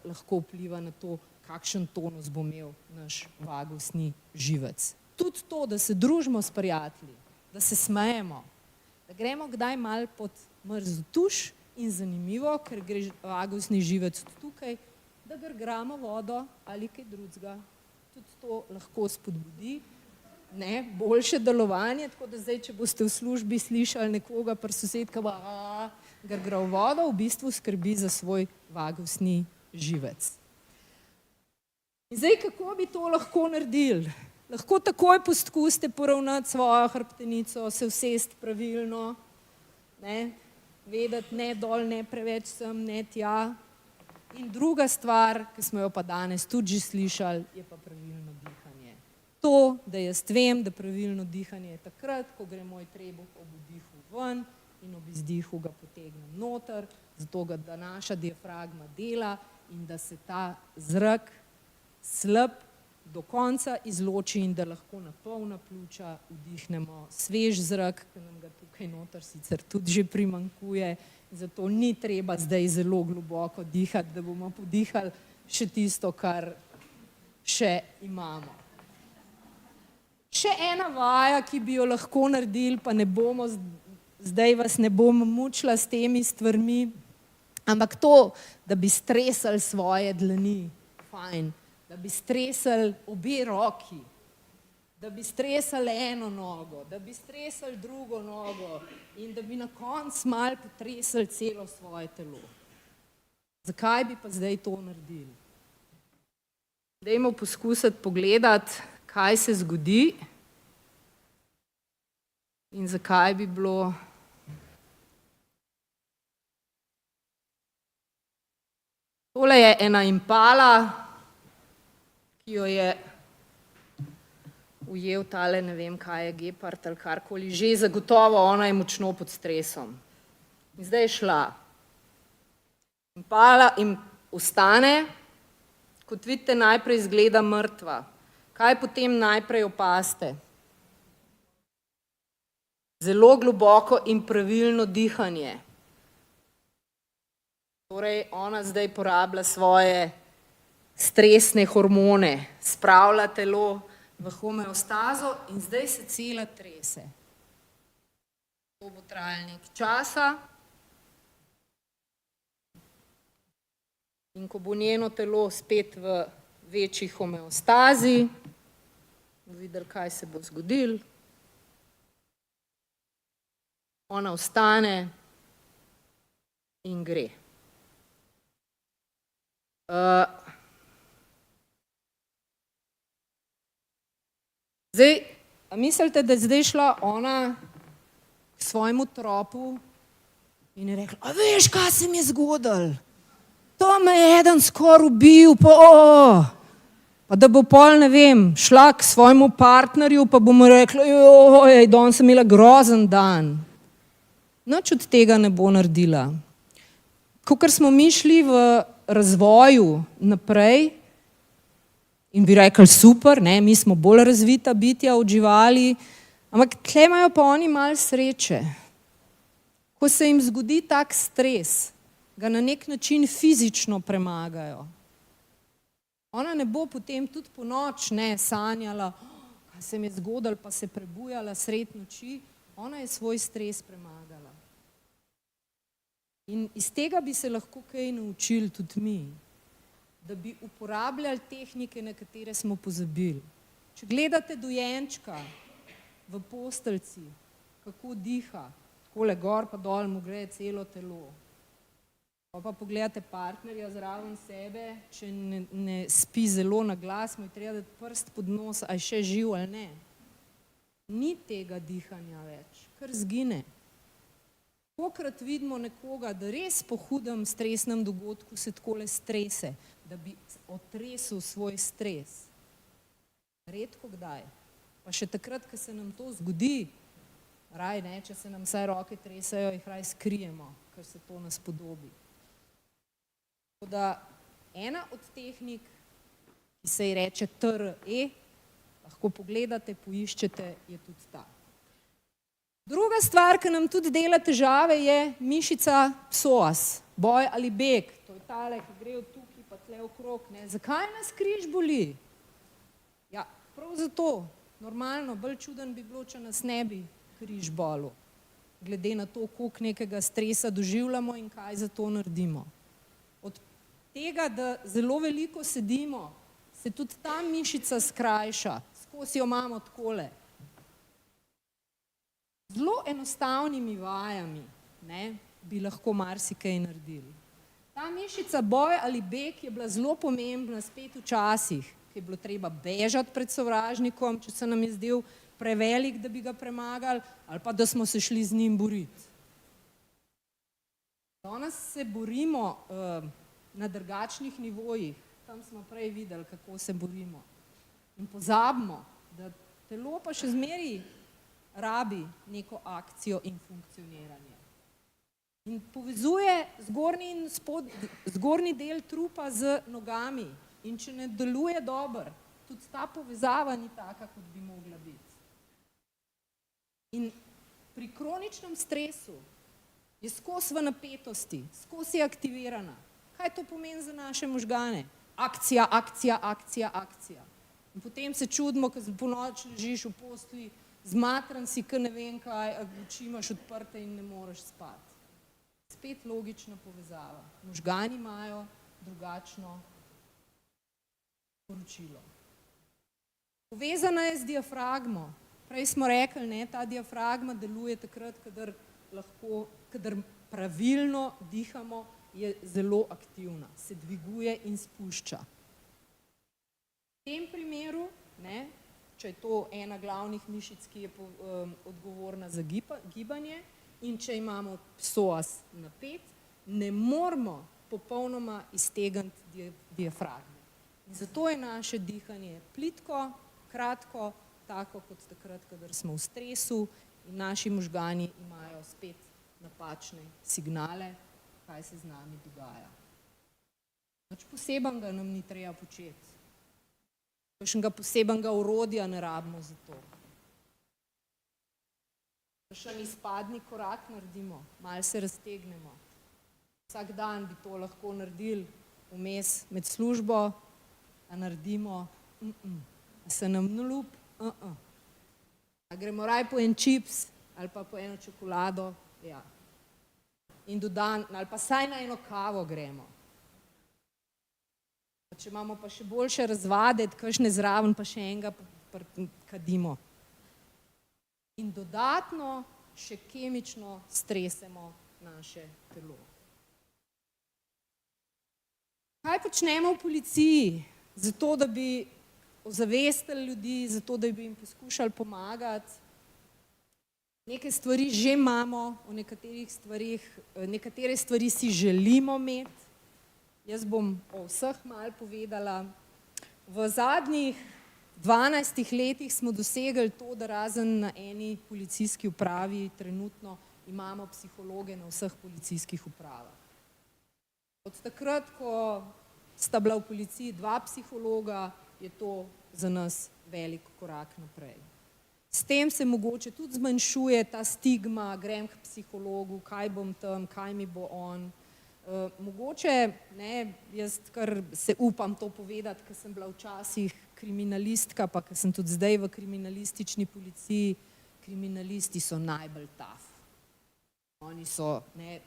lahko vpliva na to, kakšen tonus bo imel naš vagusni živec. Tudi to, da se družimo s prijatelji, da se smejemo, da gremo kdaj malo pod mrzel tuš in zanimivo, ker gre vagusni živec tukaj, da grgramo vodo ali kaj drugega. Tudi to lahko spodbudi boljše delovanje, tako da zdaj, če boste v službi slišali nekoga pri sosedka, grgra v vodo, v bistvu skrbi za svoj vagusni živec. In zdaj, kako bi to lahko naredili? Lahko takoj poskusite poravnati svojo hrbtenico, se usesti pravilno, vedeti ne dol, ne preveč sem, ne tja. In druga stvar, ki smo jo pa danes tudi že slišali, je pa pravilno dihanje. To, da jaz vem, da pravilno dihanje je takrat, ko gre moj trebuh ob vdihu ven in ob izdihu ga potegnem noter, zato da naša diafragma dela in da se ta zrak slab do konca izloči in da lahko na polna pljuča vdihnemo svež zrak, ki nam ga tukaj noter sicer tudi že primanjkuje. Zato ni treba zdaj zelo globoko dihati, da bomo podihali še tisto, kar še imamo. Še ena vaja, ki bi jo lahko naredili, pa ne bomo, zdaj vas ne bom mučila s temi stvarmi, ampak to, da bi stresali svoje dlani, fajn, da bi stresali obe roki, da bi stresali eno nogo, da bi stresali drugo nogo in da bi na koncu malo potresali celo svoje telo. Zakaj bi pa zdaj to naredili? Dajmo poskusiti pogledati, kaj se zgodi in zakaj bi bilo tole je ena impala, ki jo je ujel tale, ne vem kaj je, gepard ali karkoli že, zagotovo ona je močno pod stresom. In zdaj je šla. Impala in ostane, kot vidite, najprej izgleda mrtva. Kaj potem najprej opazite? Zelo globoko in pravilno dihanje. Torej, ona zdaj porablja svoje stresne hormone, spravlja telo v homeostazo in zdaj se cela trese. To bo trajalo nekaj časa. In ko bo njeno telo spet v večji homeostazi, bomo videli, kaj se bo zgodilo. Ona ostane in gre. Zdaj, a mislite, da je zdaj šla ona k svojemu tropu in je rekla, a veš, kaj se mi je zgodilo? To me je eden skoraj ubil, pa da bo pol, ne vem, šla k svojemu partnerju, pa bomo rekla, joj, danes sem imela grozen dan. Nič od tega ne bo naredila. Kakor smo mi šli v razvoju naprej in bi rekli super, ne, mi smo bolj razvita bitja od živali, ampak tle imajo pa oni malo sreče. Ko se jim zgodi tak stres, ga na nek način fizično premagajo. Ona ne bo potem tudi po noč sanjala, kaj se mi je zgodilo, pa se prebujala sred noči, ona je svoj stres premagala. In iz tega bi se lahko kaj naučili tudi mi, da bi uporabljali tehnike, na katere smo pozabili. Če gledate dojenčka v postelji, kako diha, takole gor pa dol mu gre celo telo. Pa pogledate partnerja zraven sebe, če ne spi zelo na glas, mu je treba dati prst pod nos, a je še živ ali ne. Ni tega dihanja več, kar zgine. Kolikrat vidimo nekoga, da res po hudem stresnem dogodku se takole strese, da bi otresel svoj stres. Redko kdaj. Pa še takrat, ko se nam to zgodi, raj ne, če se nam vsaj roke tresajo, jih raj skrijemo, ker se to nas podobi. Tako da ena od tehnik, ki se ji reče TRE, lahko pogledate, poiščete, je tudi ta. Druga stvar, ki nam tudi dela težave, je mišica psoas, boj ali beg. To je tale, ki gre od tukaj pa tle okrog. Zakaj nas križ boli? Ja, prav zato, normalno, bolj čuden bi bilo, če nas ne bi križ bolel, glede na to, koliko nekega stresa doživljamo in kaj za to naredimo. Od tega, da zelo veliko sedimo, se tudi ta mišica skrajša, skozi jo imamo takole. Zelo enostavnimi vajami bi lahko marsikaj naredili. Ta mišica boj ali beg je bila zelo pomembna spet včasih, ki je bilo treba bežati pred sovražnikom, če se nam je zdel prevelik, da bi ga premagali, ali pa da smo se šli z njim boriti. Danes se borimo na drugačnih nivojih, tam smo prej videli, kako se borimo. In pozabimo, da telo pa še zmeraj rabi neko akcijo in funkcioniranje. In povezuje zgornji del trupa z nogami. In če ne deluje dobro, tudi ta povezava ni taka, kot bi mogla biti. In pri kroničnem stresu je skozi v napetosti, skozi je aktivirana. Kaj to pomeni za naše možgane? Akcija, akcija, akcija, akcija. In potem se čudimo, ko po noč ležiš v postelji, zmatran si, ker ne vem kaj, oči imaš odprte in ne moreš spati. Spet logična povezava. Možgani imajo drugačno sporočilo. Povezana je z diafragmo. Prej smo rekli, ta diafragma deluje takrat, kadar pravilno dihamo, je zelo aktivna, se dviguje in spušča. V tem primeru, če je to ena glavnih mišic, ki je odgovorna za gibanje, in če imamo psoas napet, ne moramo popolnoma iztegniti diafragme. In zato je naše dihanje plitko, kratko, tako kot takrat, kadar smo v stresu in naši možgani imajo spet napačne signale, kaj se z nami dogaja. Nič posebenega nam ni treba početi. Kakšnega posebenega orodja ne rabimo za to. Kakšen izpadni korak naredimo, malo se raztegnemo. Vsak dan bi to lahko naredili vmes med službo, a naredimo, a se nam nalup, a gremo raj po en čips ali pa po eno čokolado, ja. In dodan, ali pa saj na eno kavo gremo. Če imamo pa še boljše razvade, kakšne zraven pa še enega kadimo. In dodatno še kemično stresemo naše telo. Kaj počnemo v policiji? Zato, da bi ozavestili ljudi, zato, da bi jim poskušali pomagati. Neke stvari že imamo, o nekaterih stvarih, nekatere stvari si želimo imeti. Jaz bom o vseh malo povedala. V zadnjih 12 letih smo dosegli to, da razen na eni policijski upravi trenutno imamo psihologe na vseh policijskih upravah. Od takrat, ko sta bila v policiji 2 psihologa, je to za nas velik korak naprej. S tem se mogoče tudi zmanjšuje ta stigma, grem k psihologu, kaj bom tam, kaj mi bo on. Mogoče, jaz kar se upam to povedati, ker sem bila včasih kriminalistka, pa ker sem tudi zdaj v kriminalistični policiji, kriminalisti so najbolj tough. Oni so,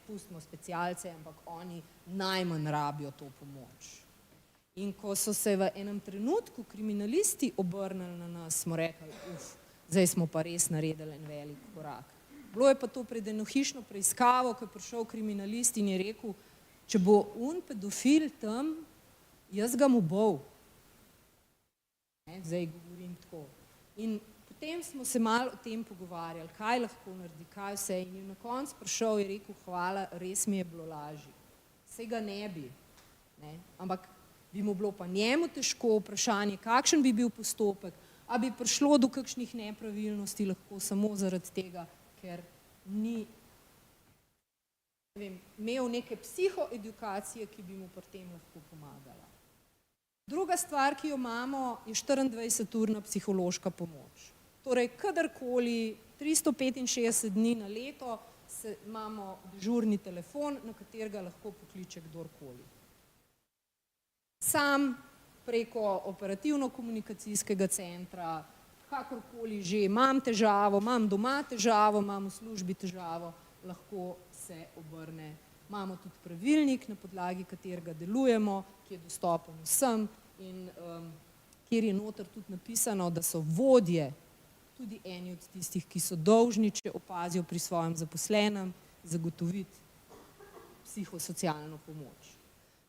pustimo specialce, ampak oni najmanj rabijo to pomoč. In ko so se v enem trenutku kriminalisti obrnili na nas, smo rekli, zdaj smo pa res naredili en velik korak. Bilo je pa to pred eno hišno preiskavo, ko je prišel kriminalist in je rekel, če bo pedofil tam, jaz ga mu bol. Zdaj govorim tako. In potem smo se malo o tem pogovarjali, kaj lahko naredi, kaj vse. In je na koncu prišel in je rekel, hvala, res mi je bilo lažje. Saj ga ne bi. Ampak bi mu bilo pa njemu težko, vprašanje, kakšen bi bil postopek, a bi prišlo do kakšnih nepravilnosti lahko samo zaradi tega, ker ni imel neke psihoedukacije, ki bi mu pri tem lahko pomagala. Druga stvar, ki jo imamo, je 24-urna psihološka pomoč. Torej, kadarkoli 365 dni na leto imamo dežurni telefon, na katerega lahko pokliče kdorkoli. Sam preko operativno-komunikacijskega centra, kakorkoli že, imam težavo, imam doma težavo, imam v službi težavo, lahko se obrne. Imamo tudi pravilnik, na podlagi katerega delujemo, ki je dostopen vsem in kjer je noter tudi napisano, da so vodje tudi eni od tistih, ki so dolžni, če opazijo pri svojem zaposlenem, zagotoviti psihosocialno pomoč.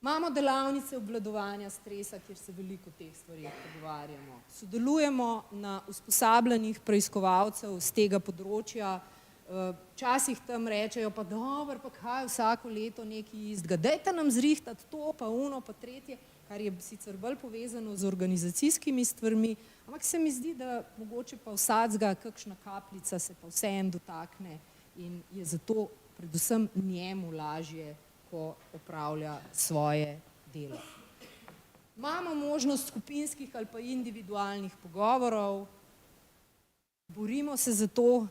Imamo delavnice obvladovanja stresa, kjer se veliko teh stvari pogovarjamo. Sodelujemo na usposabljanjih preiskovalcev z tega področja. Včasih tam rečejo, pa dobro, pa kaj vsako leto nekaj istega. Dajte nam zrihtati to, pa uno, pa tretje, kar je sicer bolj povezano z organizacijskimi stvarmi, ampak se mi zdi, da mogoče pa vsadzga kakšna kapljica se pa vseeno dotakne in je zato predvsem njemu lažje, ko opravlja svoje delo. Imamo možnost skupinskih ali pa individualnih pogovorov. Borimo se za to,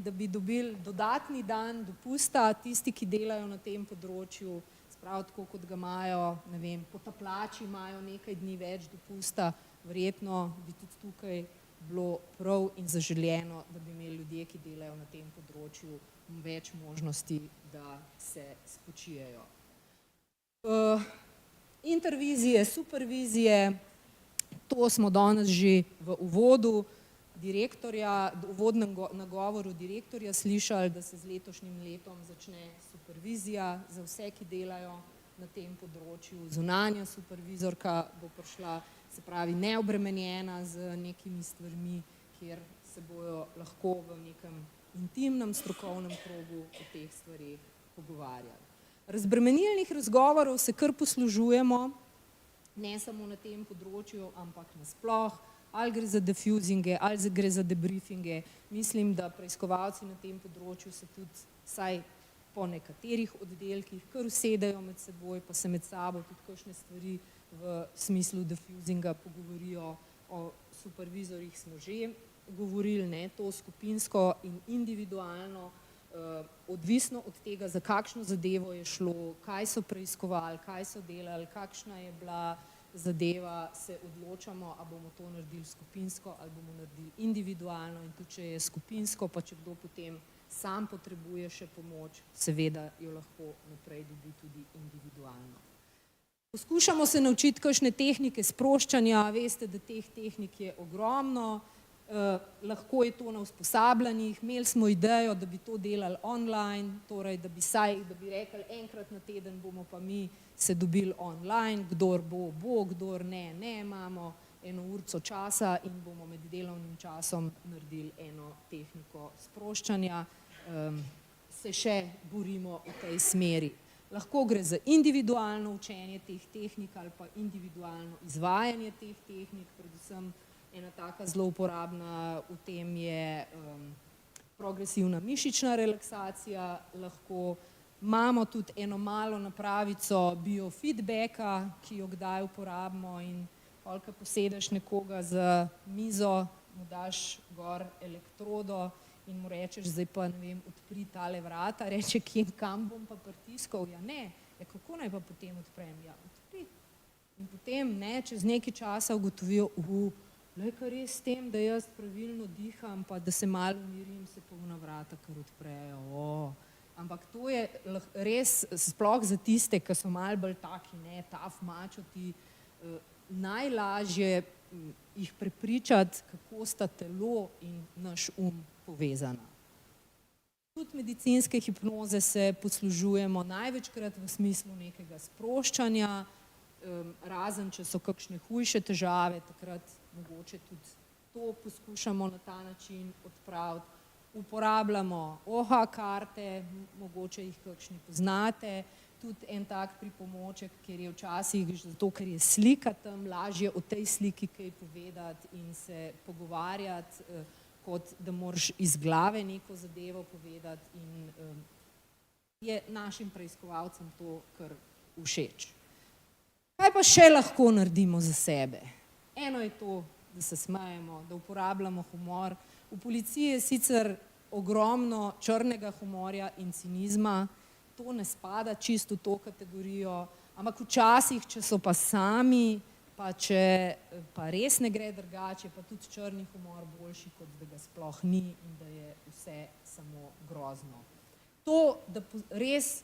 da bi dobili dodatni dan dopusta tisti, ki delajo na tem področju, sprav tako, kot ga imajo, potapljači imajo nekaj dni več dopusta, verjetno bi tudi tukaj bilo prav in zaželjeno, da bi imeli ljudje, ki delajo na tem področju, več možnosti, da se spočijejo. Intervizije, supervizije, to smo danes že v uvodu direktorja, v uvodnem nagovoru direktorja slišali, da se z letošnjim letom začne supervizija za vse, ki delajo na tem področju. Zunanja supervizorka bo prišla, se pravi, neobremenjena z nekimi stvarmi, kjer se bojo lahko v nekem intimnem strokovnem krogu o teh stvarih pogovarjali. Razbremenilnih razgovorov se kar poslužujemo, ne samo na tem področju, ampak nasploh, ali gre za defuzinge, ali gre za debriefinge. Mislim, da preiskovalci na tem področju se tudi vsaj po nekaterih oddelkih kar usedejo med seboj, pa se med sabo tudi kakšne stvari v smislu defuzinga pogovorijo. O supervizorjih smo že govorili, to skupinsko in individualno, odvisno od tega, za kakšno zadevo je šlo, kaj so preiskovali, kaj so delali, kakšna je bila zadeva, se odločamo, a bomo to naredili skupinsko ali bomo naredili individualno in tudi, če je skupinsko, pa če kdo potem sam potrebuje še pomoč, seveda jo lahko naprej dobi tudi individualno. Poskušamo se naučiti kakšne tehnike sproščanja, veste, da teh tehnik je ogromno, lahko je to na usposabljanjih, imeli smo idejo, da bi to delali online, torej da bi rekli, enkrat na teden bomo pa mi se dobili online, kdor bo, kdor ne, imamo eno urco časa in bomo med delovnim časom naredili eno tehniko sproščanja, se še borimo v tej smeri. Lahko gre za individualno učenje teh tehnik ali pa individualno izvajanje teh tehnik, predvsem ena taka zelo uporabna v tem je progresivna mišična relaksacija, lahko Imamo tudi eno malo napravico biofeedbacka, ki jo kdaj uporabimo in koliko posedeš nekoga za mizo, mu daš gor elektrodo in mu rečeš, zdaj pa, ne vem, odpri tale vrata, reče, kam bom pa pritiskal? Ja ne, kako naj pa potem odprem? Ja, odpri. In potem, čez nekaj časa ugotovijo, kar je s tem, da jaz pravilno diham, pa da se malo umirim, se polna vrata kar odprejo. Ampak to je res, sploh za tiste, ki so malo bolj taki, tough mačoti, najlažje jih prepričati, kako sta telo in naš povezana. Tudi medicinske hipnoze se poslužujemo največkrat v smislu nekega sproščanja, razen če so kakšne hujše težave, takrat mogoče tudi to poskušamo na ta način odpraviti. Uporabljamo karte, mogoče jih kakšni poznate, tudi en tak pripomoček, ker je včasih, zato ker je slika tam, lažje o tej sliki kaj povedati in se pogovarjati, kot da moraš iz glave neko zadevo povedati in je našim preiskovalcem to kar všeč. Kaj pa še lahko naredimo za sebe? Eno je to, da se smejemo, da uporabljamo humor. V policiji je sicer ogromno črnega humorja in cinizma, to ne spada čisto v to kategorijo, ampak včasih, če so pa sami, pa če pa res ne gre drugače, pa tudi črni humor boljši, kot da ga sploh ni in da je vse samo grozno. To, da res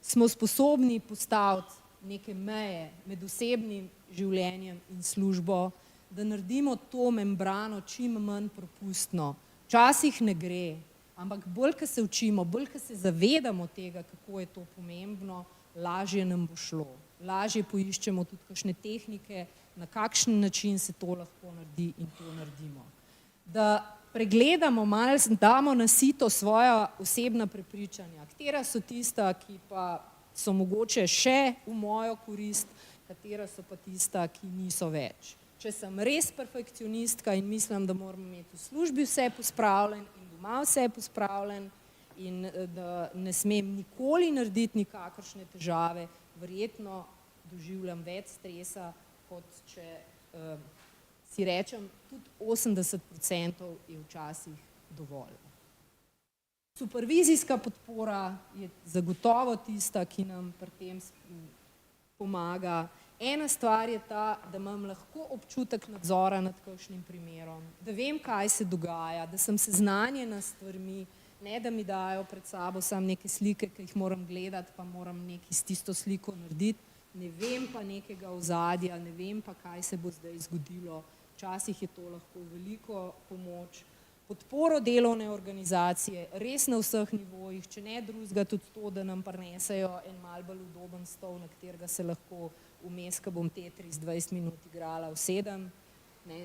smo sposobni postaviti neke meje med osebnim življenjem in službo, da naredimo to membrano čim manj propustno. Včasih ne gre, ampak bolj, ko se učimo, bolj, ko se zavedamo tega, kako je to pomembno, lažje nam bo šlo. Lažje poiščemo tudi kakšne tehnike, na kakšen način se to lahko naredi in to naredimo. Da pregledamo malo, damo na sito svoja osebna prepričanja, katera so tista, ki pa so mogoče še v mojo korist, katera so pa tista, ki niso več. Če sem res perfekcionistka in mislim, da moram imeti v službi vse pospravljen in doma vse pospravljen in da ne smem nikoli narediti nikakršne težave, verjetno doživljam več stresa, kot če si rečem, tudi 80% je včasih dovolj. Supervizijska podpora je zagotovo tista, ki nam pri tem pomaga. Ena stvar je ta, da imam lahko občutek nadzora nad kakšnim primerom, da vem, kaj se dogaja, da sem seznanjena s stvarmi, ne da mi dajo pred sabo samo neke slike, ki jih moram gledati, pa moram nekaj s tisto sliko narediti, ne vem pa nekega ozadja, ne vem pa, kaj se bo zdaj zgodilo. Včasih je to lahko veliko pomoč. Podporo delovne organizacije, res na vseh nivojih, če ne drugega tudi to, da nam prinesejo en malo bolj udoben stol, na katerega se lahko vmes, ko bom Tetris 20 minut igrala, usedem.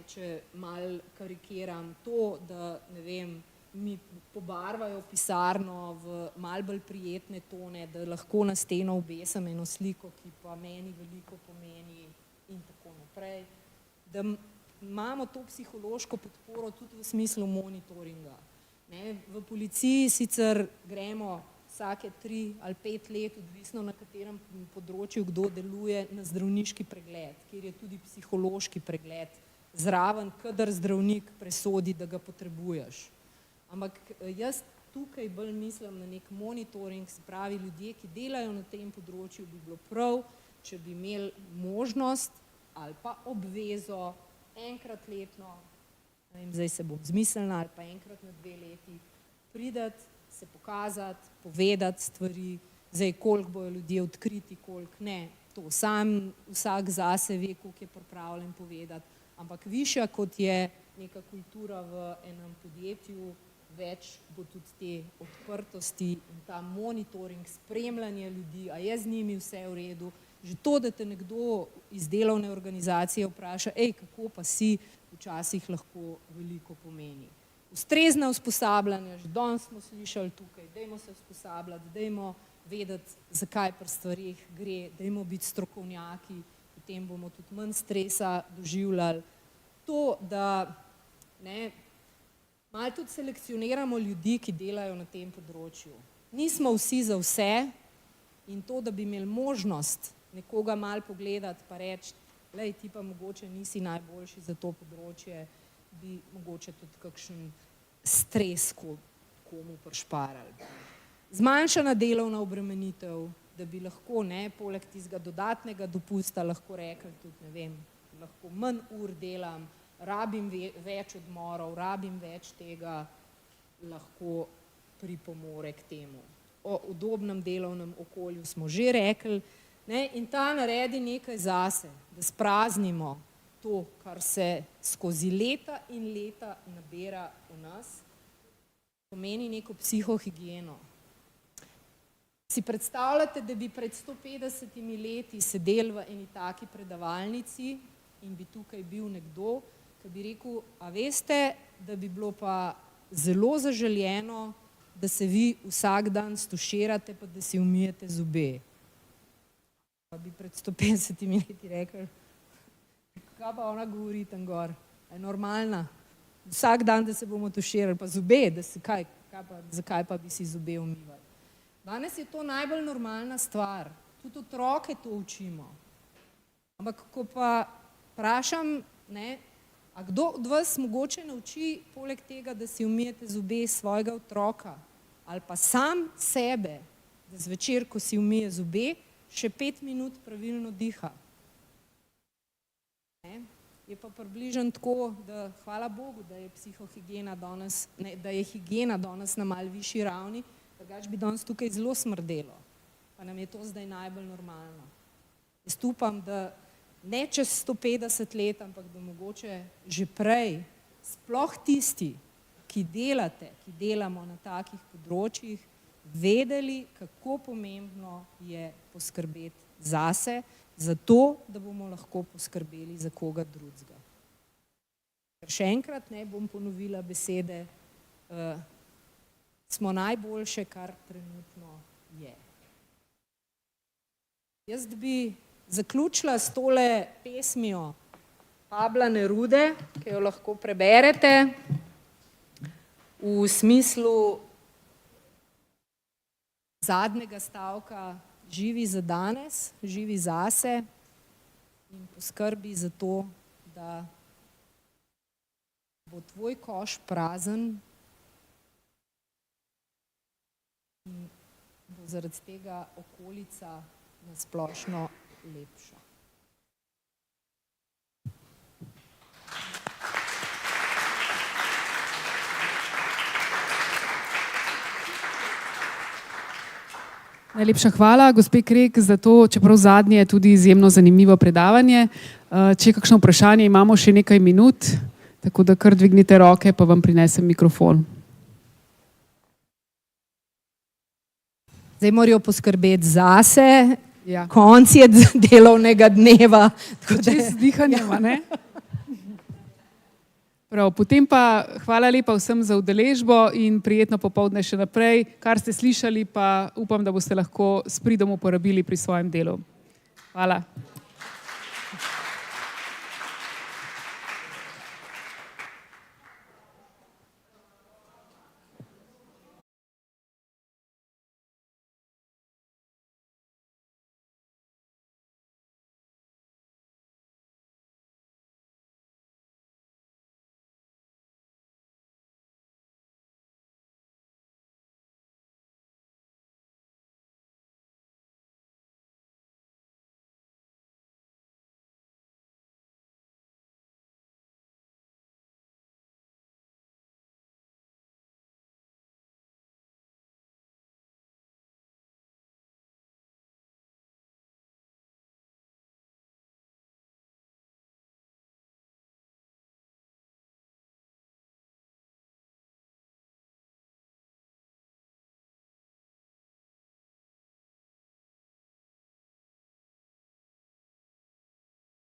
Če malo karikiram to, da ne vem, mi pobarvajo pisarno v malo bolj prijetne tone, da lahko na steno obesam eno sliko, ki pa meni veliko pomeni in tako naprej. Da imamo to psihološko podporo tudi v smislu monitoringa. V policiji sicer gremo vsake 3 ali 5 let, odvisno na katerem področju kdo deluje, na zdravniški pregled, kjer je tudi psihološki pregled zraven, kadar zdravnik presodi, da ga potrebuješ. Ampak jaz tukaj bolj mislim na nek monitoring, se pravi ljudje, ki delajo na tem področju, bi bilo prav, če bi imeli možnost ali pa obvezo enkrat letno, ne vem, zdaj se bom zmislila, ali pa enkrat na 2 leti, prideti, se pokazati, povedati stvari, zdaj koliko bojo ljudje odkriti, koliko ne, to sam vsak zase ve, koliko je pripravljen povedati, ampak višja kot je neka kultura v enem podjetju, več bo tudi te odprtosti in ta monitoring, spremljanje ljudi, a je z njimi vse v redu. Že to, da te nekdo iz delovne organizacije vpraša, kako pa si, včasih lahko veliko pomeni. Ustrezna usposabljanja, že danes smo slišali tukaj, dajmo se usposabljati, dajmo vedeti, zakaj pri stvarih gre, dajmo biti strokovnjaki, potem bomo tudi manj stresa doživljali. To, da malo tudi selekcioniramo ljudi, ki delajo na tem področju. nismo vsi za vse in to, da bi imeli možnost nekoga malo pogledati pa reči, lej, ti pa mogoče nisi najboljši za to področje, bi mogoče tudi kakšen stres komu prišparali. Zmanjšana delovna obremenitev, da bi lahko, poleg tistega dodatnega dopusta lahko rekli tudi, ne vem, lahko manj ur delam, rabim več odmorov, rabim več tega, lahko pripomore k temu. O udobnem delovnem okolju smo že rekli, in ta naredi nekaj zase, da spraznimo to, kar se skozi leta in leta nabira v nas, pomeni neko psihohigieno. Si predstavljate, da bi pred 150 leti sedeli v eni taki predavalnici in bi tukaj bil nekdo, ki bi rekel, a veste, da bi bilo pa zelo zaželjeno, da se vi vsak dan stuširate, pa da si umijete zobe. Pa bi pred 150 leti rekli, kaj pa ona govori tam gor, je normalna. Vsak dan, da se bomo tuširali, pa zobe, zakaj pa bi si zobe umivali. Danes je to najbolj normalna stvar, tudi otroke to učimo. Ampak ko pa vprašam, a kdo od vas mogoče nauči poleg tega, da si umijete zobe svojega otroka ali pa sam sebe, da zvečer, ko si umije zobe, še 5 minut pravilno diha. Je pa približno tako, da hvala Bogu, da je psihohigiena danes, da je higiena danes na malo višji ravni, drugače bi danes tukaj zelo smrdelo, pa nam je to zdaj najbolj normalno. Jaz upam, da ne čez 150 let, ampak da mogoče že prej, sploh tisti, ki delate, ki delamo na takih področjih, vedeli, kako pomembno je poskrbeti zase, zato, da bomo lahko poskrbeli za koga drugega. Ker še enkrat bom ponovila besede, smo najboljše, kar trenutno je. Jaz bi zaključila s tole pesmijo Pabla Nerude, ki jo lahko preberete, v smislu zadnjega stavka živi za danes, živi zase in poskrbi za to, da bo tvoj koš prazen in bo zaradi tega okolica na splošno lepša. Najlepša hvala, gospe Krek, za to, čeprav zadnje je tudi izjemno zanimivo predavanje. Če je kakšno vprašanje, imamo še nekaj minut, tako da kar dvignite roke, pa vam prinesem mikrofon. Zdaj morajo poskrbeti zase, konc je delovnega dneva. Čez dihanjema, ne? Prav, potem pa hvala lepa vsem za udeležbo in prijetno popoldne še naprej. Kar ste slišali, pa upam, da boste lahko s pridom uporabili pri svojem delu. Hvala.